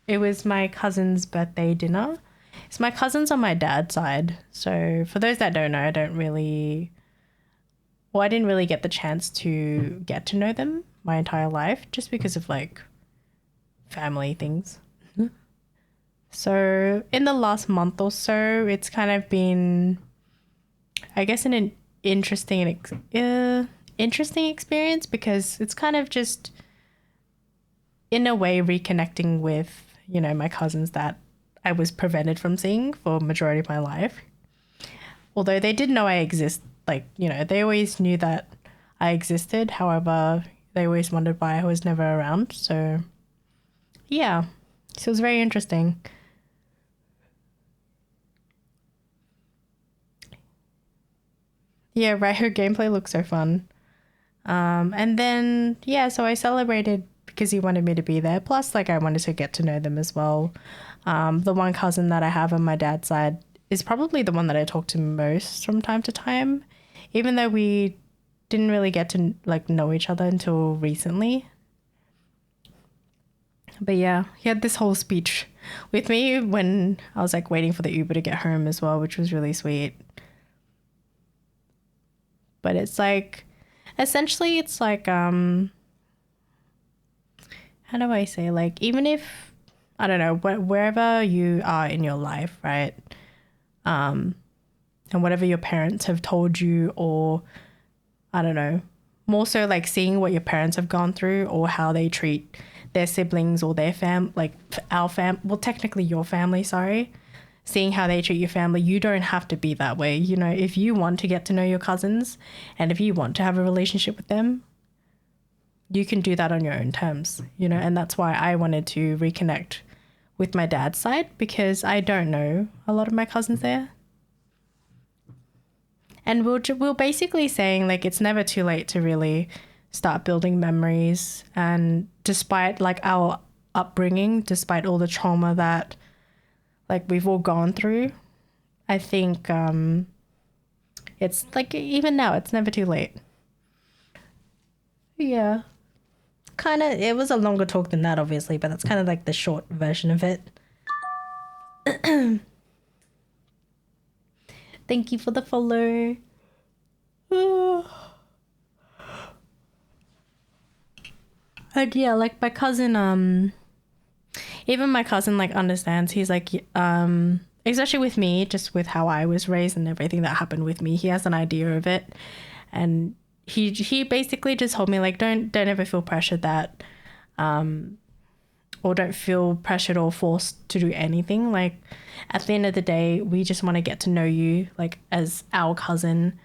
it was my cousin's birthday dinner. It's my cousins on my dad's side. So for those that don't know, I didn't really get the chance to get to know them my entire life just because of like family things. So in the last month or so, it's kind of been, I guess, an interesting experience because it's kind of just in a way reconnecting with, you know, my cousins that I was prevented from seeing for majority of my life. Although they did know I exist, like, you know, they always knew that I existed. However, they always wondered why I was never around. So yeah, so it was very interesting. Yeah, right. Her gameplay looks so fun. And then, yeah, so I celebrated because he wanted me to be there. Plus, like, I wanted to get to know them as well. The one cousin that I have on my dad's side is probably the one that I talk to most from time to time, even though we didn't really get to, like, know each other until recently. But yeah, he had this whole speech with me when I was, like, waiting for the Uber to get home as well, which was really sweet. But it's like, essentially it's like, how do I say, like, even if, I don't know, wherever you are in your life, right? And whatever your parents have told you, or, I don't know, more so like seeing what your parents have gone through or how they treat their siblings or their well, technically your family, sorry, seeing how they treat your family. You don't have to be that way. You know, if you want to get to know your cousins and if you want to have a relationship with them, you can do that on your own terms, you know, and that's why I wanted to reconnect with my dad's side, because I don't know a lot of my cousins there. And we're basically saying, like, it's never too late to really start building memories. And despite, like, our upbringing, despite all the trauma that, like, we've all gone through, I think it's, like, even now, it's never too late. Yeah. Kind of, it was a longer talk than that, obviously, but that's kind of like the short version of it. Thank you for the follow. And yeah, like my cousin, even my cousin like understands. He's like, especially with me, just with how I was raised and everything that happened with me, he has an idea of it. And he basically just told me, like, don't ever feel pressured that, or don't feel pressured or forced to do anything. Like, at the end of the day, we just want to get to know you, like, as our cousin,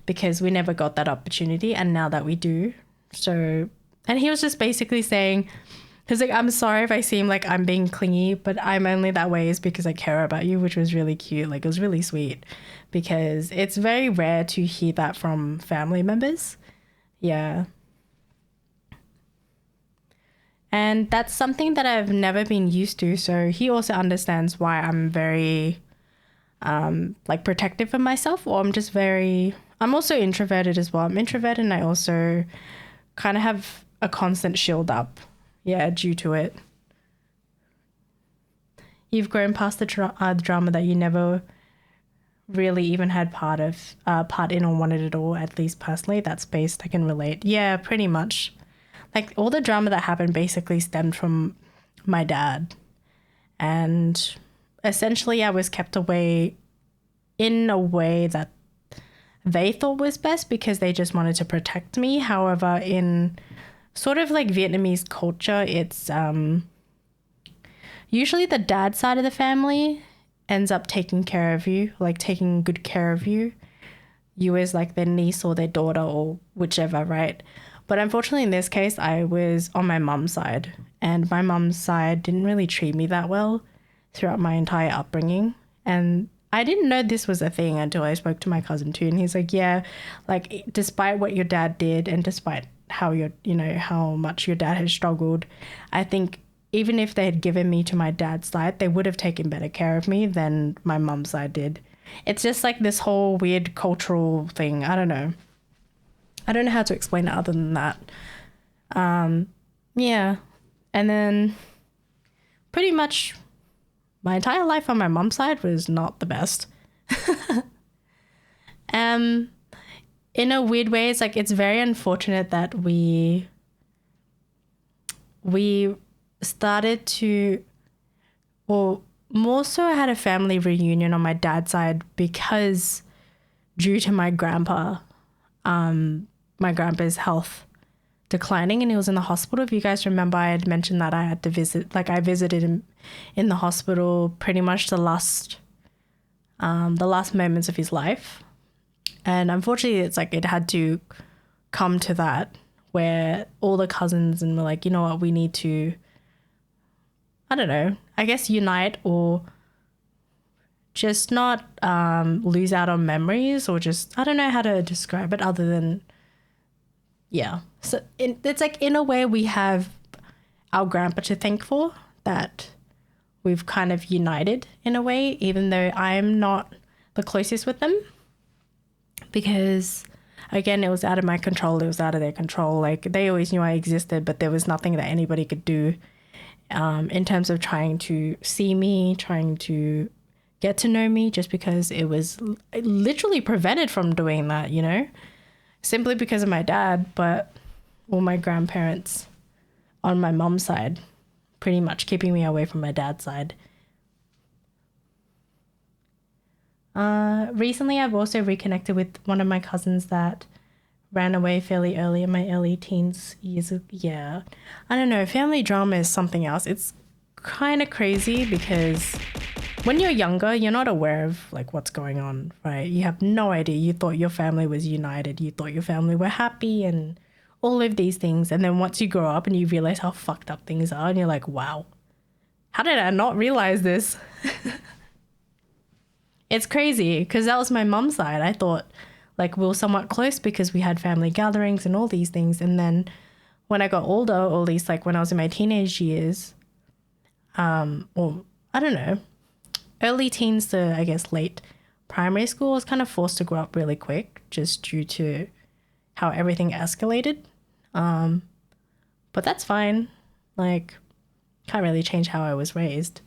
because we never got that opportunity, and now that we do. So, and he was just basically saying, he's like, I'm sorry if I seem like I'm being clingy, but I'm only that way is because I care about you, which was really cute. Like, it was really sweet, because it's very rare to hear that from family members. Yeah. And that's something that I've never been used to. So he also understands why I'm very, like, protective of myself, or I'm also introverted as well. I'm introverted, and I also kind of have a constant shield up. Yeah, due to it. You've grown past the drama that you never really even had part in or wanted at all, at least personally. That space I can relate. Yeah, pretty much. Like, all the drama that happened basically stemmed from my dad. And essentially I was kept away in a way that they thought was best because they just wanted to protect me. However, in sort of like Vietnamese culture, it's usually the dad side of the family ends up taking care of you, like taking good care of you. You as like their niece or their daughter or whichever, right? But unfortunately in this case, I was on my mum's side, and my mum's side didn't really treat me that well throughout my entire upbringing. And I didn't know this was a thing until I spoke to my cousin too. And he's like, yeah, like, despite what your dad did and despite how how much your dad has struggled, I think even if they had given me to my dad's side, they would have taken better care of me than my mum's side did. It's just like this whole weird cultural thing. I don't know how to explain it other than that. Yeah. And then pretty much my entire life on my mum's side was not the best. In a weird way, it's like, it's very unfortunate that we started to, or more so I had a family reunion on my dad's side because due to my grandpa's health declining, and he was in the hospital. If you guys remember, I had mentioned that I had to visit, like I visited him in the hospital pretty much the last moments of his life. And unfortunately, it's like it had to come to that where all the cousins and were like, you know what, we need to, I don't know, I guess unite or just not lose out on memories, or just, I don't know how to describe it other than, yeah. So it's like, in a way, we have our grandpa to thank for that we've kind of united in a way, even though I'm not the closest with them. Because, again, it was out of my control. It was out of their control. Like, they always knew I existed, but there was nothing that anybody could do in terms of trying to see me, trying to get to know me, just because it was literally prevented from doing that, you know, simply because of my dad, but all my grandparents on my mom's side pretty much keeping me away from my dad's side. Recently, I've also reconnected with one of my cousins that ran away fairly early in my early teens years. Yeah. I don't know. Family drama is something else. It's kind of crazy because when you're younger, you're not aware of like what's going on, right? You have no idea. You thought your family was united. You thought your family were happy and all of these things. And then once you grow up and you realize how fucked up things are and you're like, wow, how did I not realize this? It's crazy because that was my mum's side. I thought like we were somewhat close because we had family gatherings and all these things. And then when I got older, or at least like when I was in my teenage years, or I don't know, early teens to I guess late primary school, I was kind of forced to grow up really quick just due to how everything escalated. But that's fine. Like, can't really change how I was raised.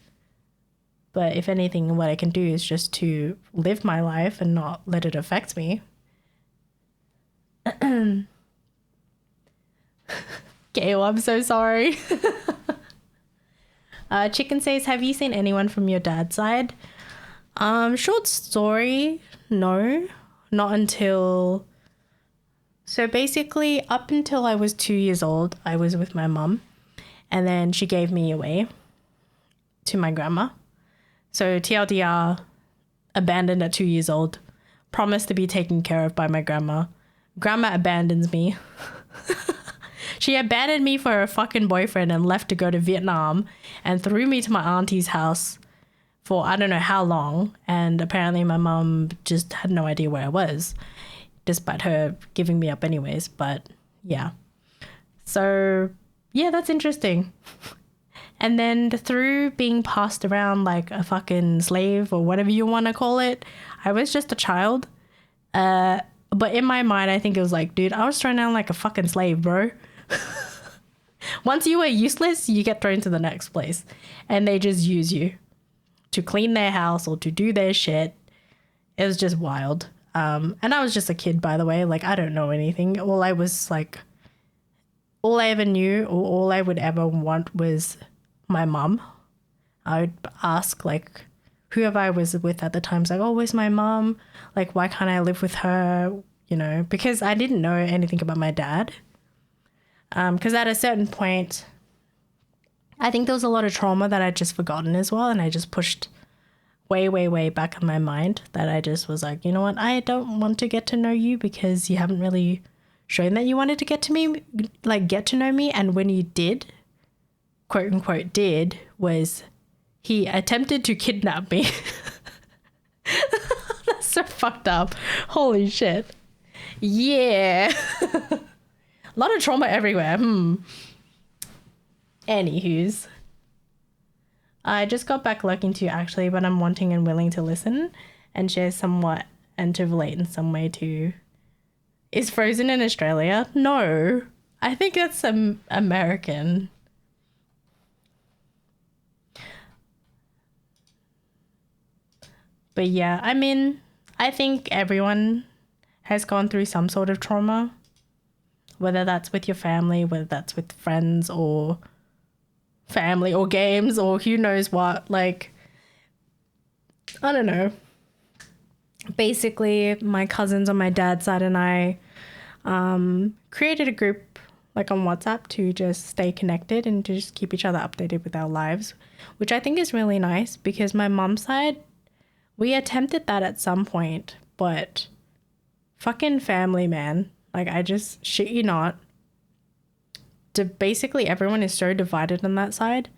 But if anything, what I can do is just to live my life and not let it affect me. Gail, I'm so sorry. Chicken says, have you seen anyone from your dad's side? Short story, no. Not until... So basically, up until I was 2 years old, I was with my mum. And then she gave me away to my grandma. So TLDR, abandoned at 2 years old. Promised to be taken care of by my grandma. Grandma abandons me. She abandoned me for her fucking boyfriend and left to go to Vietnam and threw me to my auntie's house for I don't know how long. And apparently my mum just had no idea where I was, despite her giving me up anyways. But yeah. So yeah, that's interesting. And then through being passed around like a fucking slave or whatever you want to call it, I was just a child. But in my mind, I think it was like, dude, I was thrown down like a fucking slave, bro. Once you were useless, you get thrown to the next place. And they just use you to clean their house or to do their shit. It was just wild. And I was just a kid, by the way. Like, I don't know anything. All I ever knew or all I would ever want was my mum. I would ask, like, whoever I was with at the time, like, oh, where's my mum? Like, why can't I live with her? You know, because I didn't know anything about my dad. Because at a certain point, I think there was a lot of trauma that I'd just forgotten as well. And I just pushed way, way, way back in my mind that I just was like, you know what? I don't want to get to know you because you haven't really shown that you wanted to get to know me. And when you did, quote unquote did, was he attempted to kidnap me. That's so fucked up. Holy shit. Yeah. A lot of trauma everywhere. Anywho's. I just got back looking to you actually, but I'm wanting and willing to listen and share somewhat and to relate in some way too. Is Frozen in Australia? No. I think it's American. But yeah, I mean, I think everyone has gone through some sort of trauma. Whether that's with your family, whether that's with friends or family or games or who knows what. Like, I don't know. Basically, my cousins on my dad's side and I created a group like on WhatsApp to just stay connected and to just keep each other updated with our lives, which I think is really nice because my mom's side, we attempted that at some point, but fucking family, man. Like, I just shit you not. Basically, everyone is so divided on that side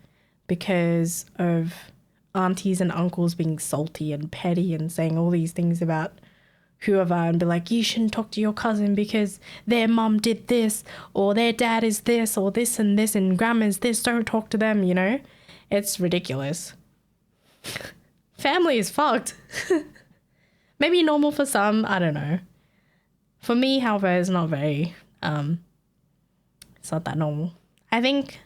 because of aunties and uncles being salty and petty and saying all these things about whoever and be like, you shouldn't talk to your cousin because their mum did this or their dad is this or this and grandma's this. Don't talk to them, you know? It's ridiculous. Family is fucked. Maybe normal for some, I don't know. For me, however, it's not very, it's not that normal. I think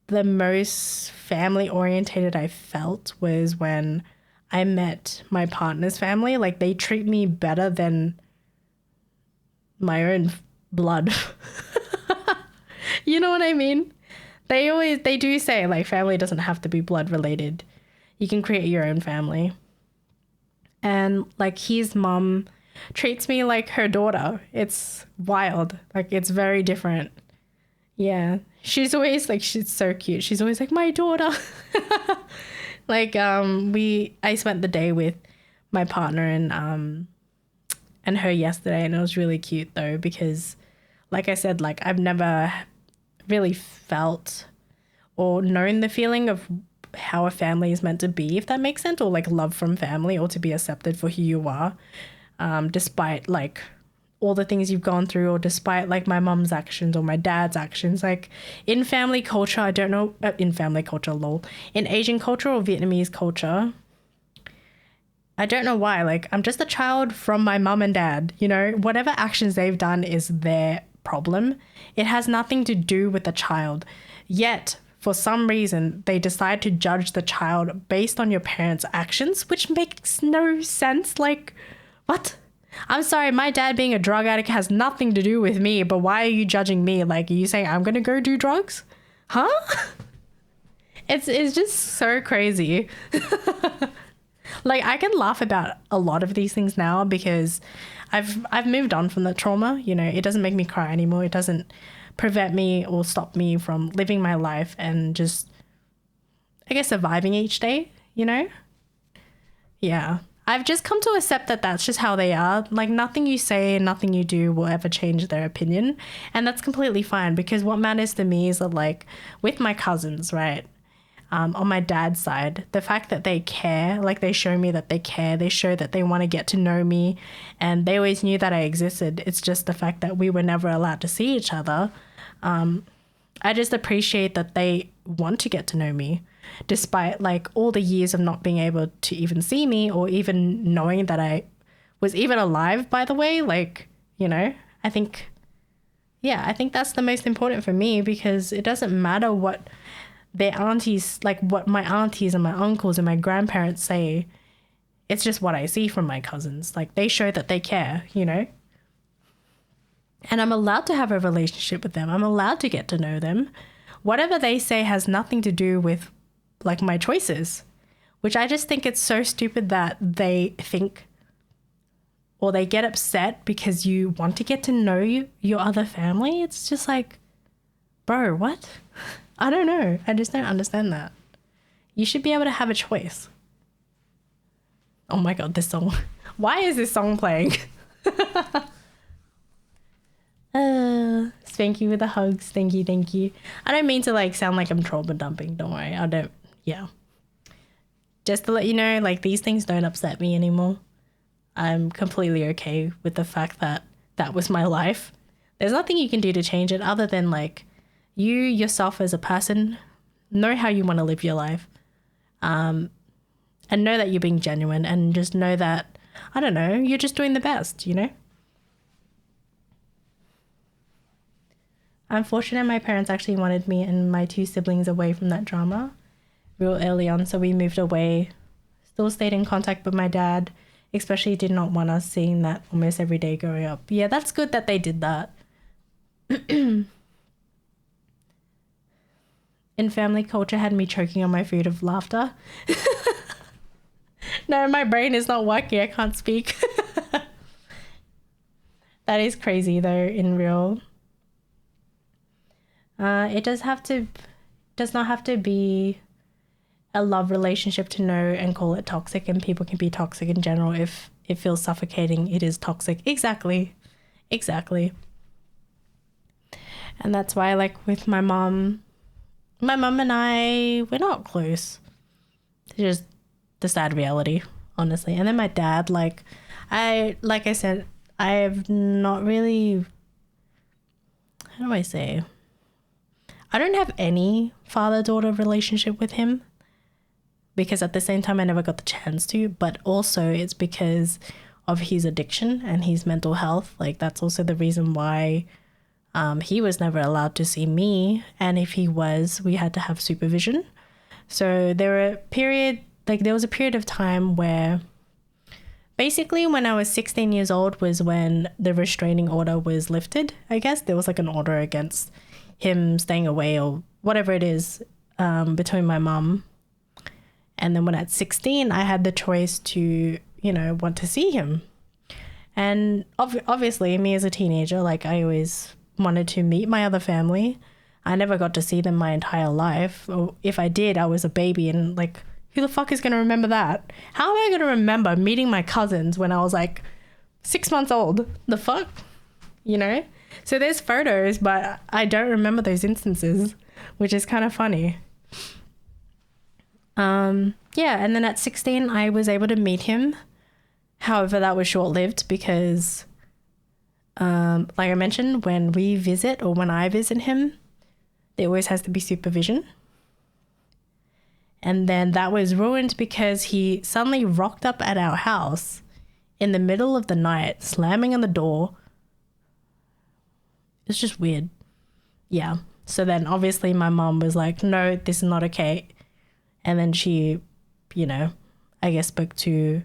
the most family orientated I felt was when I met my partner's family. Like, they treat me better than my own blood. You know what I mean? They do say, like, family doesn't have to be blood related. You can create your own family. And, like, his mum treats me like her daughter. It's wild. Like, it's very different. Yeah. She's always like, she's so cute. She's always like, my daughter. Like, I spent the day with my partner and her yesterday, and it was really cute though, because like I said, like, I've never really felt or known the feeling of how a family is meant to be, if that makes sense, or like love from family, or to be accepted for who you are, despite like all the things you've gone through, or despite like my mum's actions or my dad's actions. Like, in family culture, I don't know, in family culture, lol, in Asian culture or Vietnamese culture, I don't know why, like, I'm just a child from my mum and dad, you know, whatever actions they've done is their problem. It has nothing to do with the child. Yet, for some reason, they decide to judge the child based on your parents' actions, which makes no sense. Like, what? I'm sorry, my dad being a drug addict has nothing to do with me, but why are you judging me? Like, are you saying I'm gonna go do drugs? Huh? It's just so crazy. Like, I can laugh about a lot of these things now because I've moved on from the trauma. You know, it doesn't make me cry anymore. It doesn't prevent me or stop me from living my life and just, I guess, surviving each day, you know? Yeah. I've just come to accept that that's just how they are. Like, nothing you say and nothing you do will ever change their opinion. And that's completely fine, because what matters to me is that, like, with my cousins, right? On my dad's side, the fact that they care, like, they show me that they care, they show that they want to get to know me, and they always knew that I existed. It's just the fact that we were never allowed to see each other. I just appreciate that they want to get to know me, despite like all the years of not being able to even see me, or even knowing that I was even alive, by the way. Like, you know, I think that's the most important for me, because it doesn't matter what their aunties, like what my aunties and my uncles and my grandparents say. It's just what I see from my cousins. Like, they show that they care, you know? And I'm allowed to have a relationship with them. I'm allowed to get to know them. Whatever they say has nothing to do with like my choices, which I just think it's so stupid that they think, or they get upset because you want to get to know your other family. It's just like, bro, what? I don't know. I just don't understand that. You should be able to have a choice. Oh my God, this song. Why is this song playing? Thank you for the hugs. Thank you. I don't mean to like sound like I'm trauma dumping. Don't worry. I don't. Yeah. Just to let you know, like, these things don't upset me anymore. I'm completely okay with the fact that that was my life. There's nothing you can do to change it other than like you yourself as a person know how you want to live your life. And know that you're being genuine, and just know that, I don't know, you're just doing the best, you know? I'm fortunate my parents actually wanted me and my two siblings away from that drama real early on, so we moved away. Still stayed in contact with my dad, especially did not want us seeing that almost every day growing up. Yeah, that's good that they did that. In family culture had me choking on my food of laughter. No, my brain is not working. I can't speak. That is crazy though, in real. It does not have to be a love relationship to know and call it toxic, and people can be toxic in general. If it feels suffocating, it is toxic. Exactly. And that's why, like, with my mom and I, we're not close. It's just the sad reality, honestly. And then my dad, like I said, I've not really, how do I say? I don't have any father-daughter relationship with him, because at the same time I never got the chance to, but also it's because of his addiction and his mental health. Like, that's also the reason why he was never allowed to see me, and if he was, we had to have supervision. So there was a period of time where basically when I was 16 years old was when the restraining order was lifted. I guess there was like an order against him staying away or whatever it is, between my mum. And then when at 16, I had the choice to, you know, want to see him. And obviously, me as a teenager, like I always wanted to meet my other family. I never got to see them my entire life. Or if I did, I was a baby, and like, who the fuck is going to remember that? How am I going to remember meeting my cousins when I was like 6 months old? The fuck? You know? So there's photos, but I don't remember those instances, which is kind of funny. Yeah, and then at 16, I was able to meet him. However, that was short-lived because, like I mentioned, when we visit or when I visit him, there always has to be supervision. And then that was ruined because he suddenly rocked up at our house in the middle of the night, slamming on the door. It's just weird. Yeah. So then obviously my mom was like, no, this is not okay. And then she, you know, I guess spoke to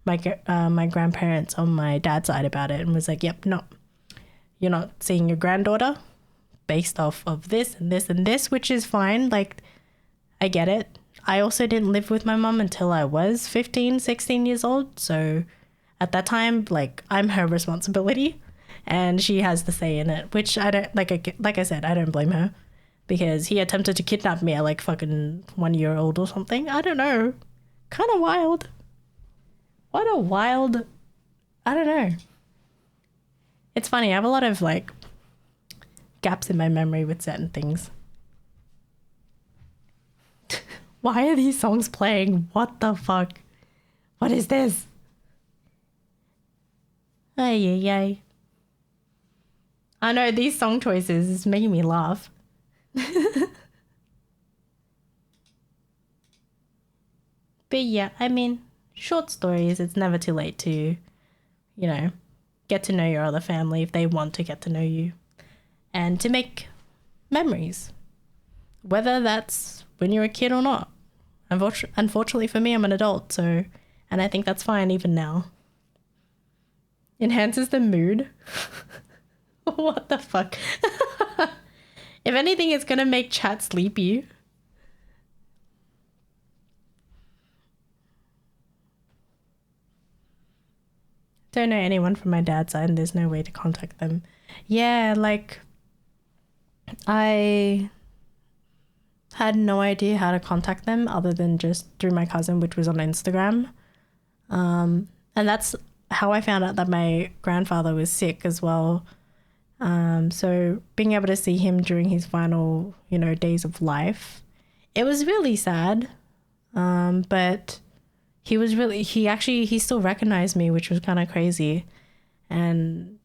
my grandparents on my dad's side about it and was like, yep, no, you're not seeing your granddaughter based off of this and this and this, which is fine. Like, I get it. I also didn't live with my mom until I was 15, 16 years old. So at that time, like, I'm her responsibility and she has the say in it, which I don't, like I said, I don't blame her because he attempted to kidnap me at like fucking 1 year old or something. I don't know. Kind of wild. What a wild, I don't know. It's funny. I have a lot of like gaps in my memory with certain things. Why are these songs playing? What the fuck? What is this? Ay, ay, ay. I know these song choices is making me laugh. But yeah, I mean, short stories, it's never too late to, you know, get to know your other family if they want to get to know you and to make memories, whether that's when you're a kid or not. Unfortunately for me, I'm an adult, so, and I think that's fine even now. Enhances the mood. What the fuck? If anything, it's gonna make chat sleepy. Don't know anyone from my dad's side and there's no way to contact them. Yeah, like, I had no idea how to contact them other than just through my cousin, which was on Instagram. And that's how I found out that my grandfather was sick as well. So being able to see him during his final, you know, days of life, it was really sad. But he still recognized me, which was kind of crazy. And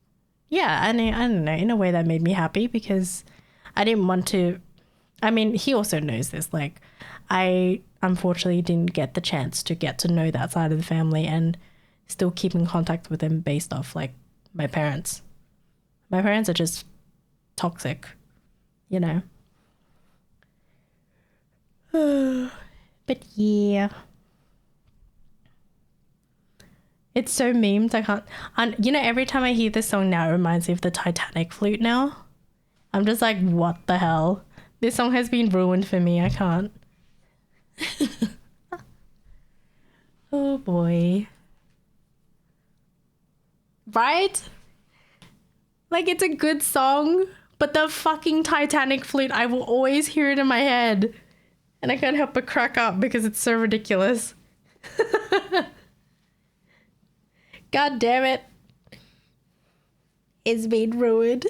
yeah, I don't know, in a way that made me happy because I didn't want to, I mean, he also knows this, like, I unfortunately didn't get the chance to get to know that side of the family and still keep in contact with them based off, like, my parents. My parents are just toxic, you know. But yeah. It's so memed, I can't, and you know, every time I hear this song now, it reminds me of the Titanic flute now. I'm just like, what the hell? This song has been ruined for me, I can't. Oh boy. Right? Like, it's a good song, but the fucking Titanic flute, I will always hear it in my head. And I can't help but crack up because it's so ridiculous. God damn it. It's been ruined.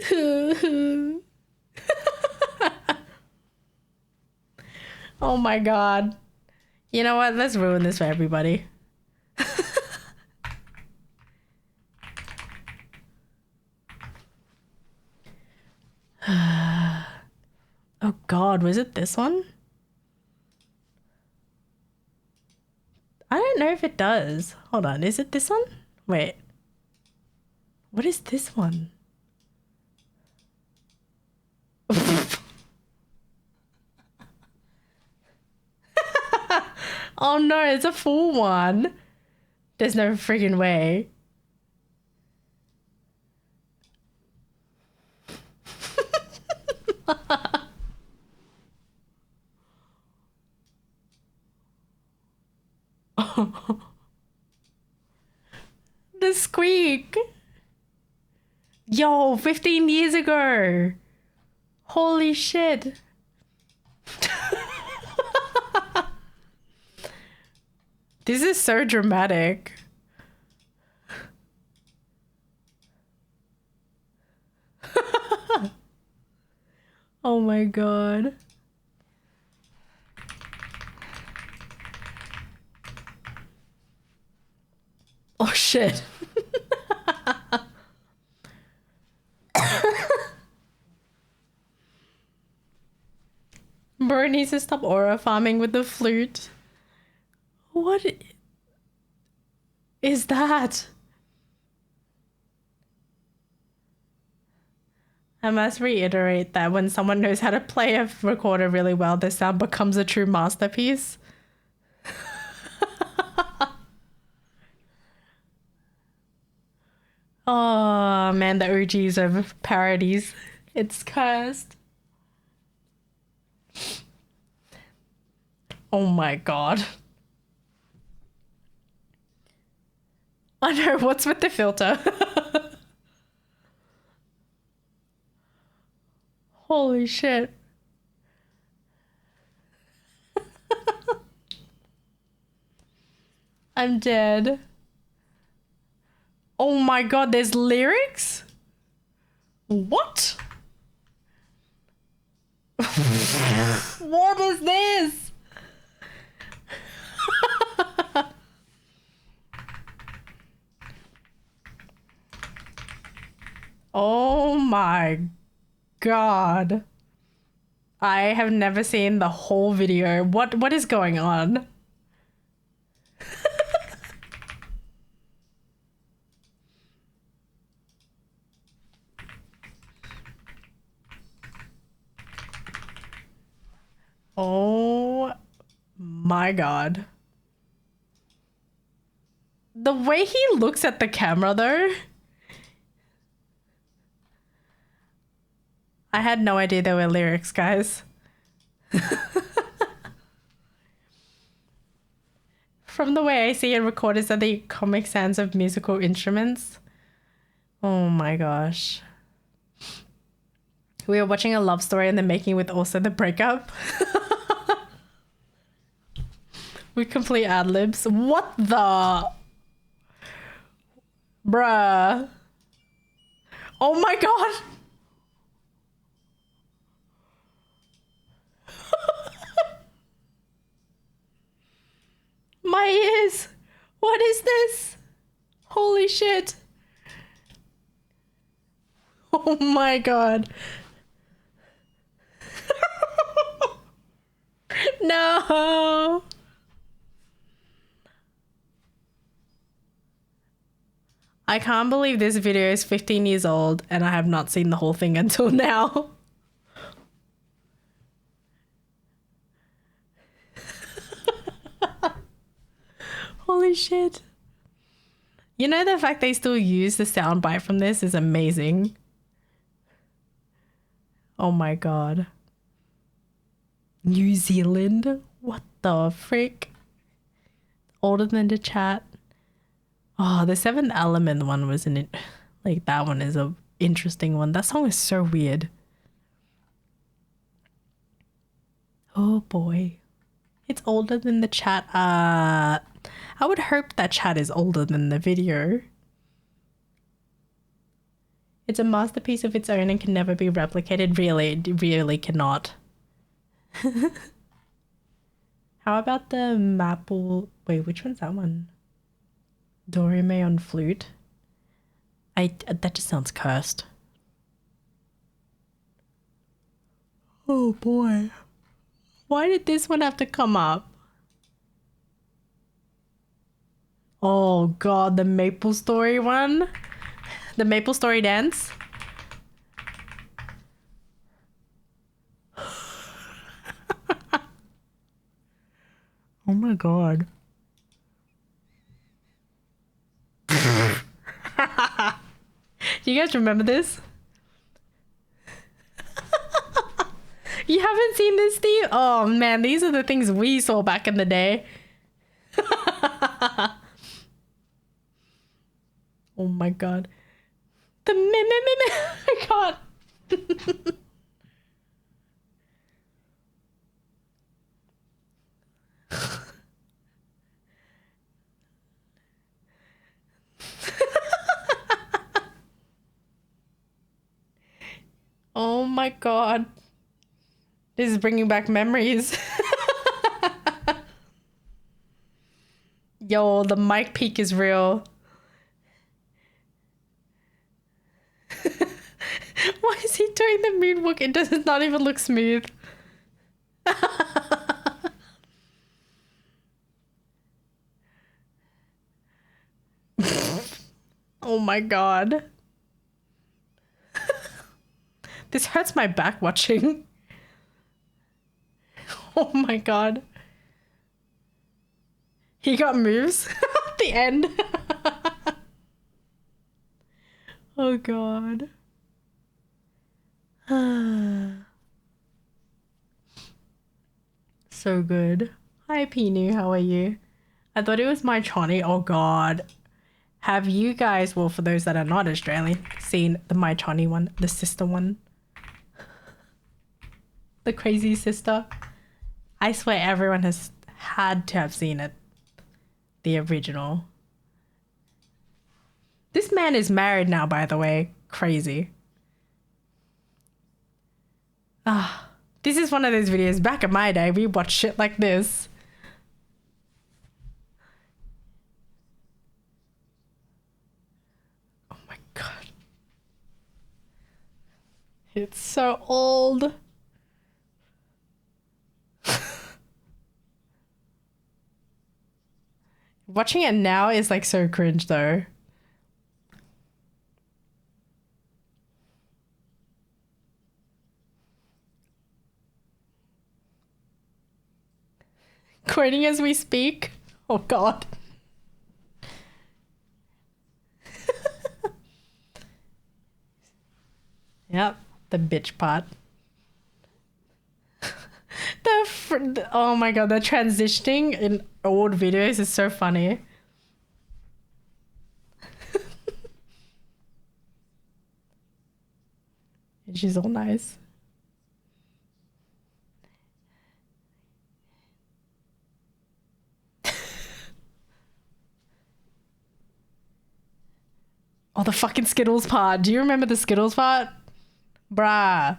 Oh my god. You know what? Let's ruin this for everybody. Oh god, was it this one? I don't know if it does. Hold on, is it this one? Wait. What is this one? Oh no, it's a full one. There's no freaking way. The squeak. Yo, 15 years ago. Holy shit. This is so dramatic. Oh my god. Oh shit. Bro needs to stop aura farming with the flute. What is that? I must reiterate that when someone knows how to play a recorder really well, the sound becomes a true masterpiece. Oh man, the OGs of parodies. It's cursed. Oh my god. I know, what's with the filter? Holy shit. I'm dead. Oh my god, there's lyrics? What? What is this? Oh my god. I have never seen the whole video. What is going on? Oh my god. The way he looks at the camera though. I had no idea there were lyrics, guys. From the way I see it, recorders are the comic sounds of musical instruments. Oh my gosh. We were watching a love story in the making with also the breakup. With complete ad-libs. What the? Bruh. Oh my god. My ears. What is this? Holy shit. Oh my god. No. I can't believe this video is 15 years old and I have not seen the whole thing until now. Holy shit. You know, the fact they still use the soundbite from this is amazing. Oh my god. New Zealand? What the frick? Older than the chat. Oh, the Seventh Element one wasn't it? Like, that one is a interesting one. That song is so weird. Oh boy. It's older than the chat. I would hope that chat is older than the video. It's a masterpiece of its own and can never be replicated. Really, it really cannot. How about the Maple... Wait, which one's that one? Dorime on flute. That just sounds cursed. Oh boy. Why did this one have to come up? Oh god, the Maple Story one? The Maple Story dance? Oh my god. Do you guys remember this? You haven't seen this, Steve? Oh man, these are the things we saw back in the day. Oh my god. The I can't. Oh my god. This is bringing back memories. Yo, the mic peak is real. Why is he doing the moonwalk? It does not even look smooth. Oh my god. This hurts my back watching. Oh my god. He got moves at the end. Oh god. So good. Hi Pinu, how are you? I thought it was my Chani. Oh god. Have you guys, well, for those that are not Australian, seen the My Chani one, the sister one? The crazy sister? I swear everyone has had to have seen it. The original. This man is married now, by the way. Crazy. Ah, this is one of those videos. Back in my day, we watched shit like this. Oh my god. It's so old. Watching it now is like so cringe though. Quoting as we speak. Oh god. Yep, the bitch part. Oh my god, the transitioning in old videos is so funny. And she's all nice. Oh, the fucking Skittles part. Do you remember the Skittles part? Bruh.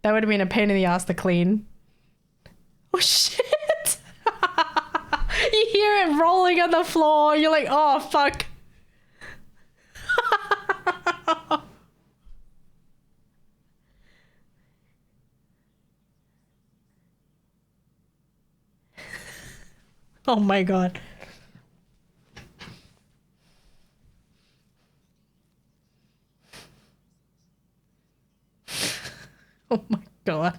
That would have been a pain in the ass to clean. Oh shit! You hear it rolling on the floor. You're like, oh fuck. Oh my god. Oh my god.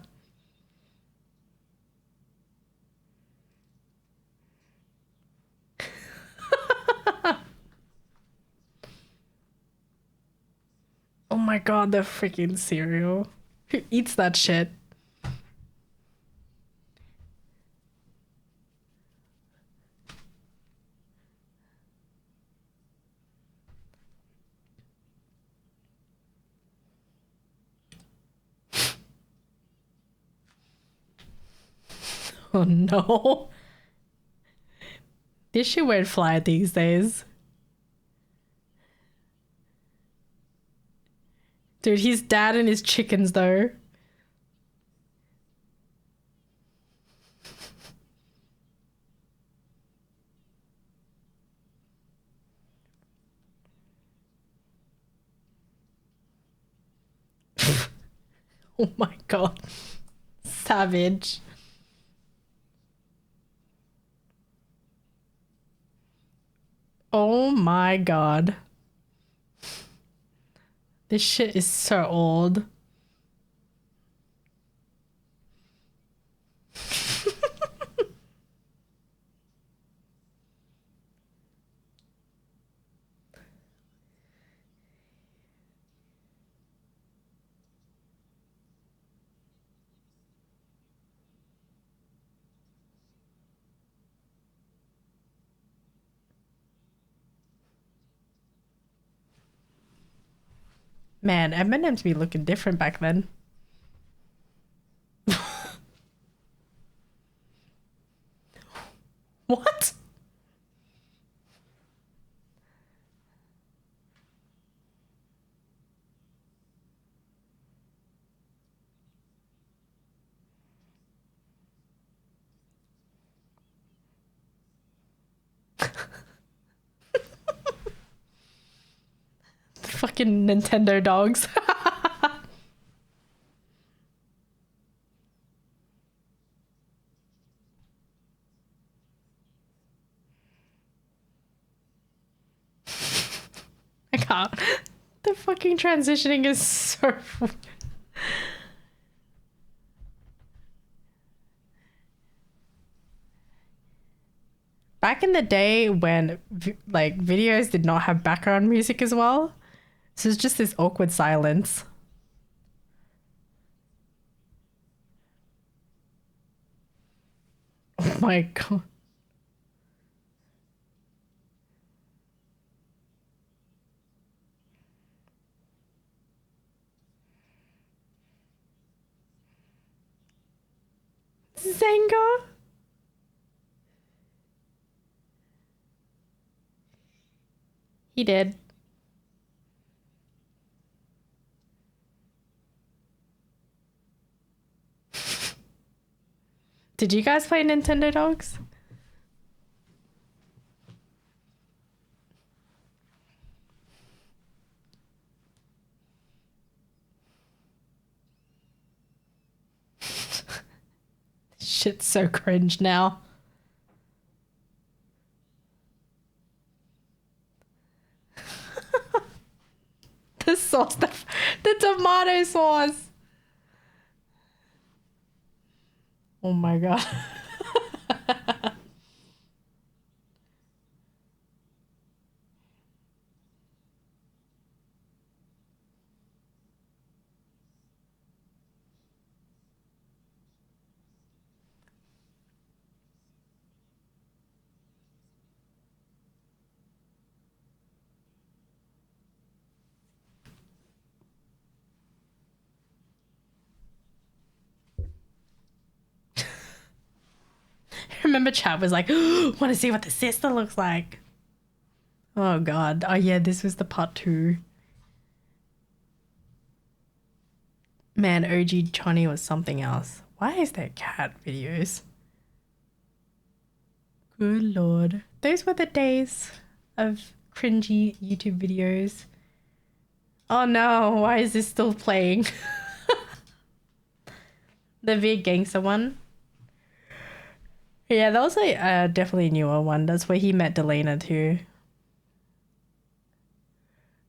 Oh my god, the freaking cereal. Who eats that shit? Oh no. This shit won't fly these days. Dude, his dad and his chickens though. Oh my god. Savage. Oh my god. This shit is so old. Man, M&M's be looking different back then. What? Fucking Nintendo dogs. I can't. The fucking transitioning is so. Back in the day when like videos did not have background music as well, so it's just this awkward silence. Oh my god. Zenga? He did. Did you guys play Nintendo Dogs? Shit's so cringe now. The sauce, the tomato sauce. Oh my god. I remember chat was like, want to see what the sister looks like. Oh god. Oh yeah, this was the part 2. Man, OG Johnny was something else. Why is there cat videos? Good lord. Those were the days of cringy YouTube videos. Oh no, why is this still playing? The Big Gangster one. Yeah, that was like definitely a newer one. That's where he met Delana too.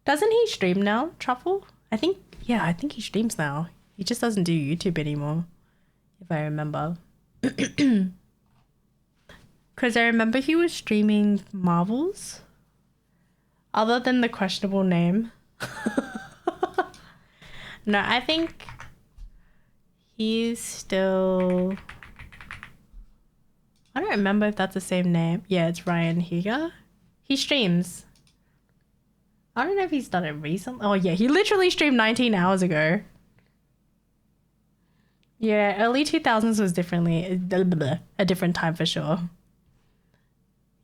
Doesn't he stream now, Truffle? I think he streams now. He just doesn't do YouTube anymore, if I remember. Because I remember he was streaming Marvels, other than the questionable name. No, I think he's still... I don't remember if that's the same name. Yeah, it's Ryan Higa. He streams. I don't know if he's done it recently. Oh yeah, he literally streamed 19 hours ago. Yeah, early 2000s was a different time for sure.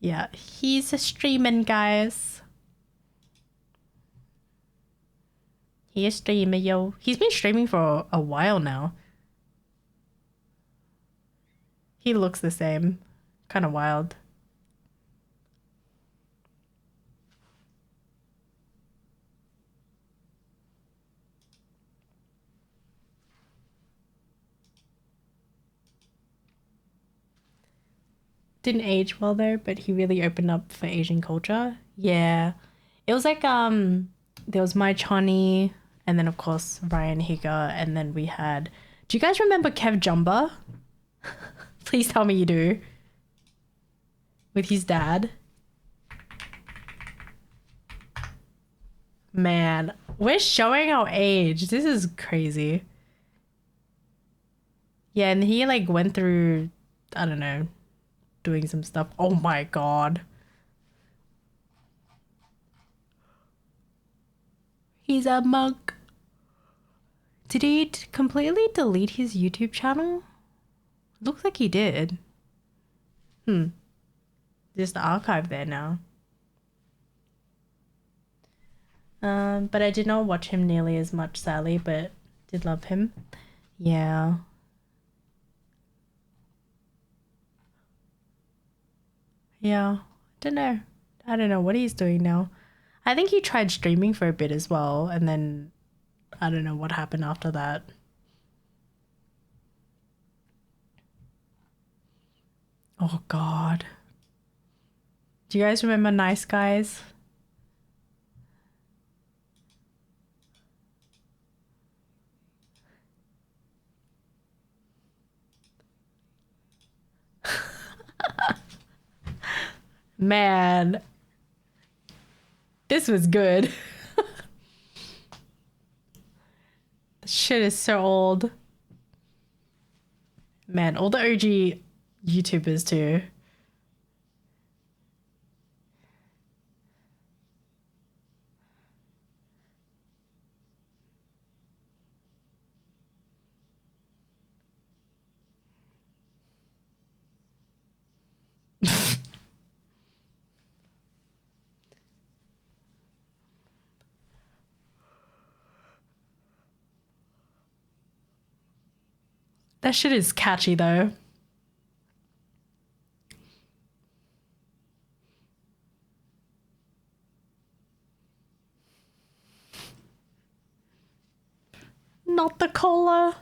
Yeah, he's a streaming, guys. He is streaming, yo. He's been streaming for a while now. He looks the same. Kind of wild. Didn't age well though, but he really opened up for Asian culture. Yeah. It was like there was Mai Chani, and then of course Ryan Higa, and then we had, do you guys remember Kev Jumba? Please tell me you do. With his dad. Man, we're showing our age. This is crazy. Yeah, and he like went through, I don't know, doing some stuff. Oh my god. He's a monk. Did he completely delete his YouTube channel? Looks like he did. Just archived there now. But I did not watch him nearly as much, sadly, but did love him. Yeah. Yeah. I don't know what he's doing now. I think he tried streaming for a bit as well, and then I don't know what happened after that. Oh God. Do you guys remember Nice Guys? Man, this was good. The shit is so old. Man, all the OG YouTubers too. That shit is catchy though. Not the cola.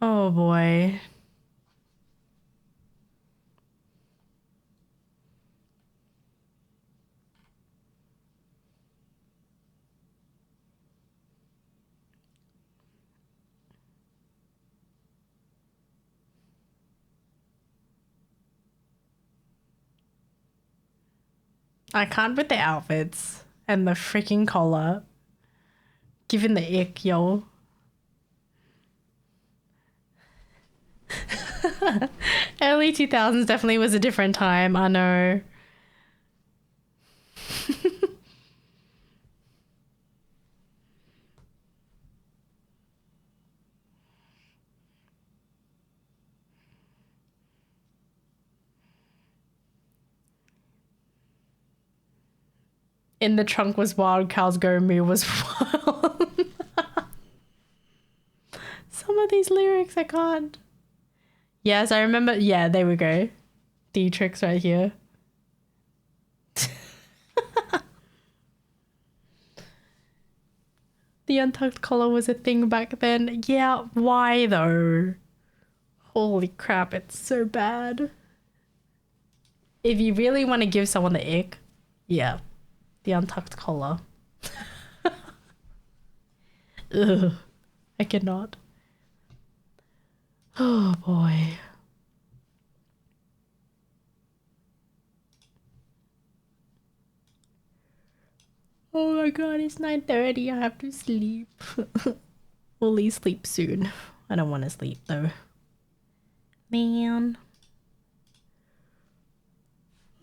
Oh boy. I can't with the outfits and the freaking collar. Giving the ick, yo. Early 2000s definitely was a different time, I know. In the trunk was wild, cows go moo was wild. Some of these lyrics I can't. Yes, I remember. Yeah, there we go. D-Trix right here. The untucked collar was a thing back then. Yeah, why though? Holy crap, it's so bad. If you really want to give someone the ick, yeah, the untucked collar. Ugh, I cannot. Oh boy. Oh my god, it's 9:30. I have to sleep. We'll leave sleep soon. I don't want to sleep though. Man.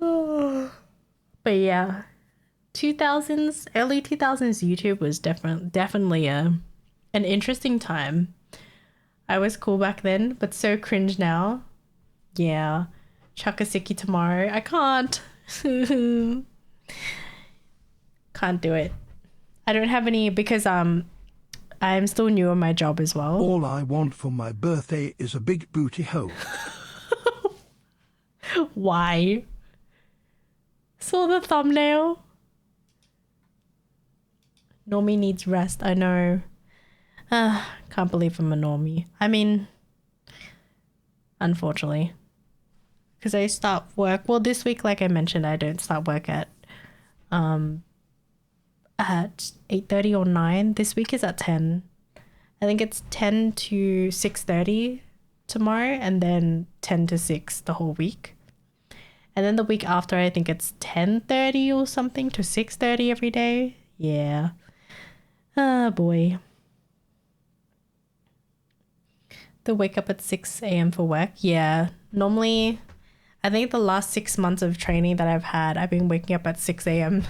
Oh. But yeah, 2000s, early 2000s YouTube was definitely an interesting time. I was cool back then, but so cringe now. Yeah. Chakasiki tomorrow. I can't. Can't do it. I don't have any because I'm still new on my job as well. All I want for my birthday is a big booty hole. Why? Saw the thumbnail. Normie needs rest, I know. Can't believe I'm a normie. I mean, unfortunately. Because I start work. Well, this week, like I mentioned, I don't start work at 8:30 or 9. This week is at 10. I think it's 10 to 6:30 tomorrow and then 10 to 6 the whole week. And then the week after, I think it's 10:30 or something to 6:30 every day. Yeah. Oh boy. To wake up at 6 a.m. for work. Yeah. Normally, I think the last 6 months of training that I've had, I've been waking up at 6 a.m.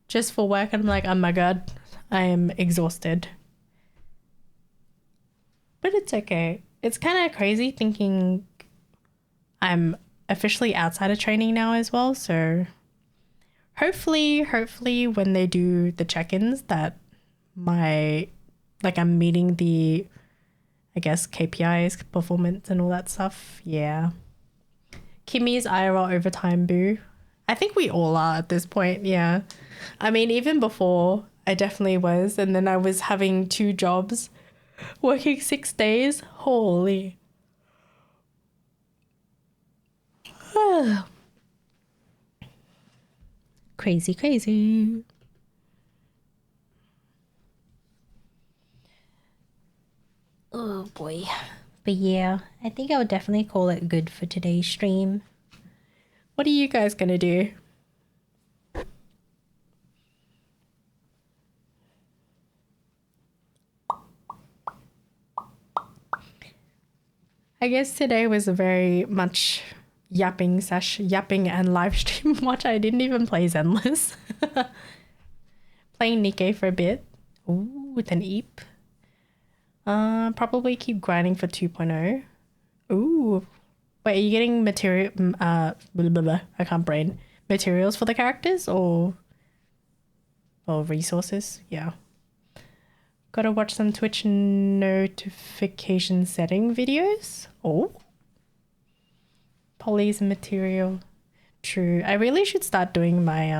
just for work. And I'm like, oh my God, I am exhausted. But it's okay. It's kind of crazy thinking I'm officially outside of training now as well. So hopefully when they do the check-ins that I'm meeting the, I guess, KPIs, performance and all that stuff. Yeah. Kimmy's IRL overtime boo. I think we all are at this point. Yeah. I mean, even before I definitely was. And then I was having 2 jobs, working 6 days. Holy. Crazy. Oh boy. But yeah, I think I would definitely call it good for today's stream. What are you guys gonna do? I guess today was a very much yapping and live stream watch. I didn't even play Zenless. Playing Nikkei for a bit. Ooh, with an Eep. Probably keep grinding for 2.0. Ooh. Wait, are you getting blah, blah, blah. I can't brain. Materials for the characters or resources? Yeah. Gotta watch some Twitch notification setting videos. Oh. Polys and material. True. I really should start doing my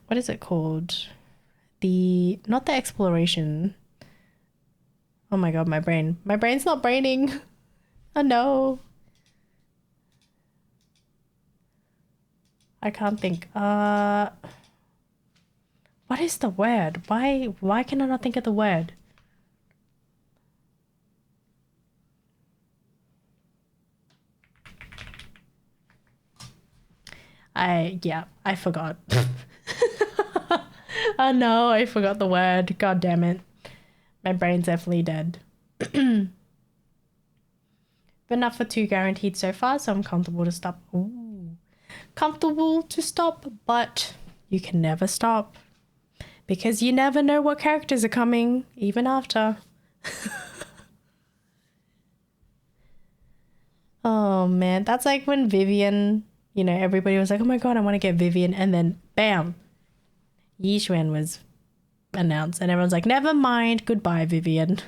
what is it called? Not the exploration. Oh my God, my brain. My brain's not braining. Oh no. I can't think. What is the word? Why can I not think of the word? I forgot. Oh no, I forgot the word. God damn it. My brain's definitely dead. But not for 2 guaranteed so far, so I'm comfortable to stop. Ooh. Comfortable to stop, but you can never stop. Because you never know what characters are coming, even after. Oh man, that's like when Vivian, everybody was like, oh my God, I want to get Vivian. And then bam, Yi Xuan was announced. And everyone's like, never mind, goodbye, Vivian.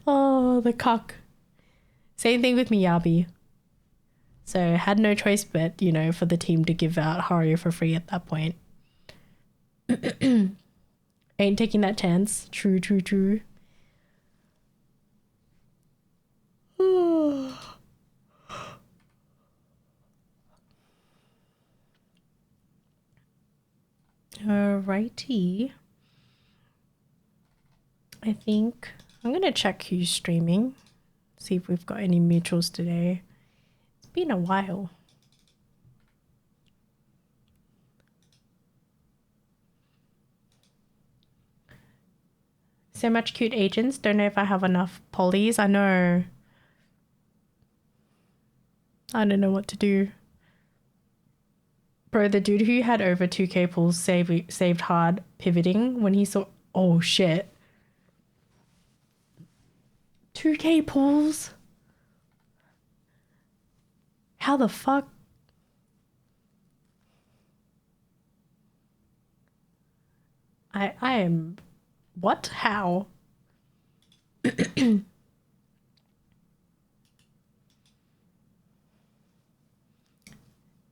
Oh, the cock. Same thing with Miyabi. So had no choice but, for the team to give out Haru for free at that point. Ain't taking that chance. True. Alrighty. I think I'm gonna check who's streaming. See if we've got any mutuals today. It's been a while. So much cute agents. Don't know if I have enough polys. I know. I don't know what to do. Bro, the dude who had over 2k pulls saved hard pivoting when he saw... Oh, shit. 2k pulls? How the fuck? I am... What? How?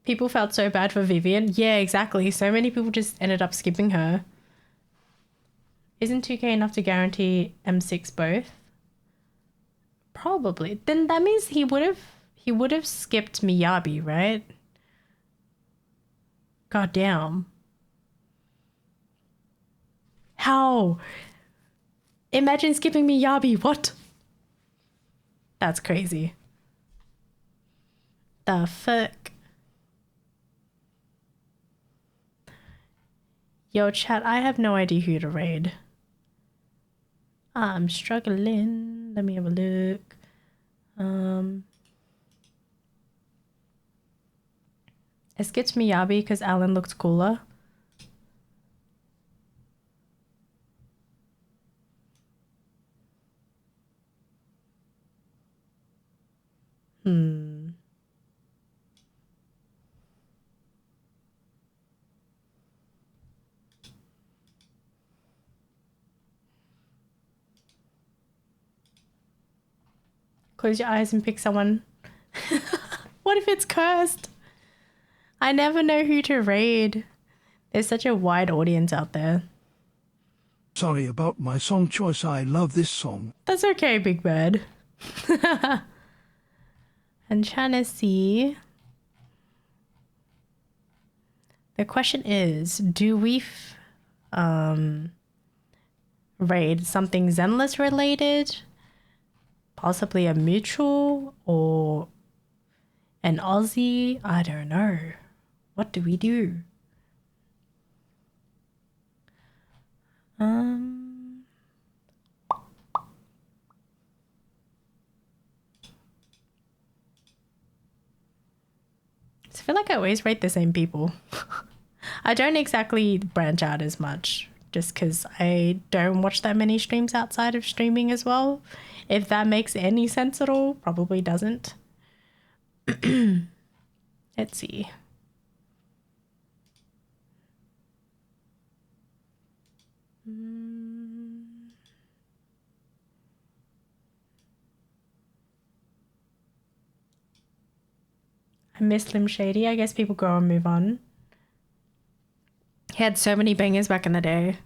People felt so bad for Vivian. Yeah, exactly. So many people just ended up skipping her. Isn't 2k enough to guarantee M6 both? Probably. Then that means he would have skipped Miyabi, right? God damn. How? Imagine skipping Miyabi. What? That's crazy. The fuck? Yo, chat, I have no idea who to raid. I'm struggling. Let me have a look. It skips Miyabi because Alan looks cooler. Close your eyes and pick someone. What if it's cursed? I never know who to raid. There's such a wide audience out there. Sorry about my song choice. I love this song. That's okay, Big Bird. I'm trying to see. The question is, do we raid something Zenless related? Possibly a mutual or an Aussie? I don't know. What do we do? I feel like I always rate the same people. I don't exactly branch out as much just because I don't watch that many streams outside of streaming as well. If that makes any sense at all, probably doesn't. Let's see. I miss Slim Shady. I guess people grow and move on. He had so many bangers back in the day.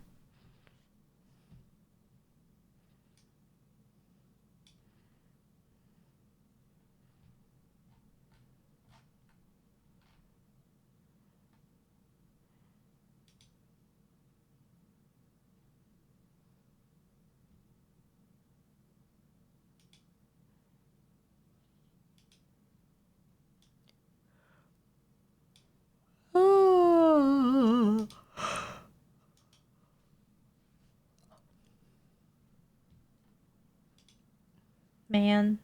Man.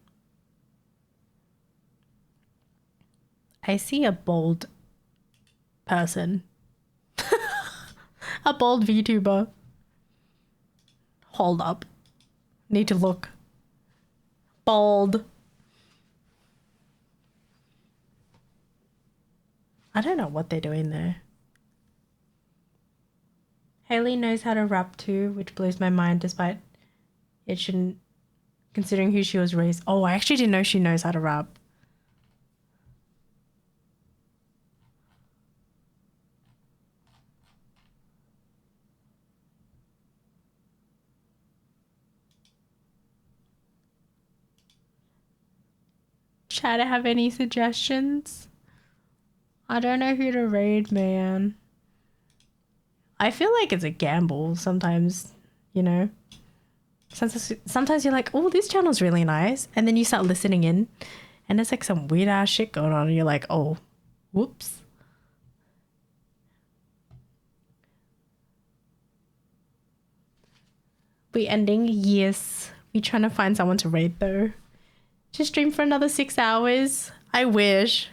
I see a bold person. A bold VTuber. Hold up. Need to look. Bold. I don't know what they're doing there. Haley knows how to rap too, which blows my mind despite it shouldn't, considering who she was raised. Oh, I actually didn't know she knows how to rap. Chat, to have any suggestions? I don't know who to raid, man. I feel like it's a gamble sometimes, you know? Sometimes you're like, oh, this channel's really nice. And then you start listening in and there's like some weird ass shit going on. And you're like, oh, whoops. We ending? Yes. We trying to find someone to raid though. To stream for another 6 hours. I wish.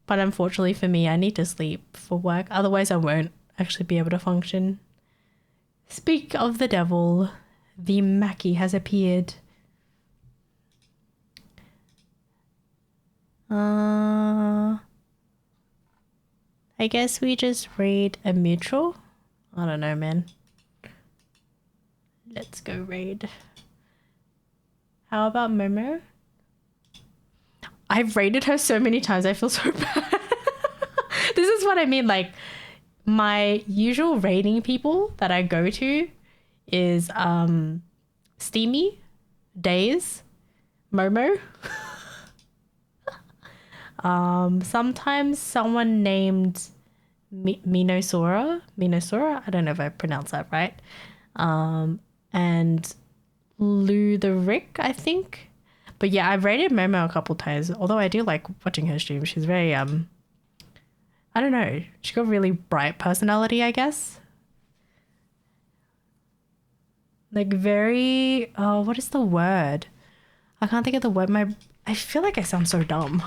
But unfortunately for me, I need to sleep for work. Otherwise, I won't actually be able to function. Speak of the devil, the Mackie has appeared. I guess we just raid a mutual. I don't know, man. Let's go raid. How about Momo? I've raided her so many times. I feel so bad. This is what I mean. Like, my usual raiding people that I go to is Steamy, Days, Momo. Sometimes someone named Minosora. I don't know if I pronounced that right. And Lou the Rick, I think. But yeah, I've rated Momo a couple times, although I do like watching her stream. She's very, I don't know. She's got a really bright personality, I guess. Like very, oh, what is the word? I can't think of the word. I feel like I sound so dumb.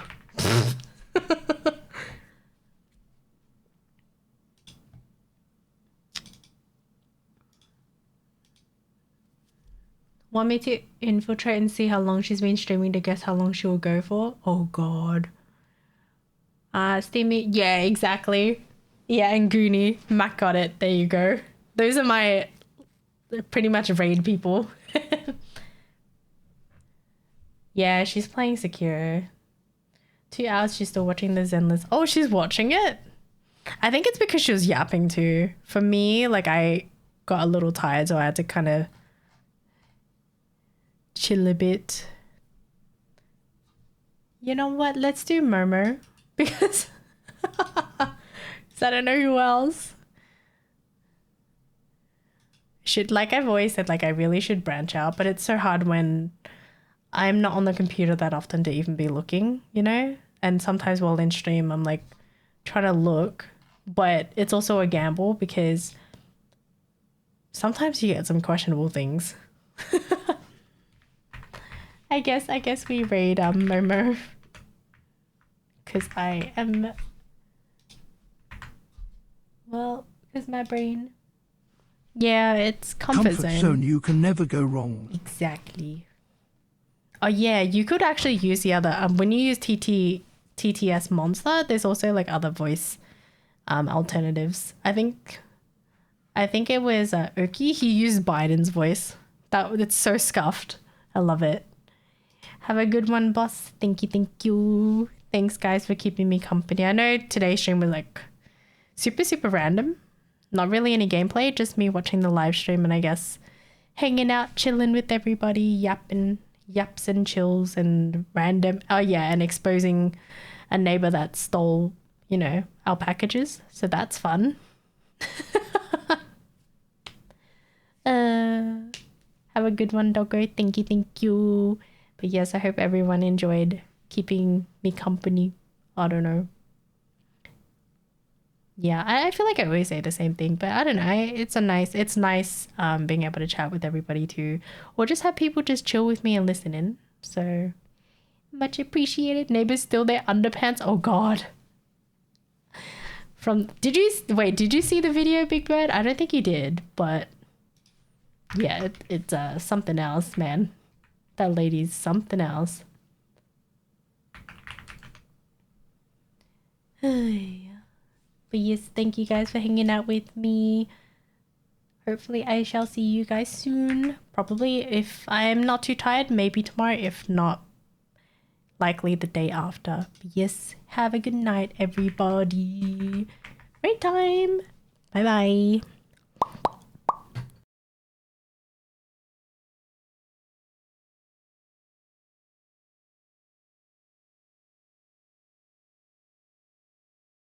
Want me to infiltrate and see how long she's been streaming to guess how long she will go for? Oh god. Steamy, yeah, exactly. Yeah, and Goonie. Mac got it. There you go. Those are my pretty much raid people. Yeah, she's playing Sekiro. 2 hours, she's still watching the Zenless. Oh, she's watching it? I think it's because she was yapping too. For me, like I got a little tired, so I had to kind of chill a bit. You know what? Let's do Momo because I don't know who else. Like I've always said, like I really should branch out, but it's so hard when I'm not on the computer that often to even be looking, you know? And sometimes while in stream, I'm like trying to look, but it's also a gamble because sometimes you get some questionable things. I guess we raid Momo because I am, well, because my brain. Yeah, it's comfort zone. You can never go wrong. Exactly. Oh yeah, you could actually use the other when you use TTS Monster. There's also like other voice alternatives. I think it was Oki. He used Biden's voice. It's so scuffed. I love it. Have a good one, boss. Thank you. Thanks, guys, for keeping me company. I know today's stream was like super random. Not really any gameplay, just me watching the live stream and I guess hanging out, chilling with everybody, yaps and chills and random. Oh yeah, and exposing a neighbor that stole, you know, our packages. So that's fun. Have a good one, doggo. Thank you. But yes, I hope everyone enjoyed keeping me company. I don't know. Yeah, I feel like I always say the same thing, but I don't know. It's nice being able to chat with everybody too, or just have people just chill with me and listen in. So much appreciated. Neighbors still their underpants. Oh god. Did you see the video, Big Bird? I don't think you did, but yeah, it's something else, man. That lady's something else. But yes, thank you guys for hanging out with me. Hopefully I shall see you guys soon. Probably if I'm not too tired, maybe tomorrow. If not, likely the day after. But yes, have a good night, everybody. Great time. Bye bye.